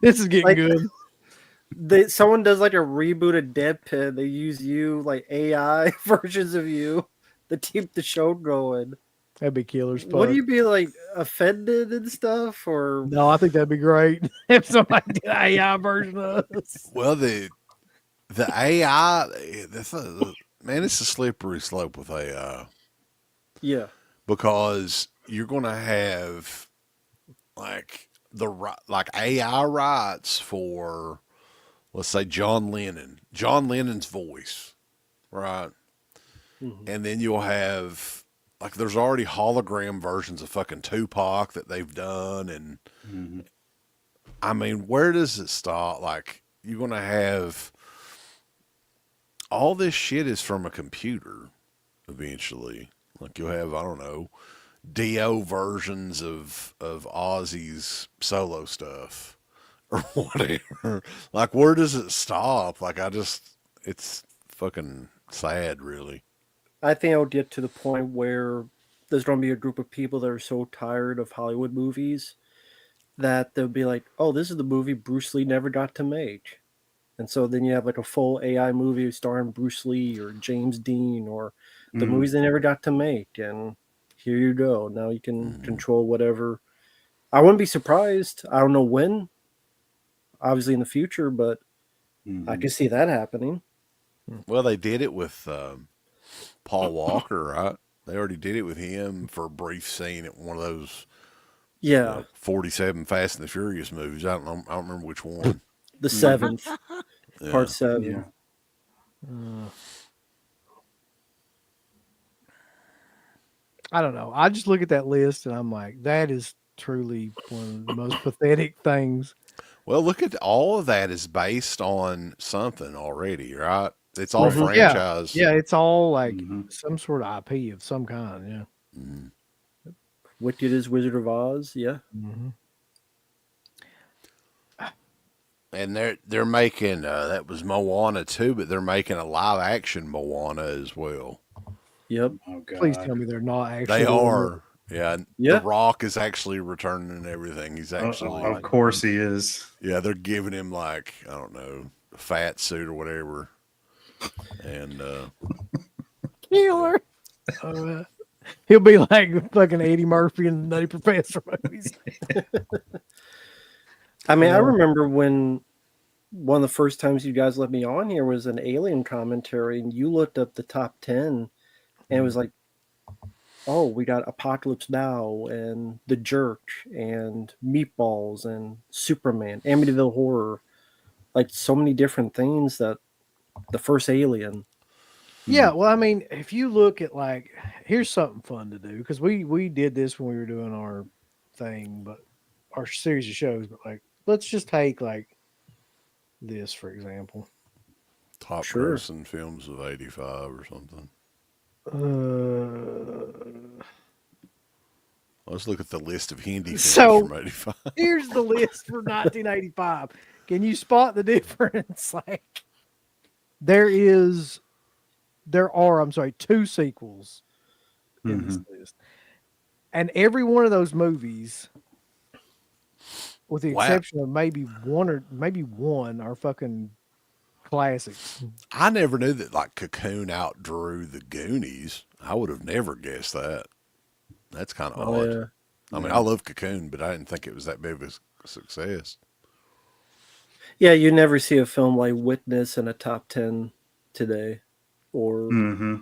this is getting Like- good. someone does like a reboot of Deadpan. They use you like AI versions of you to keep the show going. That'd be killers. Would you be like offended and stuff, or No, I think that'd be great if somebody did an AI version of us. Well, the AI, man, it's a slippery slope with AI yeah? because you're going to have like AI rights for, let's say, John Lennon's voice, right? Mhm. And then you'll have like there's already hologram versions of fucking Tupac that they've done, and Mhm. I mean, where does it stop? Like you're going to have all this shit is from a computer eventually. Like you'll have, I don't know, DO versions of Ozzy's solo stuff or whatever. Like where does it stop? Like it's fucking sad really. I think I'll get to the point where there's going to be a group of people that are so tired of Hollywood movies that they'll be like, "Oh, this is the movie Bruce Lee never got to make." And so then you have like a full AI movie starring Bruce Lee or James Dean or the Mm. movies they never got to make. And here you go. Now you can control whatever. I wouldn't be surprised. I don't know when, obviously in the future, but I Mhm. can see that happening. Well, they did it with Paul Walker, right? They already did it with him for a brief scene at one of those Yeah. 47 Fast and the Furious movies. I don't remember which one. The seventh, Yeah. part 7. Yeah. I don't know. I just look at that list and I'm like, that is truly one of the most pathetic things. Well, look at all of that is based on something already, right? It's all Mhm. franchise. Yeah, it's all like Mhm. some sort of IP of some kind. Yeah. Mhm. Wicked is Wizard of Oz. Yeah. Mm-hmm. And they're making that was Moana too, but they're making a live action Moana as well. Yep. Oh God. Please tell me they're not actually. They are. Yeah, Yeah. The Rock is actually returning and everything. He's actually Of course he is. yeah, they're giving him like, I don't know, a fat suit or whatever. And Killer. He'll be like fucking Eddie Murphy in the Nutty Professor movies. I mean, I Yeah. remember when one of the first times you guys let me on here was an Alien commentary, and you looked up the top 10, and it was like, oh, we got Apocalypse Now, and The Jerk, and Meatballs, and Superman, Amityville Horror. Like, so many different things that the first Alien. Yeah, well, I mean, if you look at like, here's something fun to do because we did this when we were doing our thing, but our series of shows. But like, let's just take like this for example. top Sure. grossing films of '85 or something. Let's look at the list of Hindi films So- from '85. Here's the list for 1985. Can you spot the difference? Like, there are, I'm sorry, 2 sequels in this list. And every one of those movies, with the Wow. exception of maybe one, are fucking classics. I never knew that like Cocoon outdrew the Goonies. I would have never guessed that. That's kind of odd. Yeah. I mean, I love Cocoon, but I didn't think it was that big of a success. Yeah, you never see a film like Witness in a top 10 today, or Mm-hmm.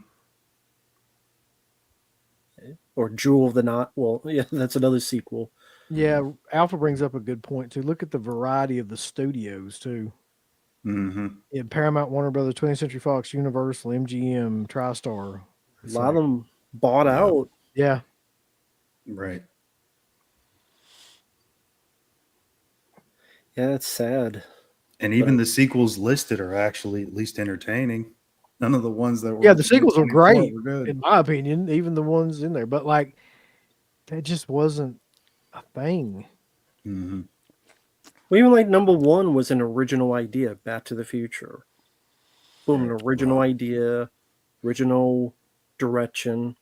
Jewel of the Night. Well, yeah, that's another sequel. Yeah, Alpha brings up a good point too. Look at the variety of the studios too. Mm-hmm. Yeah, Paramount, Warner Brothers, 20th Century Fox, Universal, MGM, TriStar. A lot of them bought out. Yeah. Right. Yeah, it's sad. And even the sequels listed are actually at least entertaining. None of the ones that were Yeah, the sequels were 24 great, were good. in my opinion, even the ones in there. But like, that just wasn't a thing. Mm-hmm. Well, even like number one was an original idea, Back to the Future. Boom, an original Right. idea, original direction.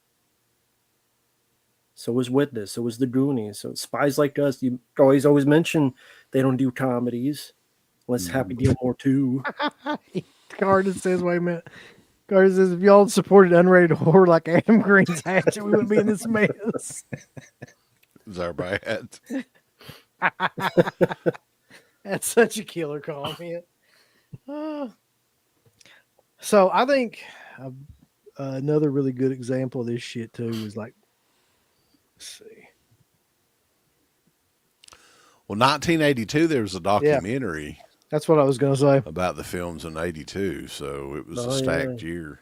So was Witness. So was The Goonies. So Spies Like Us. You always mention they don't do comedies unless Happy Gilmore 2. Carter says, wait a minute. Carter says, if y'all supported unrated horror like Adam Green's Hatchet, we wouldn't be in this mess. Is that bad? That's such a killer comment. Uh, so I think another really good example of this shit too is like, let's see. Well, 1982, there was a documentary That's what I was going to say. about the films in 82, so it was Oh, a stacked yeah. year.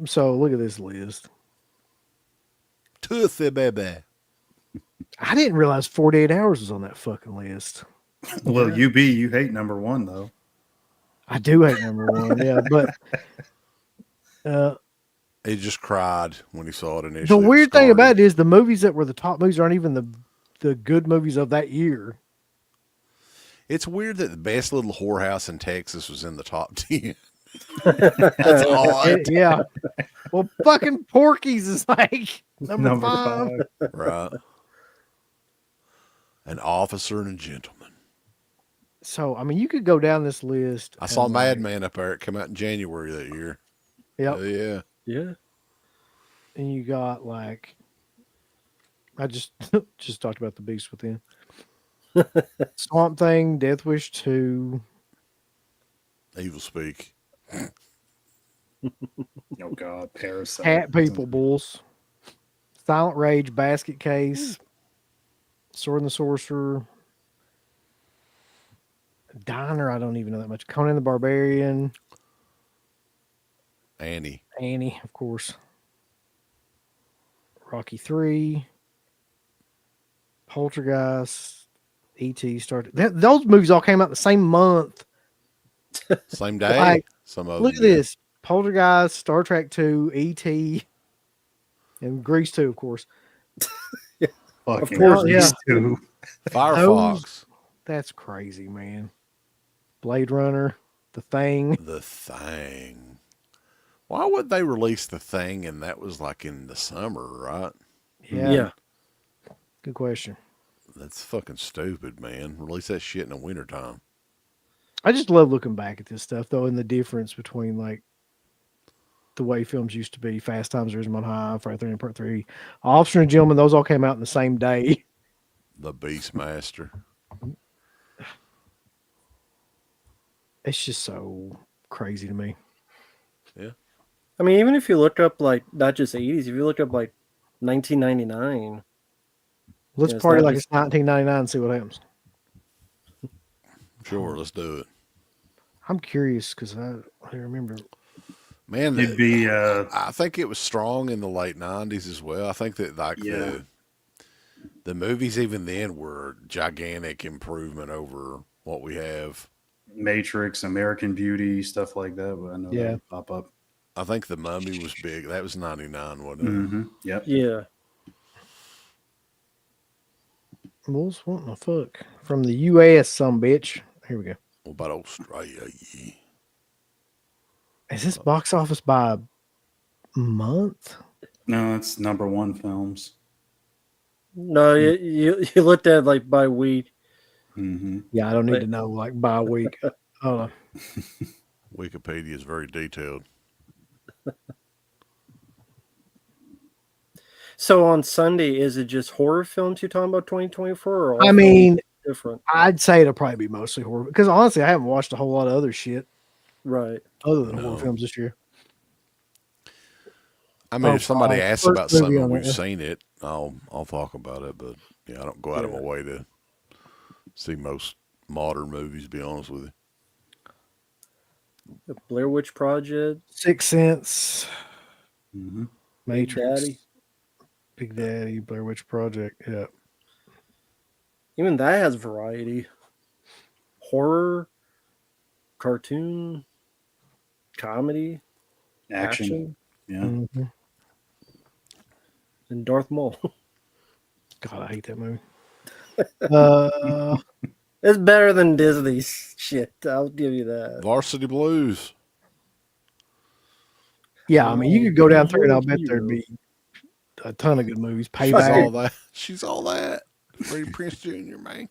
So look at this list. Toothy baby. I didn't realize 48 Hours was on that fucking list. Well, you hate number one though. I do hate number one, yeah, but He just cried when he saw it initially. the It weird thing scarred about him. it is the movies that were the top movies aren't even the good movies of that year. It's weird that the best little whorehouse in Texas was in the top 10. That's odd. Yeah. Well, fucking Porky's is like number five. Right. An officer and a gentleman. So, I mean, you could go down this list. I saw and, Mad like, Men up there. It came out in January that year. Yep. Oh, yeah. Yeah. And you got like, I just just talked about The Beast Within. Swamp Thing, Death Wish 2. Evil Speak. Oh God, Parasite. Cat People Bulls. Silent Rage, Basket Case. Sword and the Sorcerer. Diner, I don't even know that much. Conan the Barbarian. Annie. Annie, of course. Rocky 3. Poltergeist. E.T. started. Those movies all came out the same month. Same day? Like, Some of look at them did. this. Poltergeist, Star Trek 2, E.T. and Grease 2, of course. Fucking course, these yeah. two. Firefox. That's crazy, man. Blade Runner, The Thing. The Thing. Why would they release The Thing and that was like in the summer, right? Yeah. Good question. That's fucking stupid, man. Release that shit in the wintertime. I just love looking back at this stuff, though, and the difference between like the way films used to be. Fast Times at Ridgemont High, Friday 13th Part 3, Officer and Gentleman. Those all came out in the same day. The Beastmaster. It's just so crazy to me. Yeah. I mean, even if you look up like not just 80s, if you look up like 1999. Let's Yeah, it's party not like just- it's 1999 and see what happens. Sure, let's do it. I'm curious because I remember. Man, It'd be I think it was strong in the late 90s as well. I think that like Yeah. the movies even then were a gigantic improvement over what we have. Matrix, American Beauty, stuff like that. But I know Yeah. that would pop up. I think The Mummy was big. That was 99, wasn't it? Mm-hmm. Yep. Yeah. Bulls, what the fuck? From the U.S., some bitch. Here we go. What about Australia? Yeah. Is this box office by month? No, it's number one films. No, you looked at it like by week. Mm-hmm. Yeah, I don't need to know like by week. Hold on. Wikipedia is very detailed. So on Sunday, is it just horror films you're talking about 2024? Or all I films mean, different. I'd say it'll probably be mostly horror because honestly, I haven't watched a whole lot of other shit Right. other than No. horror films this year. I mean, Oh, if somebody God. asks First about movie something on and we've there. seen it, I'll talk about it. But yeah, I don't go out of my way to see most modern movies. To be honest with you. The Blair Witch Project. Sixth Sense, Mm-hmm. Matrix, Daddy. Big Daddy, Blair Witch Project. Yeah. Even that has variety. Horror, cartoon, comedy, Action. Yeah. Mhm. and Darth Maul. God, I hate that movie. It's better than Disney's shit. I'll give you that. Varsity Blues. Yeah, I mean, you could go down through and I'll bet Hero. there'd be a ton of good movies. She's all Payback. that. She's all that. Freddie Prinze Jr., man.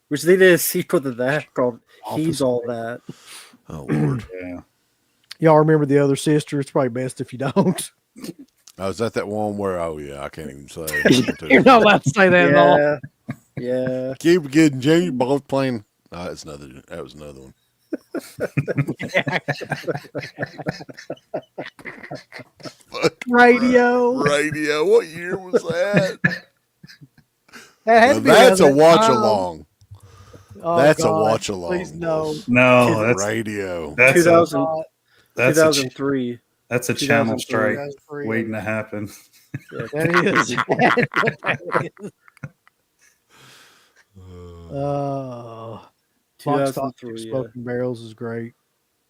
Which they did a sequel to that called He's Office All That. Oh, Lord. Yeah. Y'all remember The Other Sister? It's probably best if you don't. Oh, is that one where, oh, yeah, I can't even say. You're not allowed to say that at all. Yeah. Yeah. Keep getting Junior both playing. That was another one. Radio. Radio. What year was that? That had Now, to be that's a around that watch time. along. Oh, That's a God, watch along. Please no. No, that's Radio. that's a, 2000, that's a, ch- 2003. that's a channel 2003. strike 2003. waiting to happen. Yeah. That is. Oh, Lock, Stock, 2003. Yeah. Smoking Barrels is great.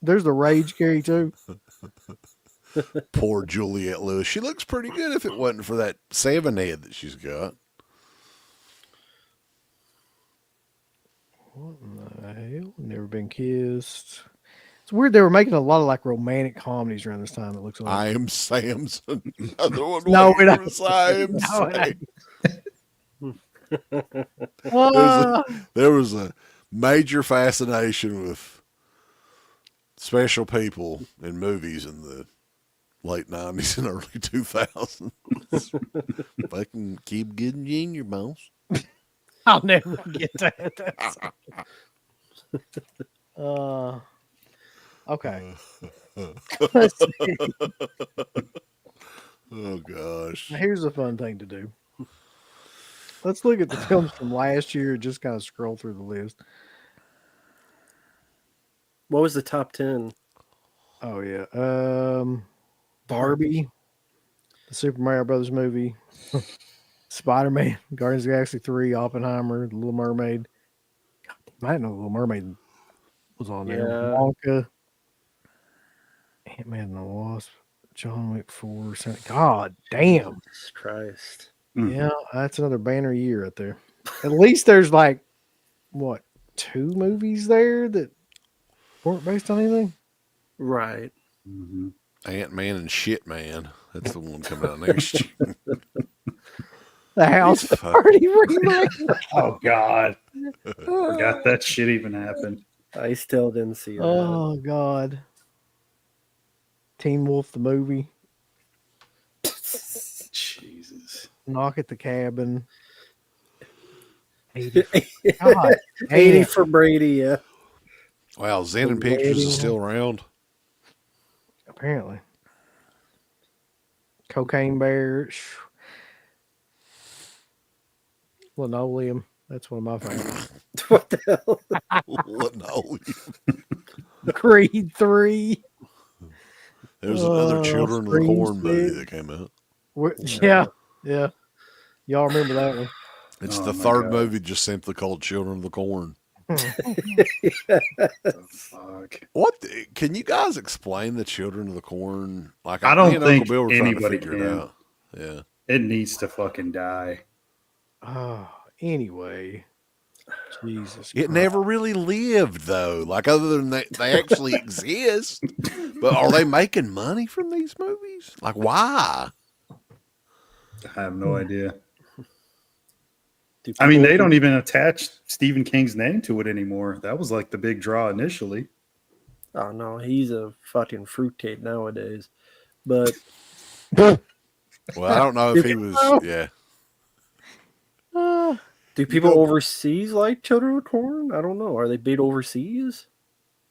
There's the Rage, Gary, too. Poor Juliette Lewis. She looks pretty good if it wasn't for that 7 head that she's got. What in the hell? Never Been Kissed. It's weird they were making a lot of like romantic comedies around this time. It looks like. I Am Samson. Another one. No, what it year ain't. was I Am No, it Samson? There was a major fascination with special people in movies in the late 90s and early 2000s. If I can keep getting Junior, boss. I'll never get that. Okay. Let's see. Oh, gosh. Now, here's a fun thing to do. Let's look at the films from last year and just kind of scroll through the list. What was the top 10? Oh yeah. Barbie, the Super Mario Brothers movie, Spider-Man, Guardians of the Galaxy 3, Oppenheimer, The Little Mermaid. God, I didn't know The Little Mermaid was on there. Yeah. Wonka, Ant-Man and the Wasp, John Wick 4. God damn. Jesus Christ. Yeah, that's another banner year right there. At least there's like, what, 2 movies there that weren't based on anything? Right. Mm-hmm. Ant-Man and Shit Man. That's the one coming out next year. The House Fuck. Party remake. Oh God, forgot that shit even happened. I still didn't see that. Oh God. Teen Wolf the movie. Jesus. Knock at the Cabin. 80. God 80 damn. for Brady, yeah. Wow, Zen and Pictures is still around. Apparently. Cocaine Bear. Linoleum. That's one of my favorites. What the hell? Linoleum. Creed 3. There's another Children of the Scream Corn movie Stick. that came out. Yeah. Yeah. Y'all remember that one? It's Oh the my third God. movie just simply called Children of the Corn. Fuck. Can you guys explain the Children of the Corn? Like I don't me and think Uncle Bill were trying to anybody figure it can. out. Yeah. It needs to fucking die. Oh, anyway. Jesus. It never really lived though. Like other than they actually exist. But are they making money from these movies? Like why? I have no idea. Do I mean, people- they don't even attach Stephen King's name to it anymore. That was like the big draw initially. Oh, no. He's a fucking fruitcake nowadays. But Well, I don't know if he was. Yeah. do people overseas like Children of the Corn? I don't know. Are they big overseas?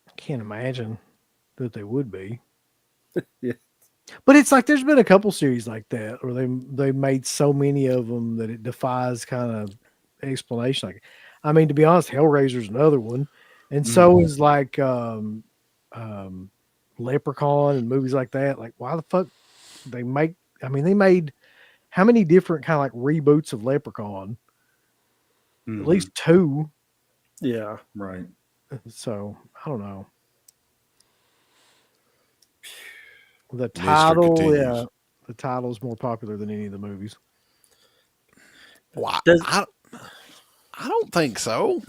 I can't imagine that they would be. Yeah. But it's like there's been a couple series like that where they made so many of them that it defies kind of explanation. Like, I mean, to be honest, Hellraiser's another one, and so is like Leprechaun and movies like that. Like, why the fuck they make? I mean, they made how many different kind of like reboots of Leprechaun? At least 2. Yeah. Right. So I don't know. The Mystery title, continues. yeah, the title's more popular than any of the movies. Why? Does- I don't think so.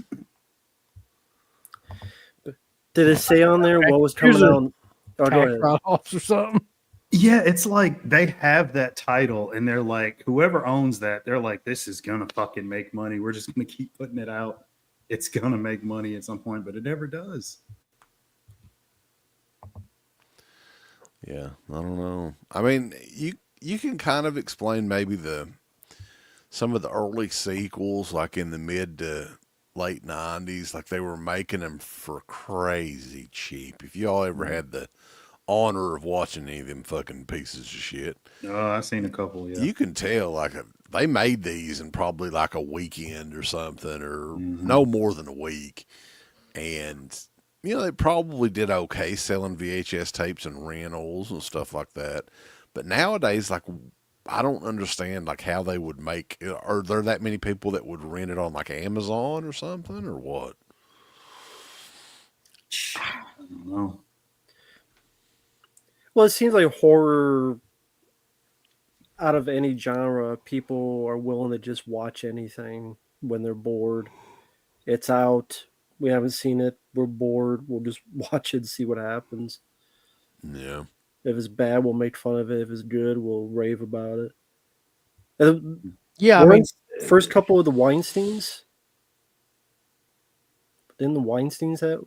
Did it say on there what was coming Here's a out? Oh, go Tax ahead. write-offs or something. Yeah, it's like they have that title and they're like, whoever owns that, they're like, this is gonna fucking make money. We're just gonna keep putting it out. It's gonna make money at some point, but it never does. Yeah, I don't know. I mean, you can kind of explain maybe some of the early sequels, like in the mid to late '90s, like they were making them for crazy cheap. If y'all ever had the honor of watching any of them fucking pieces of shit, Oh, I've seen a couple, yeah. you can tell like they made these in probably like a weekend or something, or Mm-hmm. no more than a week, and you know they probably did okay selling VHS tapes and rentals and stuff like that. But nowadays, like I don't understand like how they would make. Are there that many people that would rent it on like Amazon or something, or what? I don't know. Well, it seems like horror, out of any genre, people are willing to just watch anything when they're bored. It's out. We haven't seen it. We're bored. We'll just watch it and see what happens. Yeah. If it's bad, we'll make fun of it. If it's good, we'll rave about it. And Yeah, I mean, first couple of the Weinsteins. Didn't the Weinsteins have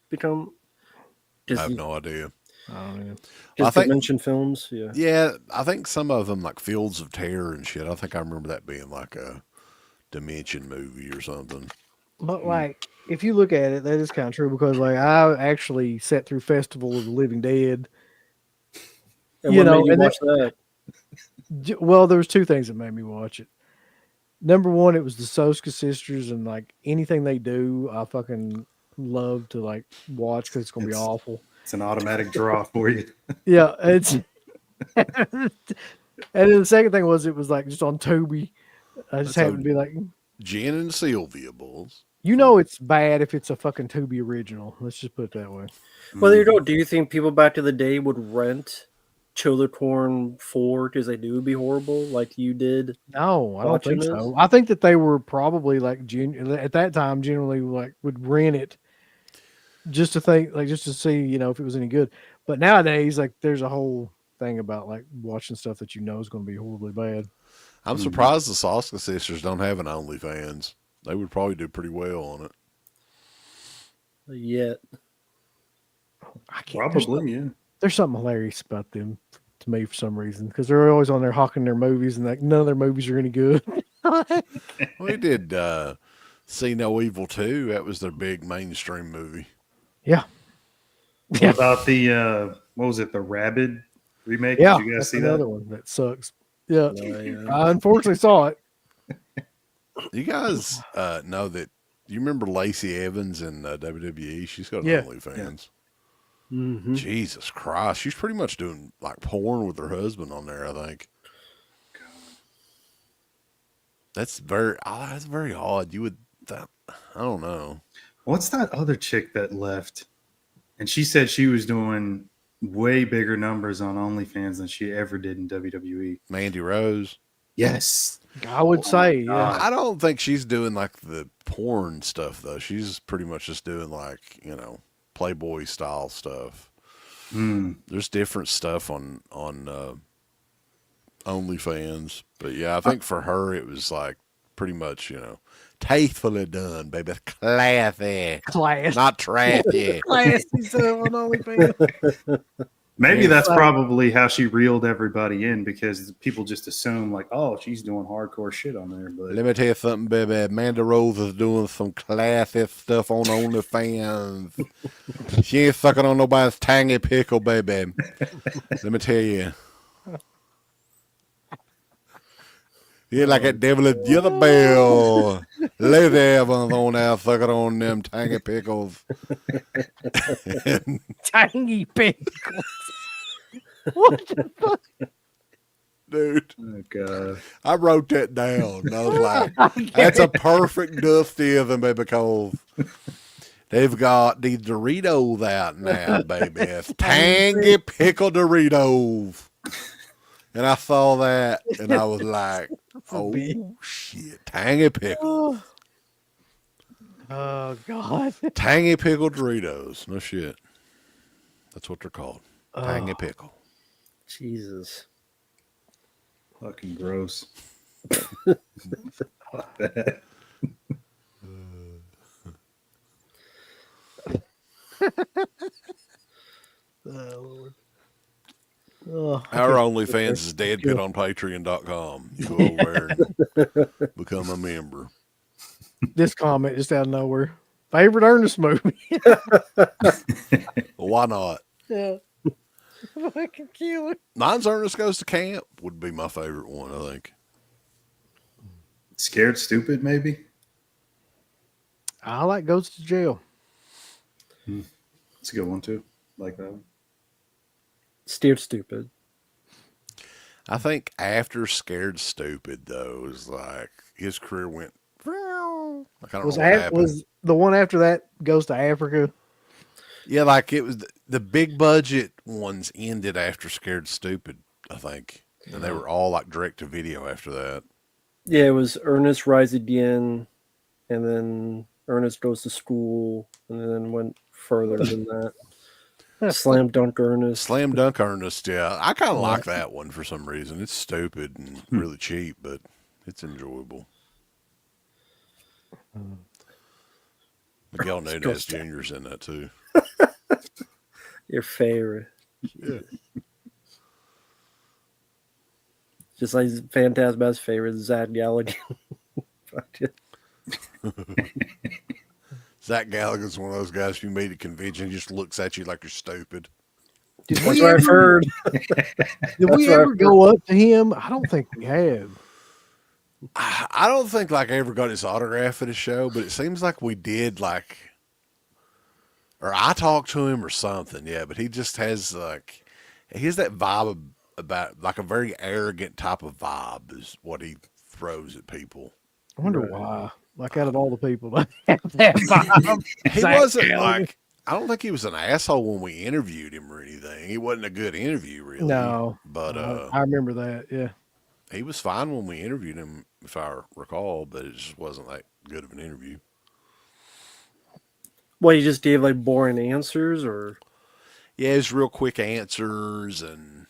become I have no idea. I don't know. just I think- mention films? Yeah. Yeah, I think some of them like Fields of Terror and shit. I think I remember that being like a Dimension movie or something. But like, if you look at it, that is kind of true because like I actually sat through Festival of the Living Dead. And You what know, made you and watch that? Well, there was two things that made me watch it. Number one, it was the Soska sisters, and like anything they do, I fucking love to like watch because it's gonna be It's- awful. It's an automatic draw for you. Yeah, it's. And then the second thing was it was like just on Tubi. I just That's happened to be like, Jen and Sylvia Bulls. you know, it's bad if it's a fucking Tubi original. Let's just put it that way. Well, there you go. Do you think people back to the day would rent Childercorn 4 because they knew it would be horrible like you did? No, I don't Watching think this? so. I think that they were probably like at that time generally like would rent it just to think like just to see, you know, if it was any good. But nowadays, like there's a whole thing about like watching stuff that you know is going to be horribly bad. I'm surprised the Soska sisters don't have an OnlyFans. They would probably do pretty well on it. Yet. I can't. Probably, There's something hilarious about them to me for some reason because they're always on there hawking their movies and like none of their movies are any good. We did See No Evil 2. That was their big mainstream movie. Yeah. What Yeah. about the what was it, the Rabid remake? Yeah, Did you guys that's see another that? one that sucks. Yeah, Yeah. I unfortunately saw it. You guys know that you remember Lacey Evans in WWE? She's got an Yeah. OnlyFans. Mm-hmm. Jesus Christ. She's pretty much doing like porn with her husband on there, I think. That's very odd. You would, I don't know. What's that other chick that left? And she said she was doing way bigger numbers on OnlyFans than she ever did in WWE. Mandy Rose. Yes. I would say, God. yeah. I don't think she's doing like the porn stuff though. She's pretty much just doing like, you know, Playboy style stuff. Mm. There's different stuff on OnlyFans, but yeah, I think for her it was like pretty much, you know, tastefully done, baby. Classy, Class. not trashy. Classy stuff on OnlyFans. Maybe Yeah. that's probably how she reeled everybody in because people just assume like, oh, she's doing hardcore shit on there. But Let me tell you something, baby. Amanda Rose is doing some classy stuff on OnlyFans. She ain't sucking on nobody's tangy pickle, baby. Let me tell you. Yeah, like that devil at Jezebel. Lazy Evans on there sucking on them tangy pickles. Tangy pickles. What the fuck? Dude, oh god, I wrote that down. And I was like, that's a perfect Dustism, baby, because they've got these Doritos out now, baby. It's tangy pickle Doritos. And I saw that, and I was like, oh, shit, tangy pickle. Oh God. Tangy pickle Doritos. No shit. That's what they're called. Tangy Oh. pickle. Jesus. Fucking gross. Fuck that. Lord. Oh, Our OnlyFans is deadpit on patreon.com. You go over there and become a member. this comment just out of nowhere. Favorite Ernest movie? Well, why not? Yeah. Fucking killer. Mine's Ernest Goes to Camp would be my favorite one, I think. Scared Stupid, maybe? I like Goes to Jail. It's a good one, too. Like that one. Steered Stupid. I think after Scared Stupid, though, is like his career went. Like, I don't know what happened. Was the one after that Goes to Africa? Yeah, like it was the big budget ones ended after Scared Stupid, I think. And they were all like direct to video after that. Yeah, it was Ernest Rise Again, and then Ernest Goes to School, and then went further than that. Slam Dunk Ernest. Slam Dunk Ernest, yeah. I kind of like that one for some reason. It's stupid and really cheap, but it's enjoyable. Miguel Nunez Jr.'s in that too. Your favorite. Yeah. Just like Phantasma's favorite, Zach Gallagher. Zach Gallagher's one of those guys if you meet at convention, he just looks at you like you're stupid. Did That's we what I've ever, heard. did we ever go up to him? I don't think we have. I don't think like I ever got his autograph at a show, but it seems like we did like, or I talked to him or something. Yeah, but he just has like, he has that vibe about like a very arrogant type of vibe is what he throws at people. I wonder why. Like out of all the people that have that vibe, He Zach wasn't Gallagher. like, I don't think he was an asshole when we interviewed him or anything. It wasn't a good interview really. No, But I remember that. Yeah. he was fine when we interviewed him, if I recall, but it just wasn't that good of an interview. What, he just gave like boring answers, or? Yeah, it was real quick answers, and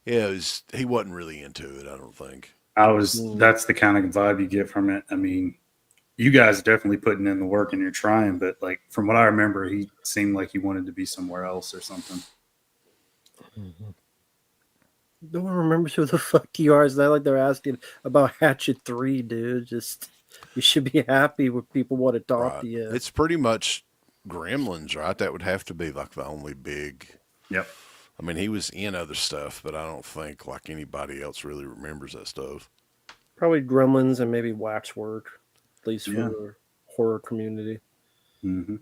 yeah, he wasn't really into it, I don't think. That's the kind of vibe you get from it. I mean, you guys are definitely putting in the work and you're trying, but like from what I remember, he seemed like he wanted to be somewhere else or something. No one remembers who the fuck you are. Is that like they're asking about Hatchet 3, dude? Just, you should be happy when people want to talk Right. to you. It's pretty much Gremlins, right? That would have to be like the only big. Yep. I mean, he was in other stuff, but I don't think like anybody else really remembers that stuff. Probably Gremlins and maybe Waxwork, at least for Yeah. the horror community. Mm-hmm.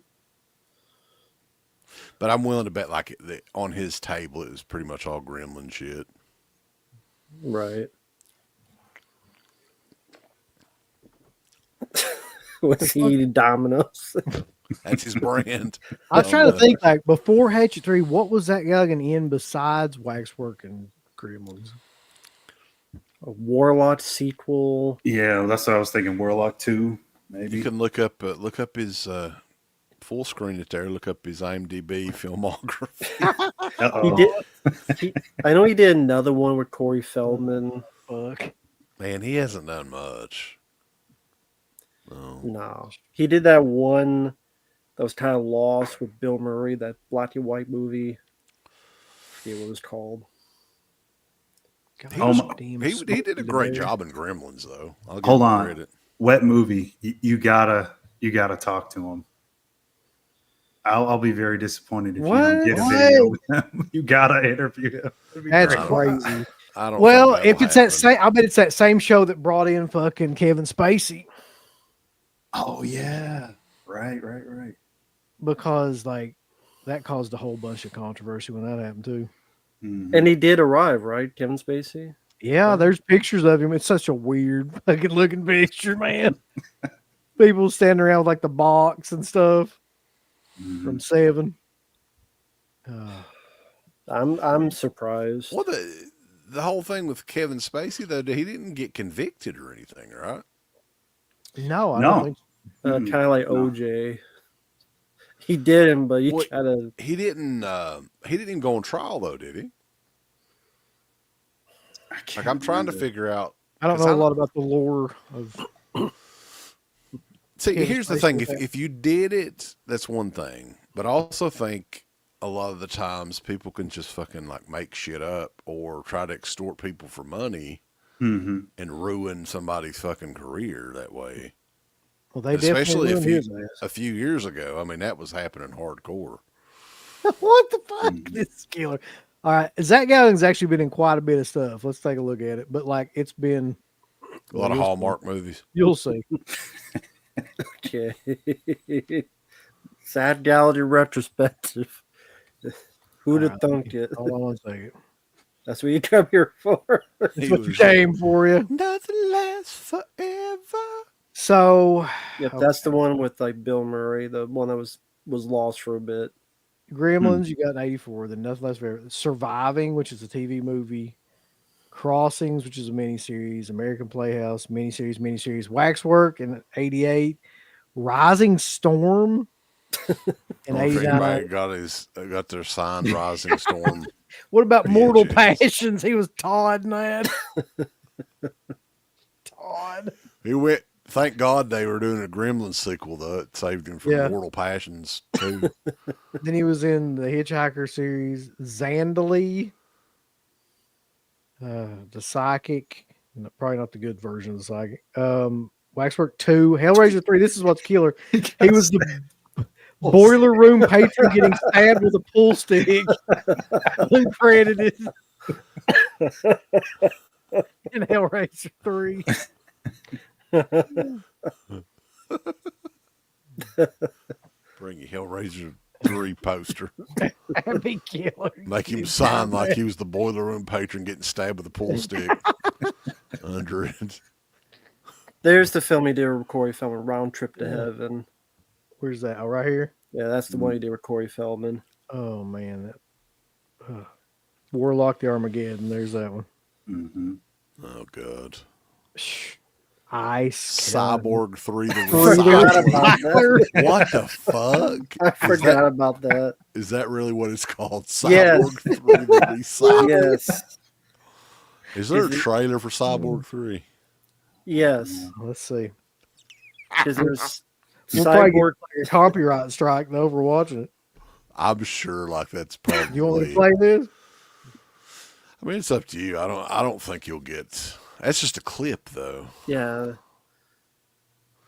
But I'm willing to bet like on his table, it was pretty much all Gremlin shit. Right. Was he eating Domino's? That's his brand. I was trying to think like before Hatchet 3, what was that guy in besides Waxwork and Gremlins? A Warlock sequel. Yeah, that's what I was thinking. Warlock 2, maybe. You can look up his full screen it there. Look up his IMDb filmography. Uh-oh. I know he did another one with Corey Feldman. Fuck. Man, he hasn't done much. No. No, he did that one that was kind of lost with Bill Murray, that black and white movie. I forget what it was called. God, Oh my- damn He smoke did a in great there. job in Gremlins, though. I'll give Hold him on. credit. Wet movie. You gotta talk to him. I'll be very disappointed if you don't get a What? video with him. You gotta interview him. It'd be That's great. crazy. I don't. Well, think if that'll it's that happen. same, I bet it's that same show that brought in fucking Kevin Spacey Oh yeah. Right. because like that caused a whole bunch of controversy when that happened too. Mhm. And he did arrive, right? Kevin Spacey. Yeah, there's pictures of him. It's such a weird fucking looking picture, man. People standing around with like the box and stuff Mhm. from Seven. I'm surprised. Well, the whole thing with Kevin Spacey, though, he didn't get convicted or anything, right? No, I No. don't think Kind of like No. OJ. He didn't, but he What- kind of. He didn't even go on trial though, did he? Like I'm trying to figure out. I don't 'cause know a lot about the lore of. See, his here's the thing: relationship. if you did it, that's one thing. But I also think a lot of the times people can just fucking like make shit up or try to extort people for money Mm-hmm. and ruin somebody's fucking career that way. Well, they Especially definitely if ruined his a few years ago. I mean, that was happening hardcore. ass. What the fuck? This is killer. All right, Zach Galligan's actually been in quite a bit of stuff. Let's take a look at it. But like, it's been A lot of you'll see. Hallmark movies. You'll see. Okay. Sad Gallery retrospective. Who'd have Alright, thunk it? Hold on one second. That's what you come here for. That's what you came for, you. Nothing lasts forever. So, Yep, that's the one with like Bill Murray, the one that was lost for a bit. Gremlins, you got an 84. Then Nothing Less Forever. Surviving, which is a TV movie. Crossings, which is a miniseries. American Playhouse, miniseries. Waxwork in 88. Rising Storm in I wonder if 89. anybody got their sign Rising Storm. What about Yeah, Mortal Jesus. Passions? He was Todd in that. Todd. He went. Thank God they were doing a Gremlins sequel though. It saved him from Yeah. Mortal Passions too. Then he was in the Hitchhiker series, Zandali, the Psychic, probably not the good version of the Psychic. Waxwork 2, Hellraiser 3. This is what's killer. He was the boiler room patron getting stabbed with a pool stick. Uncredited in Hellraiser 3. Bring you Hellraiser 3 poster. That'd be killer. Make him sign like he was the boiler room patron getting stabbed with a pool stick under it. There's the film he did with Corey Feldman, Round Trip to Heaven. Where's that? Oh, right here. Yeah, that's the one he did with Corey Feldman. Oh man, Warlock the Armageddon. There's that one. Mm-hmm. Oh God. Ice. Cyborg 3 the Forgot about Recycler. that. What the fuck? I forgot about that. Is that really what it's called? Yes. Cyborg 3 the Recycler. Yes. Is there a Is it- trailer for Cyborg 3? Yes. Let's see. Because there's We'll probably Cyborg. get a copyright strike though for watching it. I'm sure like that's probably. You want me to play this? I mean, it's up to you. I don't think you'll get. That's just a clip though. Yeah.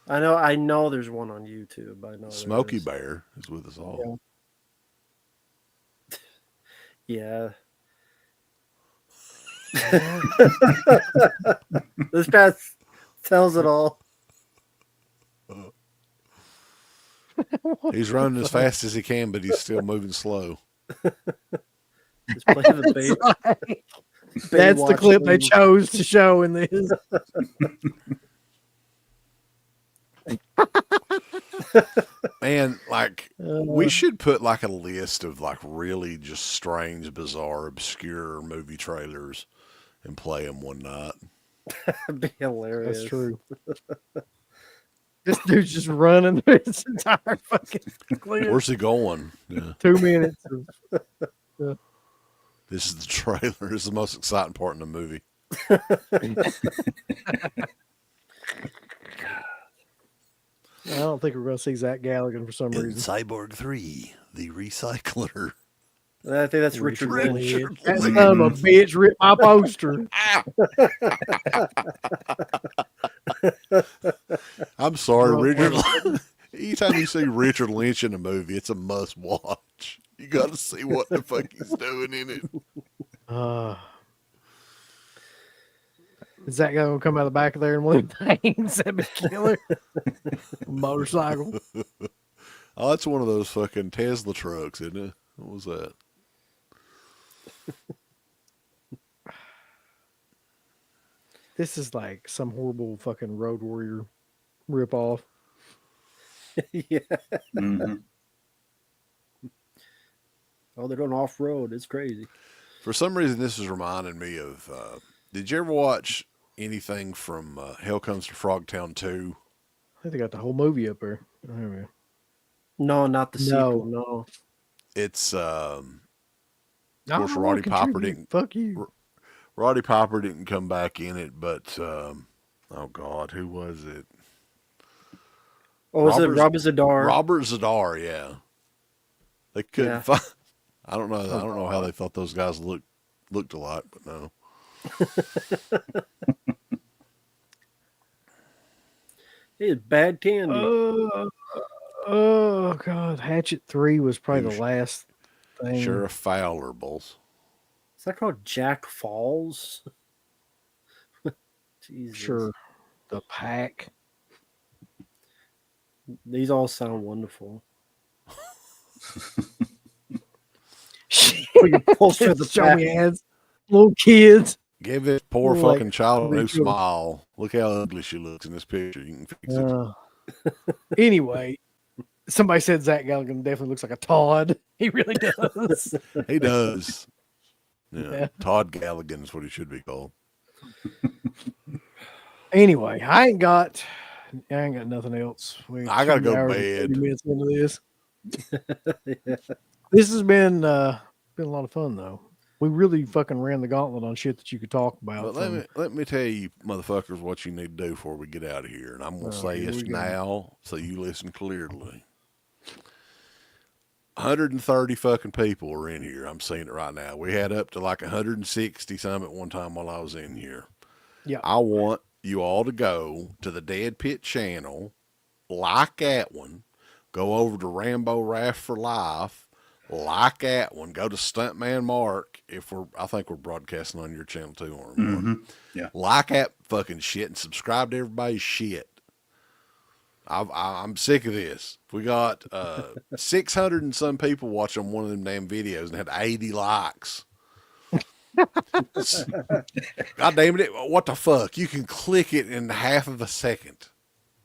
I know there's one on YouTube. I know there Smokey is. Bear is with us all. Yeah. This guy tells it all. He's running as fast as he can, but he's still moving slow. Just play the bait. That's the clip they chose to show in this. Man, like we should put like a list of like really just strange, bizarre, obscure movie trailers and play them one night. That'd be hilarious. That's true. This dude's just running through his entire fucking clip. Where's he going? Yeah. 2 minutes. This is the trailer. This is the most exciting part in the movie. I don't think we're going to see Zach Galligan for some In reason. Cyborg 3, the Recycler. I think that's Richard Lynch. That son of a bitch ripped my poster. I'm sorry, Well, Richard. Anytime you see Richard Lynch in a movie, it's a must watch. You got to see what the fuck he's doing in it. Is that going to come out of the back of there in one of them things? That'd be killer. Motorcycle. Oh, that's one of those fucking Tesla trucks, isn't it? What was that? This is like some horrible fucking Road Warrior ripoff. Yeah. Mm-hmm. Oh, they're going off road. It's crazy. For some reason, this is reminding me of. Did you ever watch anything from Hell Comes to Frogtown 2? I think they got the whole movie up there. There we go. No, not the sequel. No. No. It's I course, don't Roddy Piper contribute. didn't. Fuck you. Roddy Piper didn't come back in it, but oh God, who was it? Oh, was it Robert Zadar? Robert Zadar, yeah. They couldn't Yeah. find. I don't know. I don't know how they thought those guys looked alike, but no. It's bad candy. Oh God, Hatchet 3 was probably Who's- the last thing. Sheriff Fowler Bulls. Is that called Jack Falls? Jesus. Sure. The Pack. These all sound wonderful. Put your pulse to the Show Pack. me ads. Little kids. Give this poor Like, fucking child a new ridiculous. smile. Look how ugly she looks in this picture. You can fix it. Anyway, somebody said Zach Galligan definitely looks like a Todd. He really does. He does. Yeah. Yeah. Todd Galligan is what he should be called. Anyway, I ain't got nothing else. I gotta 2 go to hours and bed. 30 minutes into this. Yeah. This has been a lot of fun though. We really fucking ran the gauntlet on shit that you could talk about. But let me tell you, motherfuckers, what you need to do before we get out of here. And I'm gonna say here this we go. now so you listen clearly. 130 fucking people are in here. I'm seeing it right now. We had up to like 160 some at one time while I was in here. Yeah. I want you all to go to the Dead Pit channel, like that one, go over to Rambo Raft for Life, like that one, go to Stuntman Mark. I think we're broadcasting on your channel too, aren't we, Mark? Yeah. Like that fucking shit and subscribe to everybody's shit. I'm sick of this. We got 600 and some people watching one of them damn videos and had 80 likes. God damn it. What the fuck? You can click it in half of a second.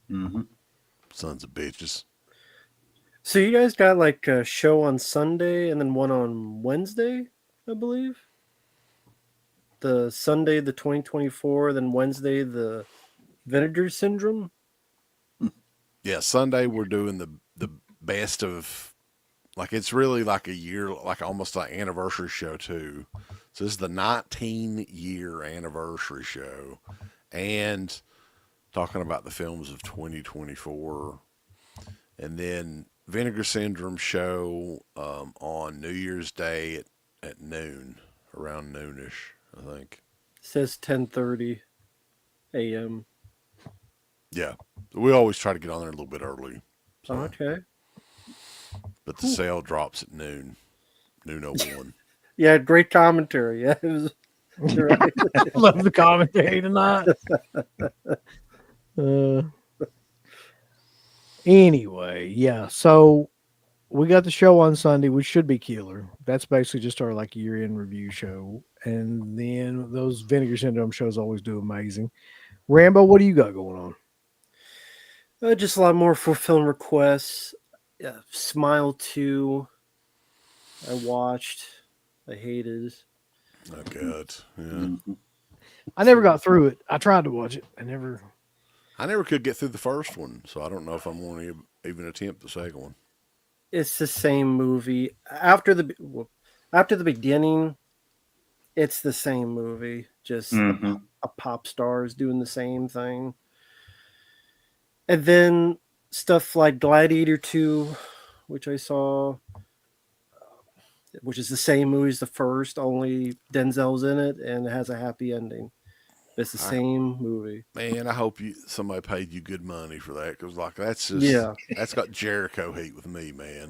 Mm-hmm. Sons of bitches. So you guys got like a show on Sunday and then one on Wednesday, I believe. The Sunday, the 2024, then Wednesday, the Vinegar Syndrome. Yeah, Sunday we're doing the best of, like, it's really like a year, like almost an anniversary show too. So this is the 19-year anniversary show, and talking about the films of 2024, and then Vinegar Syndrome show on New Year's Day at noon, around noonish, I think. It says 10:30 a.m. Yeah, we always try to get on there a little bit early. So, Okay. but the sale drops at noon 01. Yeah, great commentary. Yeah, it was. You're right. I love the commentary tonight. Anyway, yeah. So we got the show on Sunday, which should be killer. That's basically just our like year-end review show, and then those Vinegar Syndrome shows always do amazing. Rambo, what do you got going on? Just a lot more fulfilling requests. Smile 2. I watched. I hated. Oh God, yeah. Mm-hmm. I never got through it. I tried to watch it. I never could get through the first one, so I don't know if I'm going to even attempt the second one. It's the same movie. After the beginning, it's the same movie. Just Mm-hmm. a pop star is doing the same thing. And then stuff like Gladiator 2, which I saw, which is the same movie as the first, only Denzel's in it and it has a happy ending. It's the same movie. Man, I hope somebody paid you good money for that, because like that's got Jericho heat with me, man.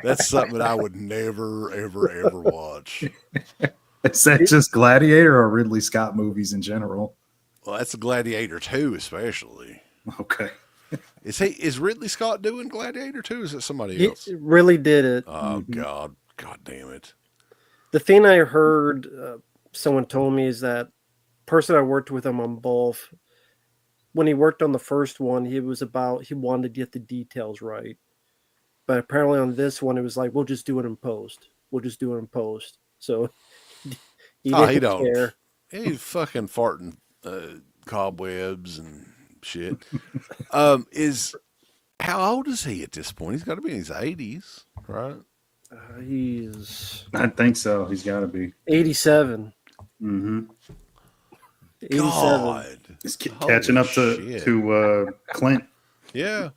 That's something that I would never ever watch. Is that just Gladiator or Ridley Scott movies in general? Well, that's Gladiator 2 especially. Okay. Mm-hmm. Is Ridley Scott doing Gladiator 2? Is it somebody else? It really did it. Oh God damn it! The thing I heard someone told me is that person I worked with him on both, when he worked on the first one, he wanted to get the details right. But apparently on this one, it was like, we'll just do it in post. So he didn't don't. care. He's fucking farting cobwebs and shit. Is how old is he at this point? He's got to be in his 80s, right? He's I think so. He's got to be. 87. Mm-hmm. 87. God, He's Holy catching up shit. to Clint. yeah.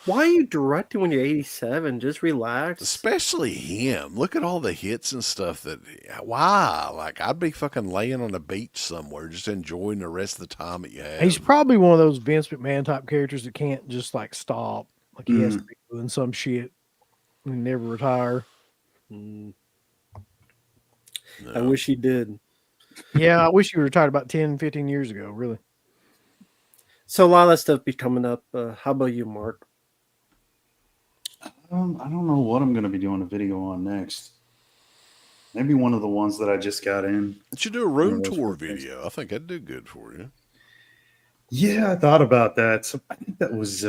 Why are you directing when you're 87? Just relax. Especially him. Look at all the hits and stuff that. Why? Like, I'd be fucking laying on a beach somewhere, just enjoying the rest of the time that you have. He's probably one of those Vince McMahon type characters that can't just like stop. Like he has to be doing some shit and never retire. Mm. No. I wish he did. Yeah, I wish he retired about 10, 15 years ago, really. So a lot of that stuff be coming up. How about you, Mark? I don't know what I'm going to be doing a video on next. Maybe one of the ones that I just got in. You should do a room One of those tour things. video. I think that'd do good for you. Yeah, I thought about that. So I think that was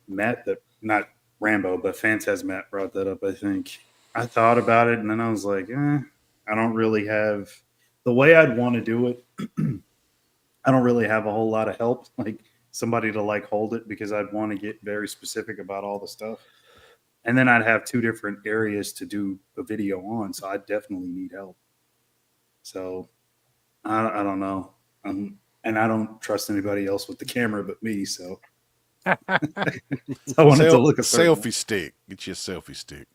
Matt, that not Rambo, but Fantaz Matt brought that up, I think. I thought about it, and then I was like, I don't really have the way I'd want to do it. I don't really have a whole lot of help, like somebody to like hold it, because I'd want to get very specific about all the stuff. And then I'd have two different areas to do a video on, so I definitely need help. So I don't know. And I don't trust anybody else with the camera but me, so I wanted to look a certain way. Selfie stick. Get you a selfie stick.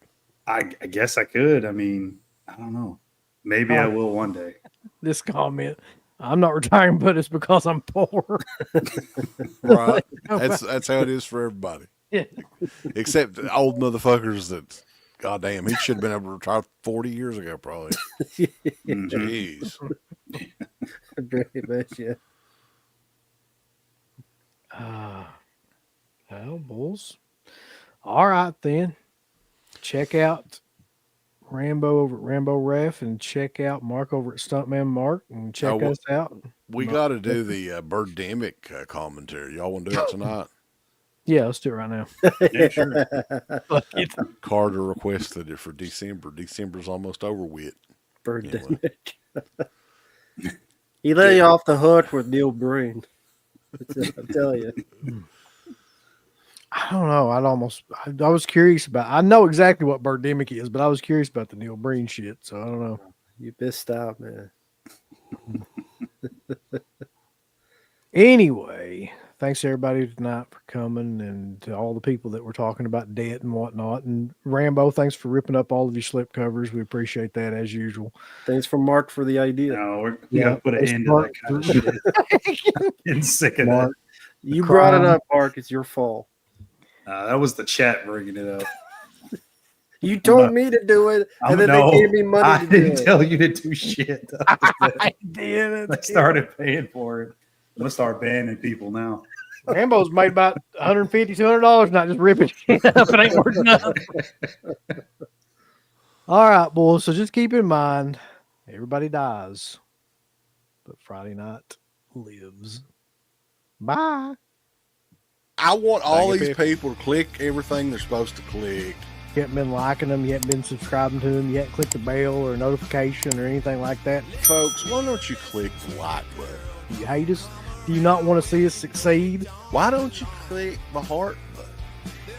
I guess I could. I mean, I don't know. Maybe I will one day. This comment. I'm not retiring, but it's because I'm poor. Right. That's how it is for everybody. Yeah. Except the old motherfuckers that, goddamn, he should have been able to retire 40 years ago, probably. Mhm. Jeez. Very much, yeah. Well, bulls. All right, then. Check out Rambo over at Rambo Ref and check out Mark over at Stuntman Mark and check us out. We got to do the Birdemic commentary. Y'all want to do it tonight? Yeah, let's do it right now. Yeah, sure. Fuck it. Carter requested it for December. December's almost over with. Birdemic. He let you off the hook with Neil Breen. I'll tell you. I don't know. I was curious about. I know exactly what Birdemic is, but I was curious about the Neil Breen shit. So I don't know. You missed out, man. Anyway, thanks everybody tonight for coming, and to all the people that were talking about debt and whatnot. And Rambo, thanks for ripping up all of your slip covers. We appreciate that as usual. Thanks for Mark for the idea. No, we got to put an end to that kind of shit. I'm getting sick of Mark, that. you brought it up, Mark. It's your fault. That was the chat bringing it up. You told me to do it, and then they gave me money I to do didn't it. tell you to do shit. I did. I started paying for it. I'm going to start banning people now. Rambo's made about $150, $200, not just ripping shit up. It ain't worth nothing. All right, boys. So just keep in mind, everybody dies, but Friday night lives. Bye. I want all Thank you, these people to click everything they're supposed to click. You haven't been liking them, you haven't been subscribing to them, you haven't clicked the bell or notification or anything like that. Folks, why don't you click the like button? Do you hate us? Do you not want to see us succeed? Why don't you click the heart button?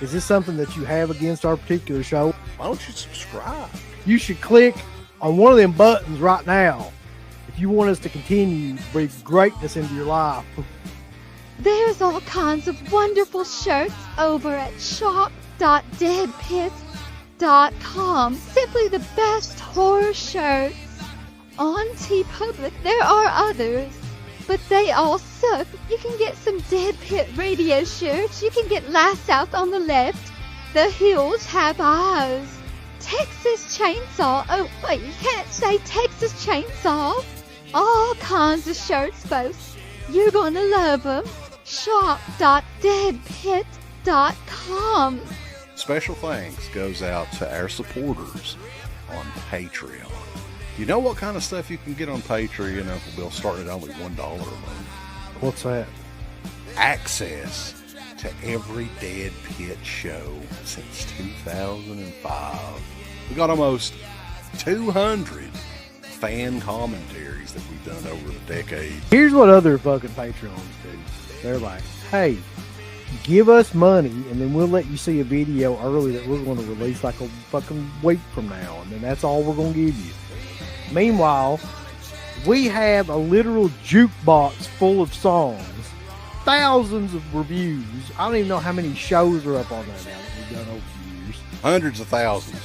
Is this something that you have against our particular show? Why don't you subscribe? You should click on one of them buttons right now if you want us to continue to bring greatness into your life. There's all kinds of wonderful shirts over at shop.deadpit.com. Simply the best horror shirts. On TeePublic, there are others, but they all suck. You can get some Dead Pit radio shirts. You can get Last South on the Left. The Hills Have Eyes. Texas Chainsaw. Oh, wait, you can't say Texas Chainsaw. All kinds of shirts, folks. You're gonna love them. Shop.deadpit.com. Special thanks goes out to our supporters on Patreon. You know what kind of stuff you can get on Patreon, Uncle Bill, starting at only $1 a month? What's that? Access to every Dead Pit show since 2005. We got almost 200 fan commentaries that we've done over the decades. Here's what other fucking Patreons do. They're like, hey, give us money, and then we'll let you see a video early that we're going to release like a fucking week from now, and then that's all we're going to give you. Meanwhile, we have a literal jukebox full of songs, thousands of reviews. I don't even know how many shows are up on there now that we've done over the years. Hundreds of thousands.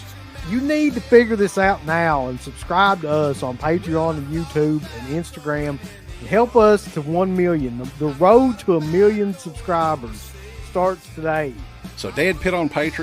You need to figure this out now and subscribe to us on Patreon and YouTube and Instagram. And help us to 1 million. The road to 1 million subscribers starts today. So Dad Pitt on Patreon.